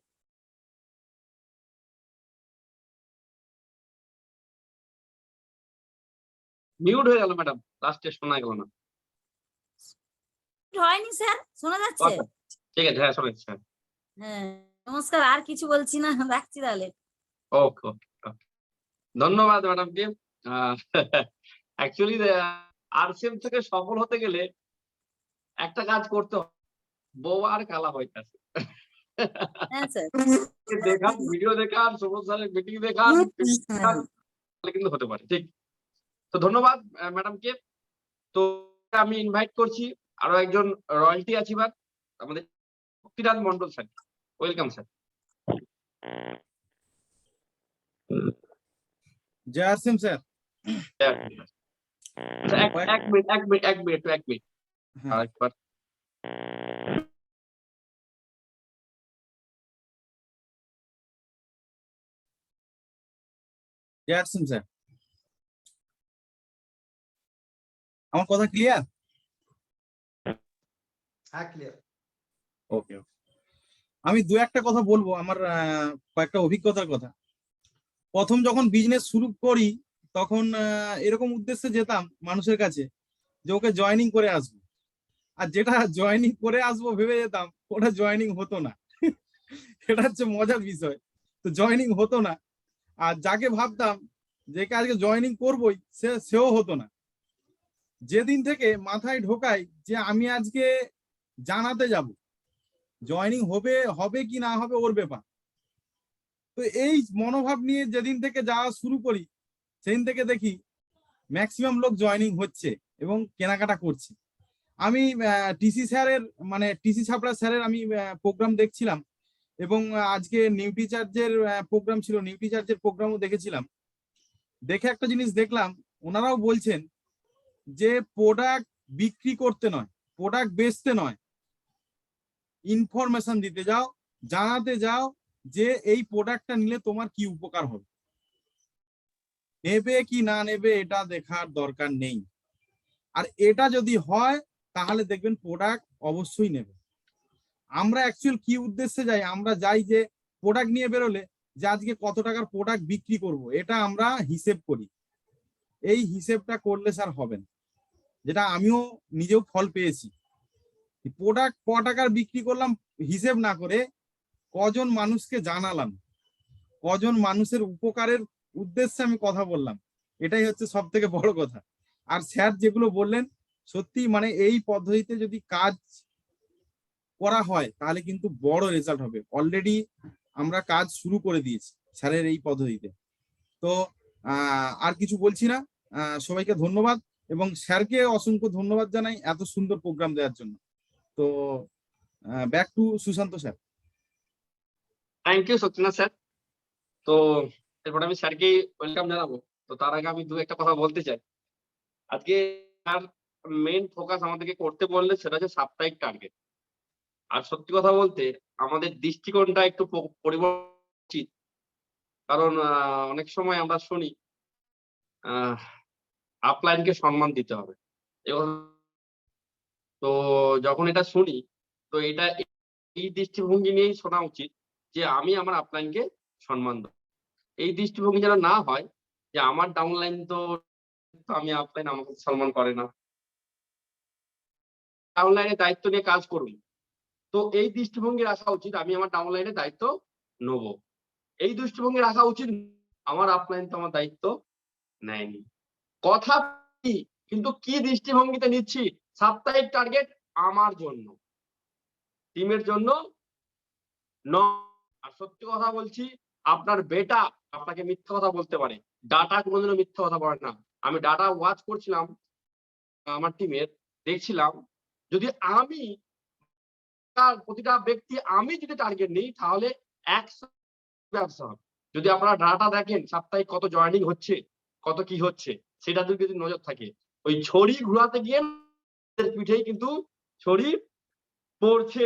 মিউট হয়ে গেল ম্যাডাম, লাস্টে শোনা গেল না। হয়নি স্যার, শোনা যাচ্ছে? আচ্ছা, ঠিক আছে, হ্যাঁ শোনা যাচ্ছে। হ্যাঁ, নমস্কার, আর কিছু বলছি না, রাখছি তাহলে। ওকে ওকে, ধন্যবাদ ম্যাডামকে। অ্যাকচুয়ালি আরসিএম থেকে সফল হতে গেলে একটা কাজ করতে হবে, বউ আর কালা হইতাছে। হ্যাঁ স্যার, দেখান, ভিডিও দেখান, সুবোধ স্যারের মিটিং দেখান, তাহলে কিন্তু হতে পারে। ঠিক, তো ধন্যবাদ ম্যাডামকে। তো আমি ইনভাইট করছি আরো একজন রয়্যালটি অ্যাচিভার, আমাদের Shaktinath Mondal sir. Welcome sir. জয় সিম স্যার। এক মিনিট আরেকবার। জয় সিম স্যার, আমার কথা ক্লিয়ার? হ্যাঁ ক্লিয়ার। ওকে, আমি দু একটা কথা বলবো, আমার কয়েকটা অভিজ্ঞতার কথা। প্রথম যখন বিজনেস শুরু করি তখন এরকম উদ্দেশ্যে যেতাম মানুষের কাছে যে ওকে জয়েনিং করে আসবো, আর যেটা জয়েনিং করে আসবো ভেবে যেতাম ওটা জয়েনিং হতো না। এটা হচ্ছে মজার বিষয়। তো জয়েনিং হতো না, আর যাকে ভাবতাম যে আজকে জয়েনিং করবোই সেও হতো না। যেদিন থেকে মাথায় ঢোকাই যে আমি আজকে জানাতে যাব, জয়েনিং হবে কি না হবে ওর ব্যাপার, তো এই মনোভাব নিয়ে যেদিন থেকে যাওয়া শুরু করি সেদিন থেকে দেখি ম্যাক্সিমাম লোক জয়েনিং হচ্ছে এবং কেনাকাটা করছে। আমি টিসি স্যারের মানে টিসি ছাপড়া স্যারের আমি প্রোগ্রাম দেখছিলাম, এবং আজকে নিউট্রি চার্জের প্রোগ্রাম ছিল, নিউট্রি চার্জের প্রোগ্রামও দেখেছিলাম। দেখে একটা জিনিস দেখলাম, ওনারাও বলছেন যে প্রোডাক্ট বিক্রি করতে নয়, প্রোডাক্ট বেচতে নয়, ইনফরমেশন দিতে যাও, জানাতে যাও যে এই প্রোডাক্টটা নিলে তোমার কি উপকার হবে। নেবে কি না নেবে এটা দেখার দরকার নেই, আর এটা যদি হয় তাহলে দেখবেন প্রোডাক্ট অবশ্যই নেবে। আমরা অ্যাকচুয়াল কি উদ্দেশ্যে যাই, আমরা যাই যে প্রোডাক্ট নিয়ে বেরোলে যে আজকে কত টাকার প্রোডাক্ট বিক্রি করব, এটা আমরা হিসেব করি। এই হিসেবটা করলে স্যার হবে না, যেটা আমিও নিজেও ফল পেয়েছি। প্রোডাক্ট ক টাকার বিক্রি করলাম হিসেব না করে কজন মানুষকে জানালাম, কজন মানুষের উপকারের উদ্দেশ্যে আমি কথা বললাম, এটাই হচ্ছে সব থেকে বড় কথা। আর স্যার যেগুলো বললেন সত্যি, মানে এই পদ্ধতিতে যদি কাজ করা হয় তাহলে কিন্তু বড় রেজাল্ট হবে। অলরেডি আমরা কাজ শুরু করে দিয়েছি স্যারের এই পদ্ধতিতে। তো আর কিছু বলছি না, সবাইকে ধন্যবাদ, এবং স্যারকে অসংখ্য ধন্যবাদ জানাই এত সুন্দর প্রোগ্রাম দেওয়ার জন্য। তো back to Sushanta sir. Thank you Satyanath sir. তো এরপর আমি স্যারকে ওয়েলকাম জানাবো। তো তার আগে আমি দু একটা কথা বলতে চাই। আজকে স্যার মেইন ফোকাস আমাদেরকে করতে বললে সেটা হচ্ছে সাপ্তাহিক টার্গেট। আর সত্যি কথা বলতে আমাদের দৃষ্টিকোণটা একটু পরিবর্তন উচিত, কারণ অনেক সময় আমরা শুনি আপলাইনকে সম্মান দিতে হবে। তো যখন এটা শুনি, তো এটা এই দৃষ্টিভঙ্গি নিয়েই শোনা উচিত যে আমি আমার আপলাইনকে সম্মান দেব। এই দৃষ্টিভঙ্গি যেন না হয় যে আমার ডাউনলাইন তো আমি আপলাইন আমাকে সম্মান করে না। ডাউনলাইনে দায়িত্ব নিয়ে কাজ করুন, তো এই দৃষ্টিভঙ্গি রাখা উচিত, আমি আমার ডাউনলাইনের দায়িত্ব নেব। এই দৃষ্টিভঙ্গি রাখা উচিত, আমার আপলাইন তো আমার দায়িত্ব নেয়নি। কথা কি, কিন্তু কি দৃষ্টিভঙ্গিতে নিচ্ছি, সাপ্তাহিক টার্গেট আমার জন্য, টিমের জন্য নয়। আর সত্যি কথা বলছি, আপনার বেটা আপনাকে মিথ্যা কথা বলতে পারে, ডাটা কোনোদিনও মিথ্যা কথা বলে না। আমি ডাটা ওয়াচ করছিলাম আমার টিমের, দেখছিলাম যদি আমি প্রতিটা ব্যক্তি আমি যদি টার্গেট নিই তাহলে 100 ব্যবসা হবে। যদি আপনারা ডাটা দেখেন সাপ্তাহিক কত জয়েনিং হচ্ছে, কত কি হচ্ছে, সেটা যদি নজর থাকে, ওই ছড়ি ঘোরাতে গিয়ে পিঠেই কিন্তু ছড়ি পড়ছে।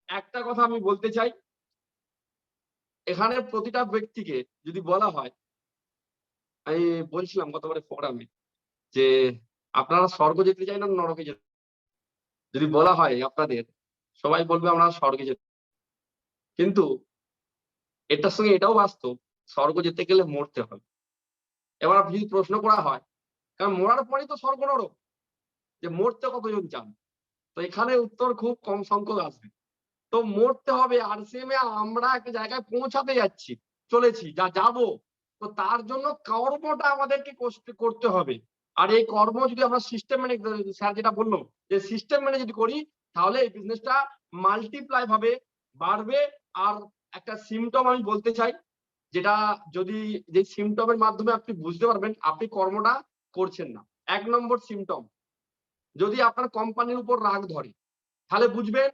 একটা কথা আমি বলতে চাই, এখানে প্রতিটা ব্যক্তিকে যদি বলা হয়, আমি বলছিলাম গতবারে প্রোগ্রামে যে আপনারা স্বর্গ যেতে চাই না নরকে যেতে, যদি বলা হয় আপনাদের, সবাই বলবে আমরা স্বর্গে যেতে, কিন্তু এটার সঙ্গে এটাও বাস্তব, স্বর্গ যেতে গেলে মরতে হবে। এবার যদি প্রশ্ন করা হয়, কারণ মরার পরেই তো স্বর্গ নরক, যে মরতে কতজন চান, তো এখানে উত্তর খুব কম সংখ্যক আসবে। তো মরতে হবে, RCM এ আমরা একটা জায়গায় পৌঁছাতে যাচ্ছি, চলেছি, যা যাবো, তো তার জন্য কর্মটা আমাদেরকে করতে হবে। আর এই কর্ম যদি আমরা সিস্টেম মেনে, স্যার যেটা বললো যে সিস্টেম মেনে যদি করি, তাহলে এই বিজনেসটা মাল্টিপ্লাই ভাবে বাড়বে। আর একটা সিমটম আমি বলতে চাই, যেটা যদি যে সিমটমের মাধ্যমে আপনি বুঝতে পারবেন আপনি কর্মটা করছেন না। 1 নম্বর সিমটম, যদি আপনার কোম্পানির উপর রাগ ধরে, তাহলে বুঝবেন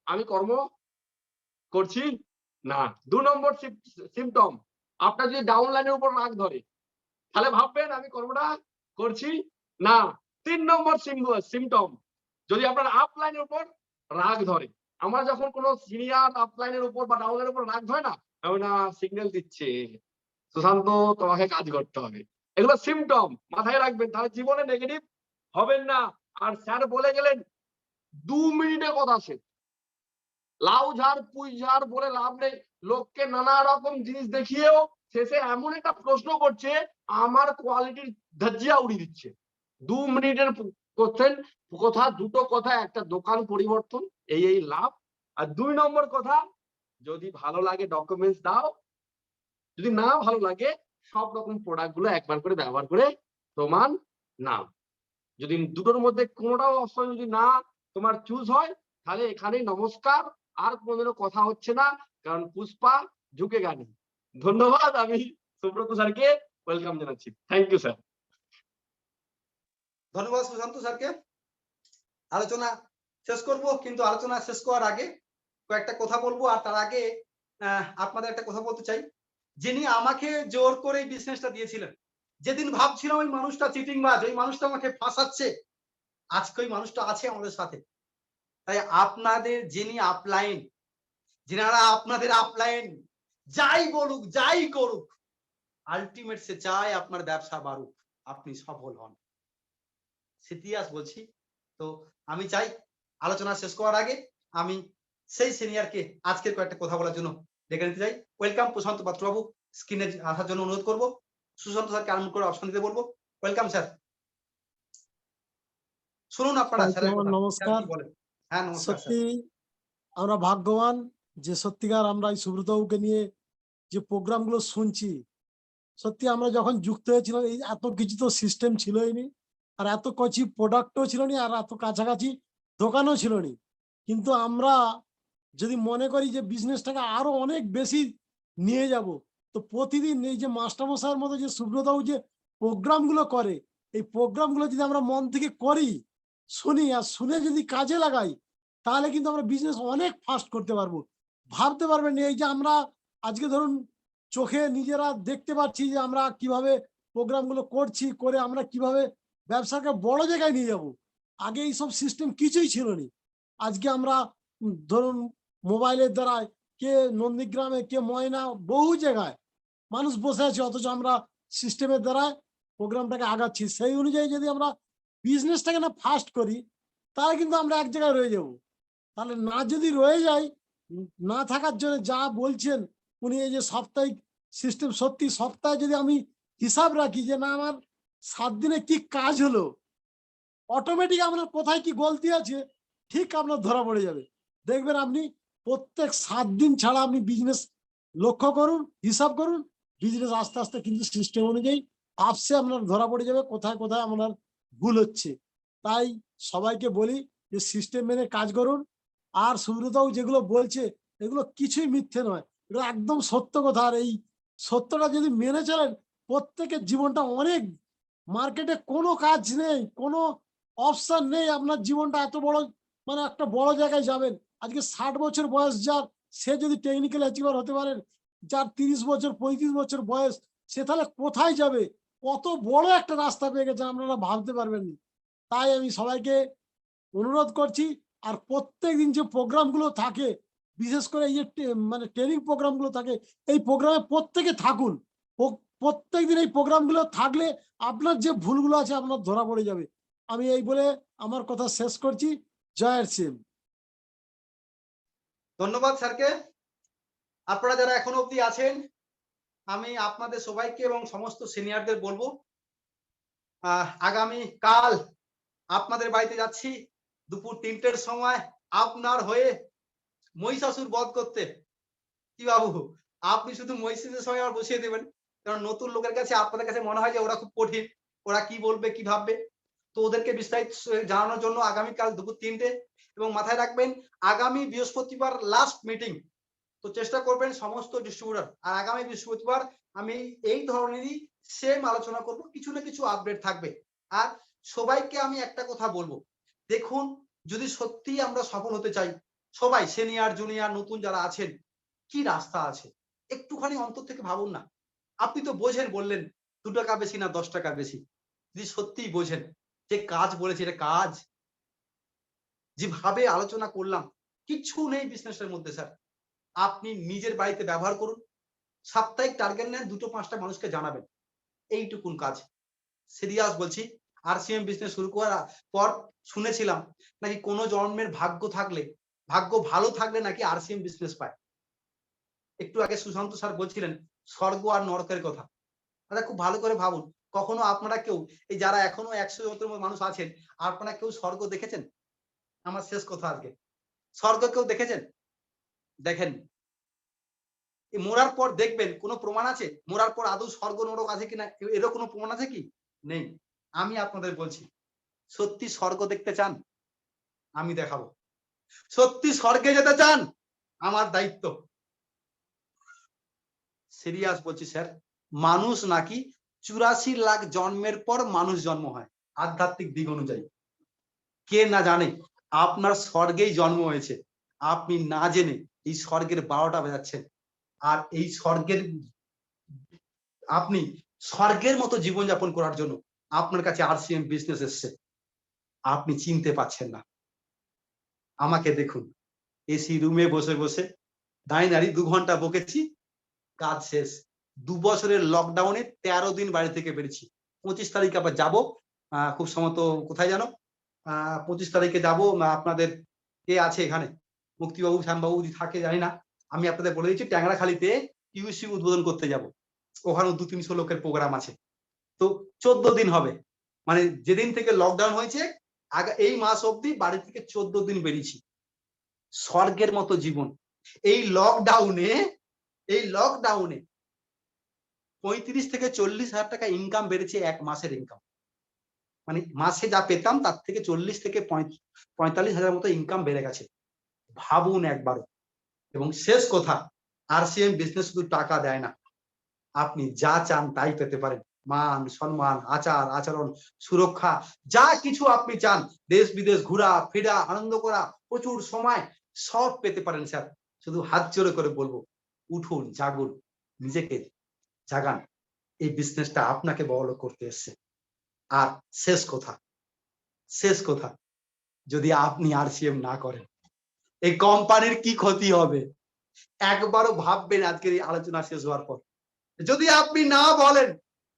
আমি কর্ম করছি না। 2 নম্বর সিমটম, আপনার যদি ডাউনলাইনের উপর রাগ ধরে, তাহলে ভাববেন আমি কর্মটা করছি না। 3 নম্বর সিমটম, যদি আপনার আপলাইনের উপর রাগ ধরে, আমরা যখন কোনো সিনিয়র আপলাইনের উপর বা ডাউনলাইনের উপর রাগ ধরে না, আমি না সিগন্যাল দিচ্ছে সুশান্ত তোমাকে কাজ করতে হবে, এগুলো সিমটম মাথায় রাখবেন, তাহলে জীবনে নেগেটিভ হবেন না। আর স্যার বলে গেলেন 2 মিনিটে কথা শেষ, লাউ ঝাড় পুই ঝাড় বলে লাভ নেই, লোককে নানা রকম জিনিস দেখিয়েও শেষে এমন একটা প্রশ্ন করছে আমার কোয়ালিটির ধজ্জিয়া উড়িয়ে দিচ্ছে। 2 মিনিটের কোশ্চেন কথা, দুটো কথা, একটা দোকান পরিবর্তন, এই লাভ। আর 2 নম্বর কথা, যদি ভালো লাগে ডকুমেন্টস দাও, যদি না ভালো লাগে সব রকম প্রোডাক্ট গুলো একবার করে ব্যবহার করে প্রমাণ নাও। যদি দুটোর মধ্যে কোনোটাও অপশন যদি না তোমার চুজ হয়, তাহলে এখানেই নমস্কার, আর কোনোদিনও কথা হচ্ছে না, কারণ পুষ্পা ঝুঁকে গেনি। ধন্যবাদ, আমি সুব্রত স্যারকে ওয়েলকাম জানাচ্ছি। Thank you sir. ধন্যবাদ সুশান্ত স্যারকে। আলোচনা শেষ করব, কিন্তু আলোচনা শেষ করার আগে কয়েকটা কথা বলবো। আর তার আগে আপনাদের একটা কথা বলতে চাই, যিনি আমাকে জোর করে এই বিজনেসটা দিয়েছিলেন, যেদিন ভাবছিলাম ওই মানুষটা চিটিংবাজ, ওই মানুষটা আমাকে ফাঁসাচ্ছে, আজকে ওই মানুষটা আছে আমাদের সাথে। তাই আপনাদের যিনি আপলাইন, যিনারা আপনাদের আপলাইন, যাই বলুক যাই করুক, আলটিমেট সে চায় আপনার ব্যবসা বাড়ুক, আপনি সফল হন। সিরিয়াস বলছি। তো আমি চাই আলোচনা শেষ করার আগে আমি সেই সিনিয়রকে আজকের কয়েকটা কথা বলার জন্য ডেকে নিতে চাই। ওয়েলকাম প্রশান্ত পাত্রবাবু, স্ক্রিনে আসার জন্য অনুরোধ করব। সুশান্ত স্যারকে আনমিউট করে অপশন দিতে বলবো। ওয়েলকাম স্যার, শুনুন আপনারা স্যারের কথা। নমস্কার। বলেন। হ্যাঁ নমস্কার স্যার। সত্যি আমরা ভাগ্যবান যে সত্যিকার আমরা এই সুব্রতবাবুকে নিয়ে যে প্রোগ্রাম গুলো শুনছি, সত্যি আমরা যখন যুক্ত হয়েছিলাম এই এত কিছু তো সিস্টেম ছিলই নি, আর এত কচি প্রোডাক্টও ছিল না, আর এত কাছাকাছি দোকানও ছিল না। কিন্তু আমরা যদি মনে করি যে বিজনেসটাকে আরো অনেক বেশি নিয়ে যাব, তো প্রতিদিন এই যে মাস্টারমশাইয়ের মতো যে সুব্রতবাবু যে প্রোগ্রাম গুলো করে, এই প্রোগ্রাম গুলো যদি আমরা মন থেকে করি, শুনি আর শুনে যদি কাজে লাগাই, তাহলে কিন্তু আমরা বিজনেস অনেক ফাস্ট করতে পারবো। ভাবতে পারবেন এই যে আমরা আজকে ধরুন চোখে নিজেরা দেখতে পাচ্ছি যে আমরা কিভাবে প্রোগ্রামগুলো করছি, করে আমরা কিভাবে ব্যবসাকে বড় জায়গায় নিয়ে যাব। আগে এইসব সিস্টেম কিছুই ছিল না। আজকে আমরা ধরুন মোবাইলের দ্বারা কে নন্দীগ্রামে, কে ময়না, বহু জায়গায় মানুষ বসে আছে, অথচ আমরা সিস্টেমের দ্বারা প্রোগ্রামটাকে আগাচ্ছি। সেই অনুযায়ী যদি আমরা বিজনেসটাকে না ফাস্ট করি, তাহলে কিন্তু আমরা এক জায়গায় রয়ে যাব। তাহলে না যদি রয়ে যাই, না থাকার জন্য যা বলছেন উনি এই যে সাপ্তাহিক সিস্টেম, সত্যি সপ্তাহে যদি আমি হিসাব রাখি যে না আমার 7 দিনে কি কাজ হলো, অটোমেটিক আপনার কোথায় কি গলতি আছে ঠিক আপনার ধরা পড়ে যাবে। দেখবেন আপনি প্রত্যেক 7 দিন ছাড়া আপনি বিজনেস লক্ষ্য করুন, হিসাব করুন, বিজনেস আস্তে আস্তে কিন্তু সিস্টেম অনুযায়ী আপসে আপনার ধরা পড়ে যাবে কোথায় কোথায় আপনার ভুল হচ্ছে। তাই সবাইকে বলি যে সিস্টেম মেনে কাজ করুন। আর সুব্রতবাবু যেগুলো বলছে এগুলো কিছুই মিথ্যে নয়, এগুলো একদম সত্য কথা। আর এই সত্যটা যদি মেনে চলেন প্রত্যেকের জীবনটা অনেক, মার্কেটে কোনো কাজ নেই, কোনো অপশন নেই, আপনার জীবনটা এত বড় মানে একটা বড় জায়গায় যাবেন। আজকে 60 বছর বয়স যার, সে যদি টেকনিক্যাল অ্যাচিভার হতে পারেন, যার 30 বছর 35 বছর বয়স, সে তাহলে কোথায় যাবে? কত বড় একটা রাস্তা পেয়ে গেছে আপনারা ভাবতে পারবেন না। তাই আমি সবাইকে অনুরোধ করছি, আর প্রত্যেকদিন যে প্রোগ্রামগুলো থাকে, বিশেষ করে এই যে মানে ট্রেনিং প্রোগ্রামগুলো থাকে, এই প্রোগ্রামে প্রত্যেকে থাকুন। প্রত্যেকদিন এই প্রোগ্রামগুলো থাকলে আপনার যে ভুলগুলো আছে আপনার ধরা পড়ে যাবে। আমি এই বলে আমার কথা শেষ করছি। জয় সিং। ধন্যবাদ স্যারকে। আপনারা যারা এখনো অবধি আছেন, আমি আপনাদের সবাইকে এবং সমস্ত সিনিয়রদের বলবো, আগামী কাল আপনাদের বাড়িতে যাচ্ছি দুপুর 3টের সময় আপনার হয়ে মহিষাসুর বধ করতে। কি বাবু, আপনি শুধু মহিষাসুরের সময় আর বসিয়ে দেবেন, কারণ নতুন লোকের কাছে আপনাদের কাছে মনে হয় যে ওরা খুব কঠিন, ওরা কি বলবে কি ভাববে। তো ওদেরকে বিস্তারিত জানানোর জন্য আগামীকাল দুপুর 3টে, এবং মাথায় রাখবেন আগামী বৃহস্পতিবার লাস্ট মিটিং। তো চেষ্টা করবেন সমস্ত ডিস্ট্রিবিউটর, আর আগামী বৃহস্পতিবার আমি এই ধরনেরই সেম আলোচনা করব, কিছু না কিছু আপডেট থাকবে। আর সবাইকে আমি একটা কথা বলবো, দেখুন যদি সত্যি আমরা সফল হতে চাই, সবাই সিনিয়র জুনিয়র নতুন যারা আছেন, কি রাস্তা আছে একটুখানি অন্তর থেকে ভাবুন না। আপনি তো বোঝেন, বললেন 2 টাকা বেশি না 10 টাকা বেশি, যদি সত্যিই বোঝেন যে কাজ বলেছে এটা কাজ, যেভাবে আলোচনা করলাম কিচ্ছু নেই বিজনেসের মধ্যে স্যার। আপনি নিজের বাড়িতে ব্যবহার করুন, সাপ্তাহিক টার্গেট নেন, 2-5টা মানুষকে জানাবেন, এইটুকুন কাজ। সিরিয়াস বলছি। আরসিএম বিজনেস শুরু করার পর শুনেছিলাম নাকি কোনো জন্মের ভাগ্য থাকলে, ভাগ্য ভালো থাকলে নাকি আরসিএম বিজনেস পায়। একটু আগে সুশান্ত স্যার বলছিলেন স্বর্গ আর নরকের কথা। আচ্ছা খুব ভালো করে ভাবুন, কখনো আপনারা কেউ, এই যারা এখনো 100 মানুষ আছেন, আপনারা কেউ স্বর্গ দেখেছেন? আমার শেষ কথা আজকে, স্বর্গ কেউ দেখেছেন? দেখেন। মরার পর দেখবেন, কোনো প্রমাণ আছে মরার পর আদৌ স্বর্গ নরক আছে কিনা, এরও কোনো প্রমাণ আছে কি? নেই। আমি আপনাদের বলছি, সত্যি স্বর্গ দেখতে চান? আমি দেখাবো। সত্যি স্বর্গে যেতে চান? আমার দায়িত্ব। সিরিয়াস বলছি স্যার, মানুষ নাকি 84 লাখ জন্মের পর মানুষ জন্ম হয় আধ্যাত্মিক দিক অনুযায়ী। কে না জানে আপনার স্বর্গেই জন্ম হয়েছে, আপনি না জেনে এই স্বর্গের 12টা বাজাচ্ছেন। আর এই স্বর্গের, আপনি স্বর্গের মতো জীবনযাপন করার জন্য আপনার কাছে আরসিএম বিজনেস এসছে, আপনি চিনতে পাচ্ছেন না। আমাকে দেখুন, এসি রুমে বসে বসে দাঁড়িয়ে 2 ঘন্টা বকেছি, কাজ শেষ। 2 বছরের লকডাউনে 13 দিন বাড়ি থেকে বেরিয়েছি। 25 তারিখ আবার যাবো, খুব সম্ভবত কোথায় জানো, 25 তারিখে যাবো। আপনাদের কে আছে এখানে, মুক্তিবাবু শ্যামবাবু যদি থাকে জানি না, আমি আপনাদের বলে দিচ্ছি ট্যাংরাখালিতে ইউসি উদ্বোধন করতে যাব। ওখানে 200-300 লোকের প্রোগ্রাম আছে। তো 14 দিন হবে, মানে যেদিন থেকে লকডাউন হয়েছে আগে এই মাস অবধি বাড়ি থেকে 14 দিন বেরিয়েছি। স্বর্গের মতো জীবন। এই লকডাউনে 35 থেকে 40 হাজার টাকা ইনকাম বেড়েছে, 1 মাসের ইনকাম। মানে মাসে যা পেতাম তার থেকে 40 থেকে 45 হাজার মতো ইনকাম বেড়ে গেছে। ভাবুন একবার। এবং শেষ কথা, আরসিএম বিজনেস শুধু টাকা দেয় না, আপনি যা চান তাই পেতে পারেন। মান সম্মান, আচার আচরণ, সুরক্ষা, যা কিছু আপনি চান, দেশ বিদেশ ঘোরা ফেরা, আনন্দ করা, প্রচুর সময়, সব পেতে পারেন স্যার। শুধু হাত জোড়ে করে বলবো, উঠুন, জাগুন, নিজেকে জাগান। এই বিজনেসটা আপনাকে বড়লোক করতে এসছে। আর শেষ কথা, যদি আপনি আরসিএম না করেন, এই কোম্পানির কি ক্ষতি হবে একবারও ভাববেন। আজকের এই আলোচনা শেষ হওয়ার পর যদি আপনি না বলেন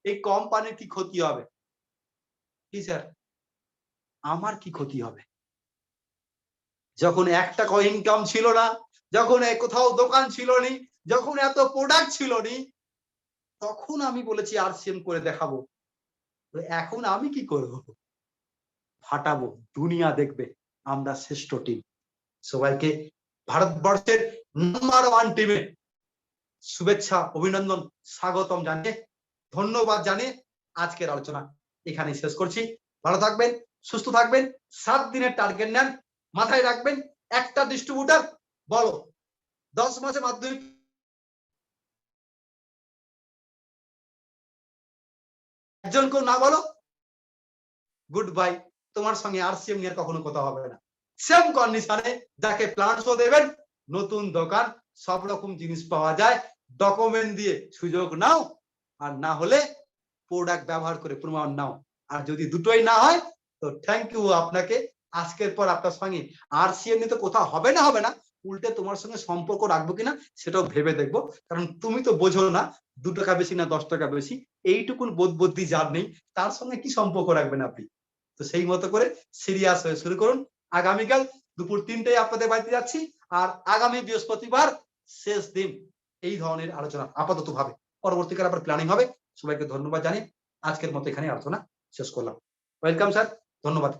এই কোম্পানির কি ক্ষতি হবে, কি স্যার আমার কি ক্ষতি হবে? যখন 1 টাকা ইনকাম ছিল না, যখন কোথাও দোকান ছিল নি, যখন এত প্রোডাক্ট ছিল নি, তখন আমি বলেছি আরসিএম করে দেখাবো। এখন আমি কি করব? ফাটাবো, দুনিয়া দেখবে আমরা শ্রেষ্ঠ টিম। সবাইকে ভারতবর্ষের নাম্বার 1 টিমে শুভেচ্ছা, অভিনন্দন, স্বাগতম জানিয়ে, ধন্যবাদ জানিয়ে আজকের আলোচনা এখানে শেষ করছি। ভালো থাকবেন, সুস্থ থাকবেন, 7 দিনের টার্গেট নেন, মাথায় রাখবেন একটা ডিস্ট্রিবিউটার বলো 10 মাসে মাধ্যমিক একজনকেও না বলো গুড বাই, তোমার সঙ্গে RCM নিয়ে কখনো কথা হবে না। সেম কন্ডিশনে যাকে প্ল্যান শো দেবেন, নতুন দোকান, সব রকম জিনিস পাওয়া যায়, ডকুমেন্ট দিয়ে সুযোগ নাও, আর না হলে প্রোডাক্ট ব্যবহার করে প্রমাণ নাও। আর যদি দুটোই না হয় তো থ্যাংক ইউ আপনাকে। আজকের পর আপনার সঙ্গে RCM নিয়ে তো কোথাও হবে না, উল্টে তোমার সঙ্গে সম্পর্ক রাখবো কিনা সেটাও ভেবে দেখবো। কারণ তুমি তো বোঝো না 2 টাকা বেশি না 10 টাকা বেশি, এইটুকুন বোধ বুদ্ধি যার নেই তার সঙ্গে কি সম্পর্ক রাখবেন আপনি। তো সেই মতো করে সিরিয়াস হয়ে শুরু করুন। আগামীকাল দুপুর 3টায় আপনাদের বাড়িতে যাচ্ছি, আর আগামী বৃহস্পতিবার শেষ দিন এই ধরনের আলোচনা আপাতত ভাবে, পরবর্তীকালে আবার প্ল্যানিং হবে। সবাইকে ধন্যবাদ জানিয়ে আজকের মতো এখানে আলোচনা শেষ করলাম। ওয়েলকাম স্যার, ধন্যবাদ।